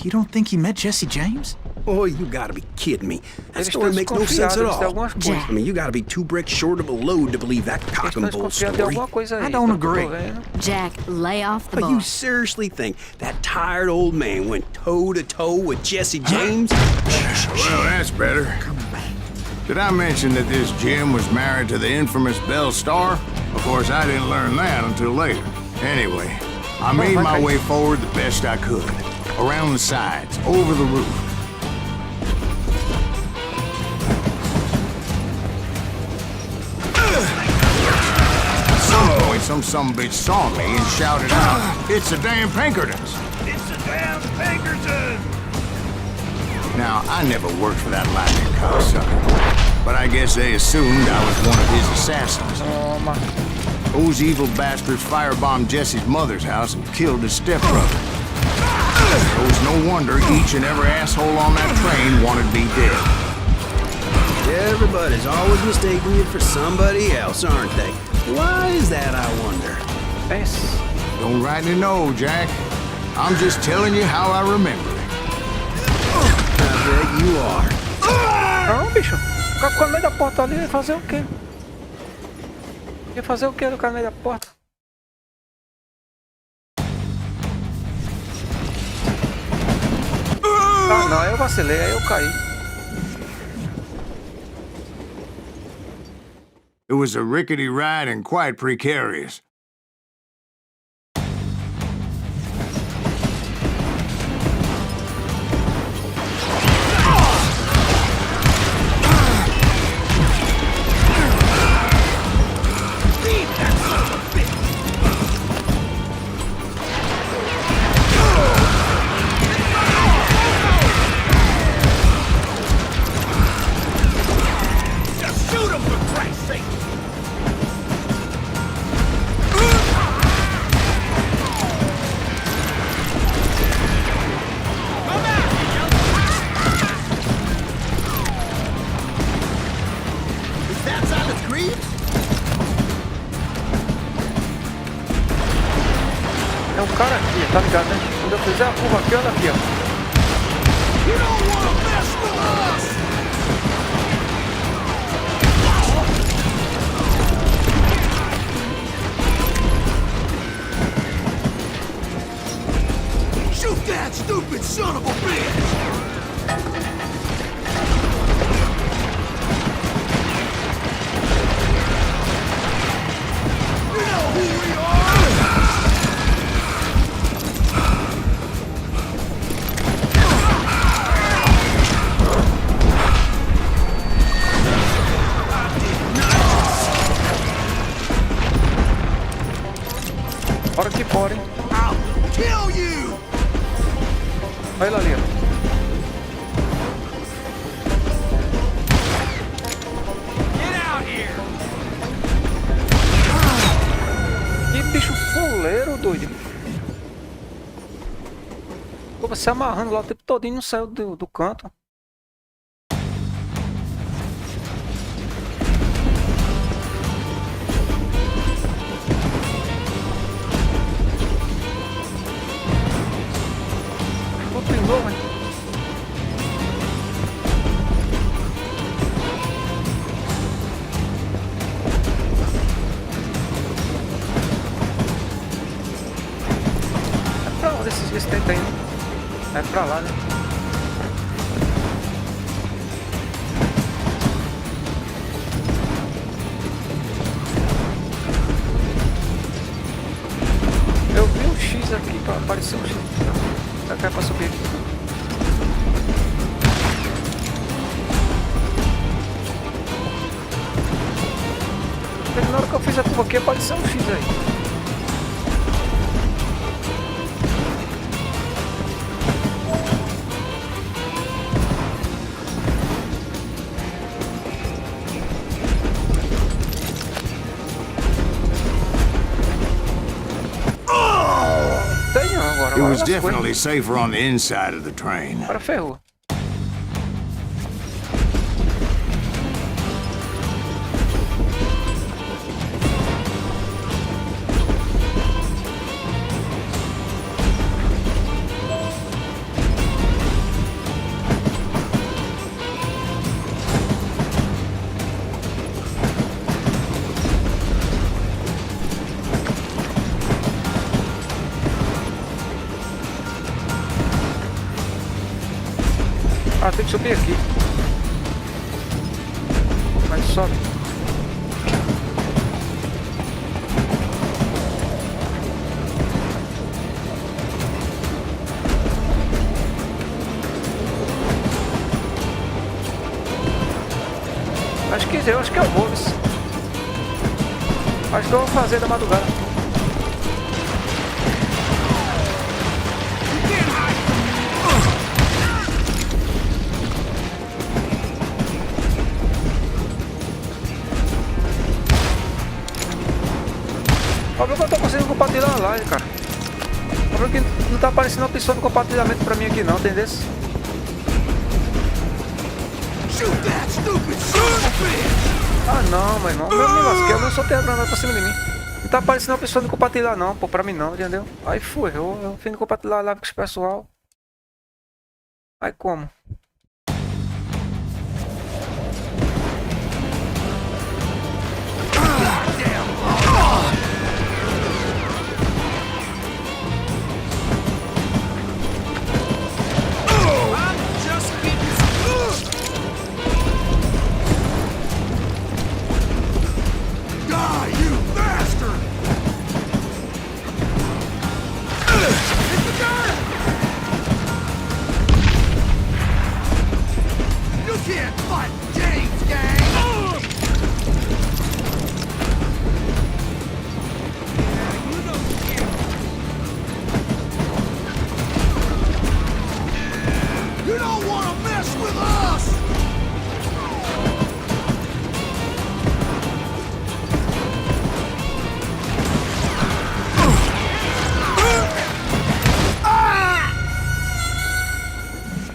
You don't think he met Jesse James? Oh, you gotta be kidding me. That Eles story estão makes no sense at desconfiados de all. algumas coisas. I mean, you gotta be 2 bricks short of a load to believe that cock Estão and bull desconfiados de story. alguma coisa aí. I don't pelo que eu tô agree. vendo. Jack, lay off the But you ball. seriously think that tired old man went toe-to-toe with Jesse James? Well, that's better. Did I mention that this Jim was married to the infamous Belle Starr? Of course, I didn't learn that until later. Anyway, I made my way forward the best I could. Around the sides, over the roof. At some point, some sumbitch saw me and shouted out, "It's the damn Pinkertons!" It's the damn Pinkertons! Now, I never worked for that lightning cocksucker, but I guess they assumed I was one of his assassins. Toma. Those evil bastards firebombed Jesse's mother's house and killed his stepbrother. It was no wonder each and every asshole on that train wanted me dead. Everybody's always mistaking you for somebody else, aren't they? Why is that, I wonder? Pense. Don't rightly know, Jack. I'm just telling you how I remember it. I bet you are. Não, bicho. O cara ficou no meio da porta ali, ia fazer o quê? Ia fazer o quê do cara no meio da porta? Ah, não, aí eu vacilei, aí eu caí. It was a rickety ride and quite precarious. É um cara aqui, tá ligado, né? Quando eu fizer a curva aqui, olha aqui, ó. Shoot that stupid son of a bitch! You know who we are! Bora que bora, hein? I'll kill you! Olha ele ali, ó. Get out here! Que bicho fuleiro, doido. Pô, você amarrando lá o tempo todinho, não saiu do canto. Tudo de novo, hein? É pra onde esse tempo aí, né? É pra lá, né? Eu vi um X aqui, apareceu um X. Será que é pra subir aqui? Na hora que eu fiz a curva aqui, apareceu um X aí. It was definitely safer on the inside of the train. Agora ferrou. Ah, tem que subir aqui. Mas sobe. Acho que é o Wolves. Acho que eu vou fazer da madrugada. O problema é que eu tô conseguindo compartilhar a live, cara. O problema é que não tá aparecendo a opção de compartilhamento pra mim aqui não, entendeu? Ah não, meu irmão, meu me lasquei, eu não soltei a granada pra cima de mim. Não tá aparecendo a opção de compartilhar não, pô, pra mim não, entendeu? Aí foi, eu fui compartilhar a live com esse pessoal. Aí como?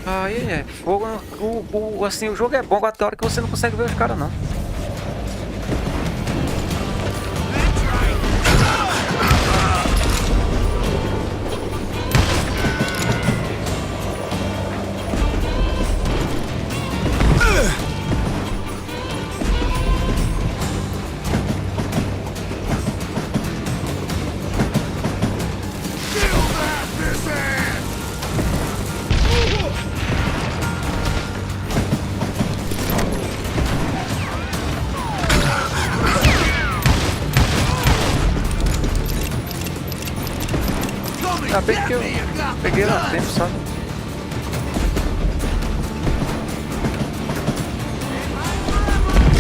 Aí é fogo. Assim, o jogo é bom até a hora que você não consegue ver os caras não. Ainda bem que eu peguei lá tempo, sabe?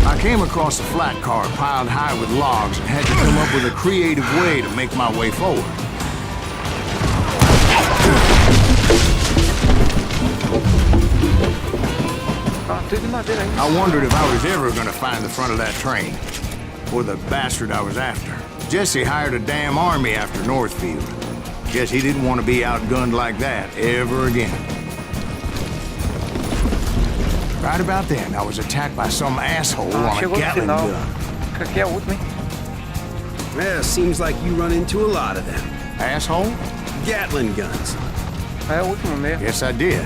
I came across a flat car piled high with logs and had to come up with a creative way to make my way forward. Ah, tudo de madeira aí. I wondered if I was ever gonna find the front of that train. Or the bastard I was after. Jesse hired a damn army after Northfield. Guess he didn't want to be outgunned like that ever again. Right about then, I was attacked by some asshole on a Chegou no Gatling final. gun. Aqui é a última, hein? Yeah, seems like you run into a lot of them. Asshole? Gatling guns. É a última mesmo. Yes, I did.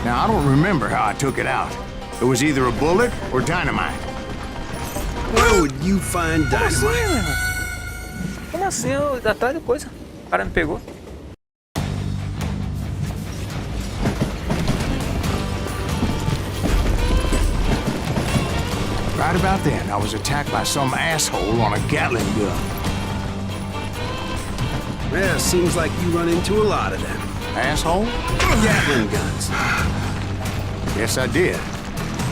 Now, I don't remember how I took it out. It was either a bullet or dynamite. Where would you find Como assim, meu dynamite? irmão? Como assim? Eu atrás de coisa. O cara me pegou. Right about then, I was attacked by some asshole on a Gatling gun. Yeah, seems like you run into a lot of them. Asshole? Gatling guns. Yes, I did.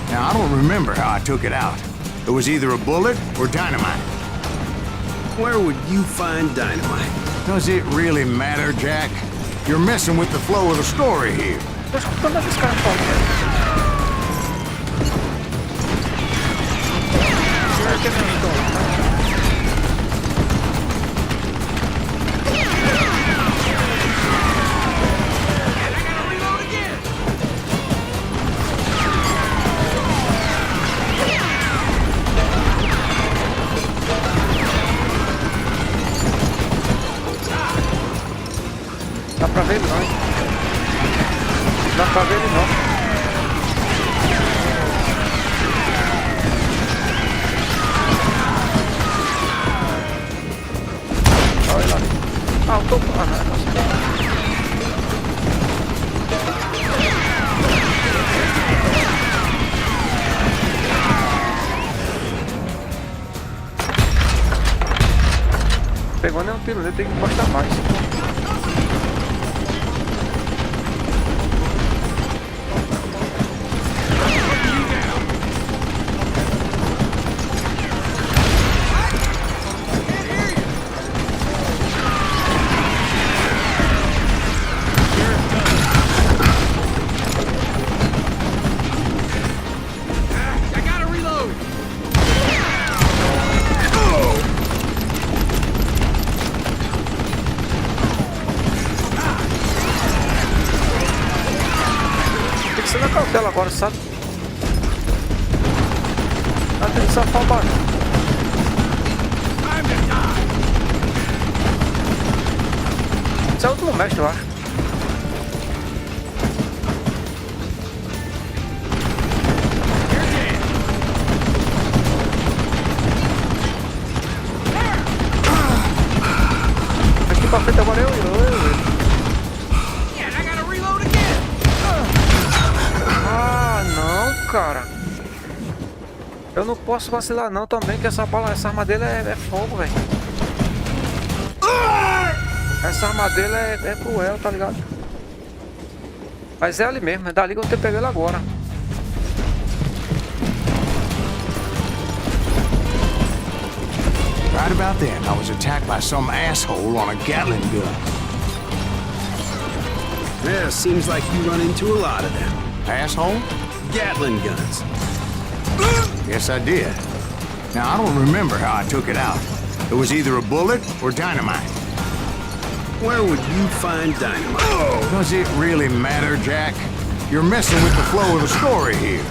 Now, I don't remember how I took it out. It was either a bullet or dynamite. Where would you find dynamite? Does it really matter, Jack? You're messing with the flow of the story here. Tô escutando o que esse cara falando. Dá pra ver ele não, hein? Dá pra ver ele não. Olha lá. Ah, eu tô... Ah, não, pegou nenhum tiro dele, tem que encostar mais. Tem que ser na cautela agora, sabe? Não tem que safar o barulho. Esse é o último mestre, eu acho. Aqui pra frente agora eu. Ah, não, cara. Eu não posso vacilar não também, que essa bala, essa arma dele é fogo, velho. Essa arma dele é cruel, tá ligado? Mas é ali mesmo, é dali que eu tenho que pegar ele agora. Right about then, I was attacked by some asshole on a Gatling gun. Yeah, seems like you run into a lot of them. Asshole? Gatling guns. Yes, I did. Now, I don't remember how I took it out. It was either a bullet or dynamite. Where would you find dynamite? Does it really matter, Jack? You're messing with the flow of the story here.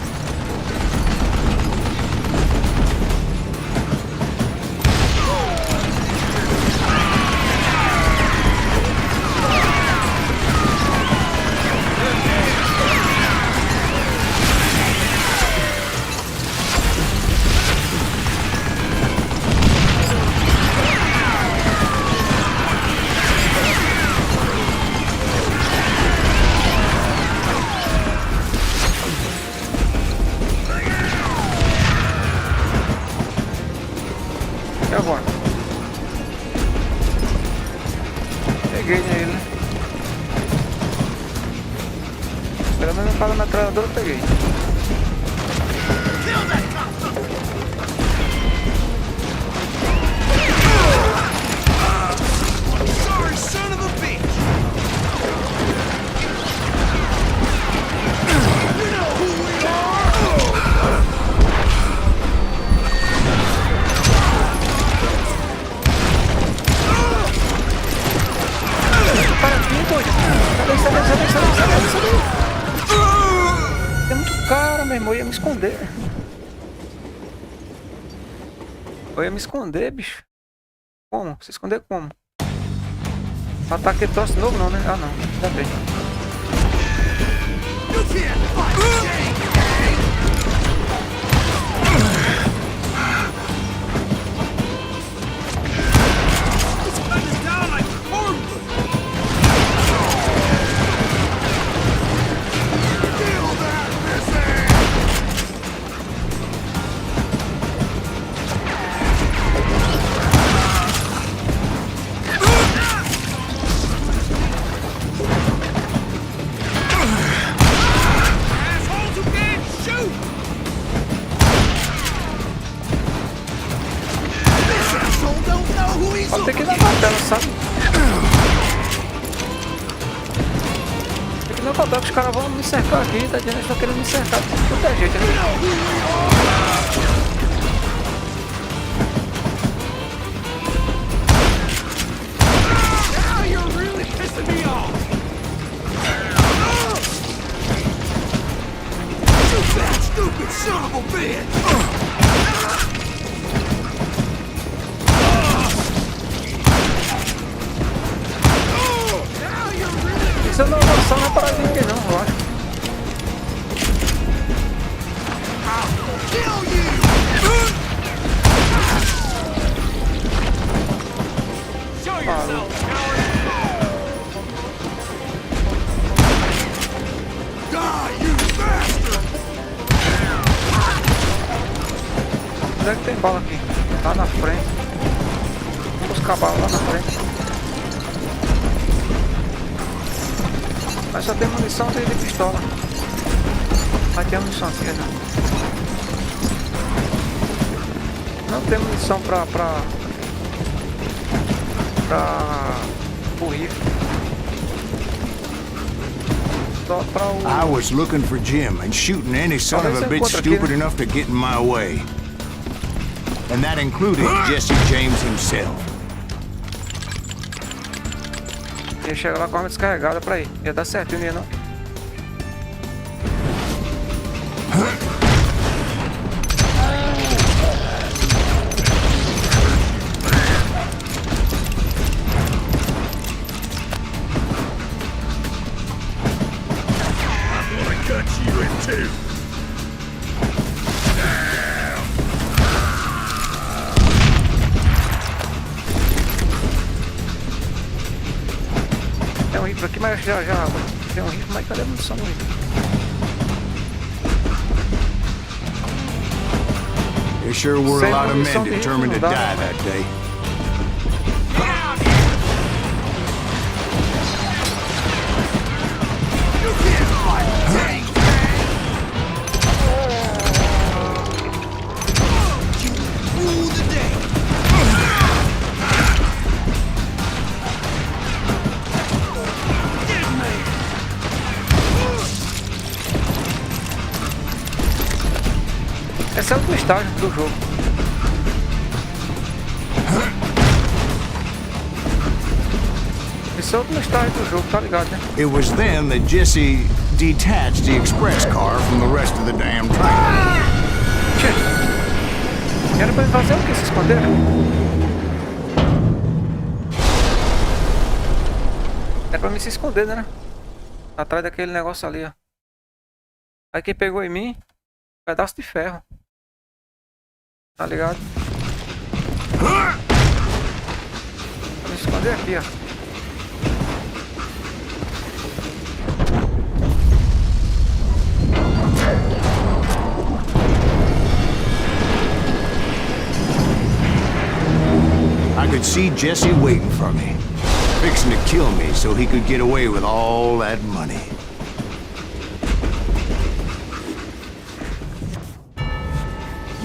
Pelo menos para a metralhadora eu peguei. Sorry, son of a bitch! You know who we are! Para aqui, doido! Sai. Tem muito cara, meu irmão. Eu ia me esconder. Eu ia me esconder, bicho. Como? Se esconder como? Ataque troço de novo não, né? Ah não, já bem. You can't fight the game! This gun is down like cornwood! Feel that missing! Assholes who can't shoot! This asshole don't know who he's Pode ter que ir looking na at! batalha, sabe? Tem que ir na batalha que os caras vão me cercar aqui, tá dizendo que eles estão querendo me cercar de qualquer jeito, né? Now you're really pissing me off! You fat, stupid son of a bitch! Now you're really Isso não é uma parada de ninguém não, eu acho. kill you! Show yourself, coward! Die, you bastard! Onde é que tem bala aqui? Lá na frente. Vamos buscar bala lá na frente. Mas só tem munição de pistola. Mas tem munição aqui, né? Não tem munição pra o rifle. Só pra o... I was looking for Jim and shooting any son of a bitch stupid enough to get in my way. And that included Jesse James himself. Ia chegar lá com a arma descarregada pra ir. Ia dar certo, não ia não? I'm gonna cut you in two! Tem um rifle aqui, mas já. Tem um rifle, mas cadê a munição do rifle? There sure were a lot of men determined to die that day. You can't fight the game! You rule the day! Get me! Esse é o último estágio do jogo. Esse é o último estágio do jogo, tá ligado, né? It was then that Jesse detached the express car from the rest of the damn train. Era pra ele fazer o que? Se esconder? Era pra mim se esconder, né? Atrás daquele negócio ali, ó. Aí quem pegou em mim, pedaço de ferro. Tá ligado? Vou me esconder aqui, ó. I could see Jesse waiting for me, fixing to kill me so he could get away with all that money.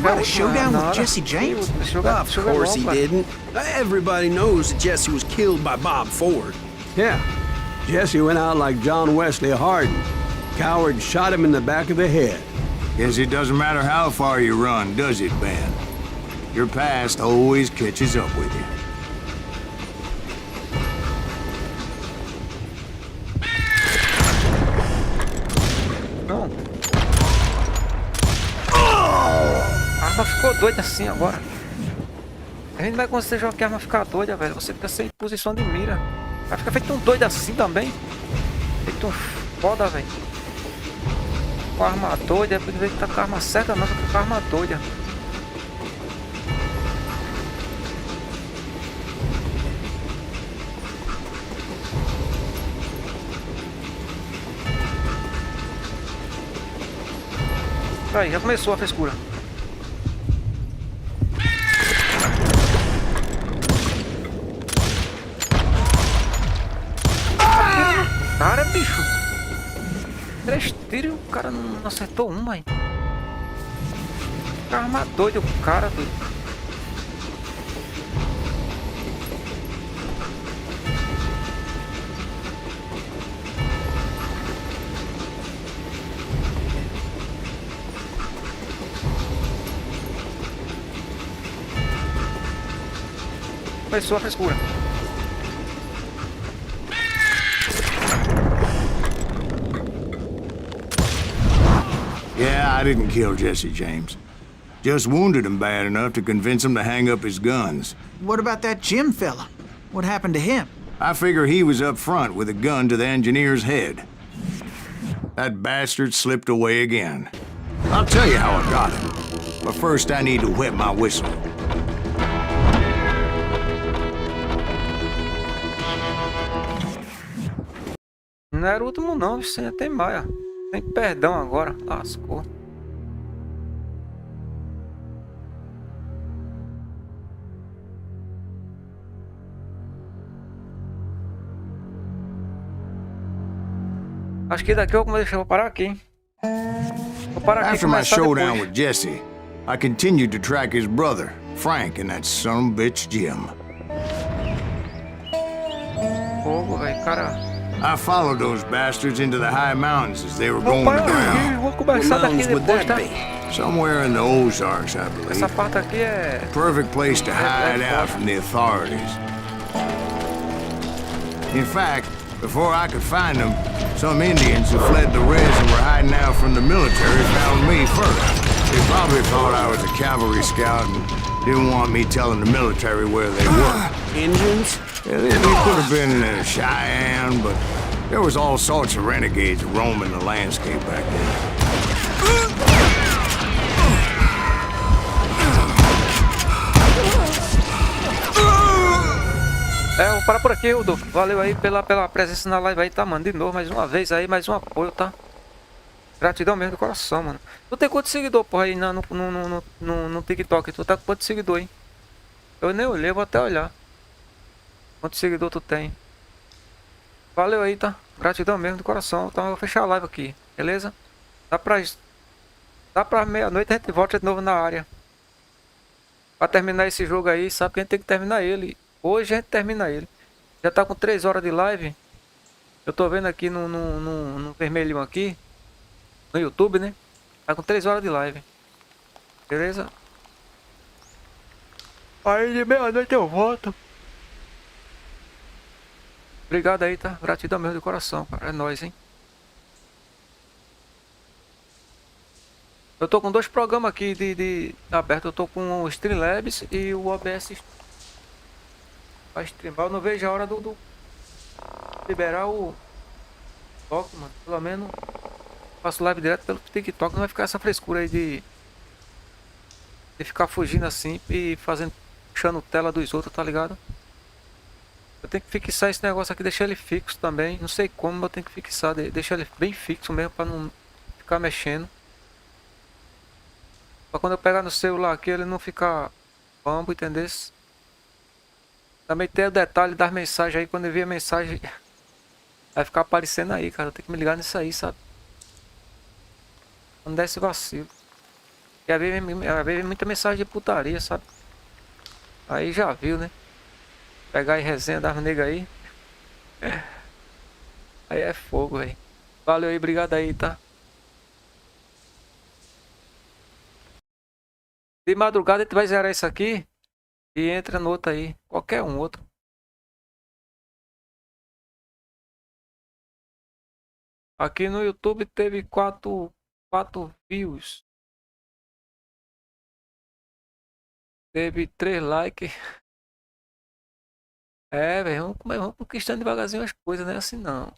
had a showdown with Jesse James? Of course he didn't. Everybody knows that Jesse was killed by Bob Ford. Yeah, Jesse went out like John Wesley Hardin. Coward shot him in the back of the head. Guess it doesn't matter how far you run, does it, Ben? Your past always catches up with you. Não. A arma ficou doida assim agora. A gente vai conseguir jogar que a arma ficar doida, velho. Você fica sem posição de mira. Vai ficar feito um doido assim também. Feito um foda, velho. Com a arma doida, depois de ver que tá com a arma certa, não, tá com a arma doida. Aí, já começou a frescura. Cara, bicho. 3 tiros e o cara não acertou um, mãe. Arma doido, o cara doido. Começou a frescura. Yeah, I didn't kill Jesse James. Just wounded him bad enough to convince him to hang up his guns. What about that Jim fella? What happened to him? I figure he was up front with a gun to the engineer's head. That bastard slipped away again. I'll tell you how I got him. But first I need to wet my whistle. Não era o último não, isso ainda tem mais. Tem perdão agora. Lascou. Acho que daqui eu vou parar aqui, hein? Vou parar aqui. After my showdown with Jesse, I continued to track his brother, Frank, and that son of a bitch Jim. Fogo, velho, cara. I followed those bastards into the high mountains as they were going to ground. Vou começar daqui depois, tá? Somewhere in the Ozarks, I believe. Essa parte aqui é... Perfect place to hide out from the authorities. In fact, before I could find them, some Indians who fled the res and were hiding out from the military found me first. They probably thought I was a cavalry scout and didn't want me telling the military where they were. Indians? Yeah, they could have been Cheyenne, but there was all sorts of renegades roaming the landscape back then. Vou parar por aqui, Rodolfo. Valeu aí pela presença na live aí, tá, mano? De novo, mais uma vez aí, mais um apoio, tá? Gratidão mesmo do coração, mano. Tu tem quanto seguidor, porra, aí no TikTok? Tu tá com quanto seguidor, hein? Eu nem olhei, vou até olhar. Quanto seguidor tu tem? Valeu aí, tá? Gratidão mesmo do coração. Então eu vou fechar a live aqui, beleza? Dá pra meia-noite a gente volta de novo na área. Pra terminar esse jogo aí, sabe que a gente tem que terminar ele. Hoje a gente termina ele. Já tá com 3 horas de live. Eu tô vendo aqui no vermelhinho aqui. No YouTube, né? Tá com 3 horas de live. Beleza? Aí de meia-noite eu volto. Obrigado aí, tá? Gratidão mesmo do coração, cara. É nóis, hein? Eu tô com 2 programas aqui de aberto. Eu tô com o Streamlabs e o OBS pra streamar. Eu não vejo a hora do liberar o TikTok, mano. Pelo menos faço live direto pelo TikTok. Não vai ficar essa frescura aí de ficar fugindo assim e puxando tela dos outros, tá ligado? Eu tenho que fixar esse negócio aqui, deixar ele fixo também. Não sei como, mas eu tenho que fixar, deixar ele bem fixo mesmo pra não ficar mexendo. Pra quando eu pegar no celular aqui ele não ficar bambo, entendeu? Também tem o detalhe das mensagens aí, quando eu vi a mensagem vai ficar aparecendo aí, cara. Eu tenho que me ligar nisso aí, sabe? Não der esse vacilo. E às vezes muita mensagem de putaria, sabe? Aí já viu, né? Pegar aí resenha das negas aí. Aí é fogo, velho. Valeu aí, obrigado aí, tá? De madrugada a gente vai zerar isso aqui e entra no outro aí. Qualquer um outro. Aqui no YouTube teve quatro views. Teve 3 likes. É, velho, vamos conquistando devagarzinho as coisas, não é assim não.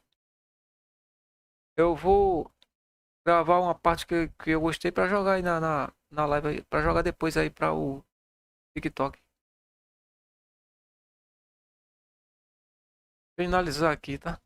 Eu vou gravar uma parte que eu gostei pra jogar aí na live aí, pra jogar depois aí pra o TikTok. Finalizar aqui, tá?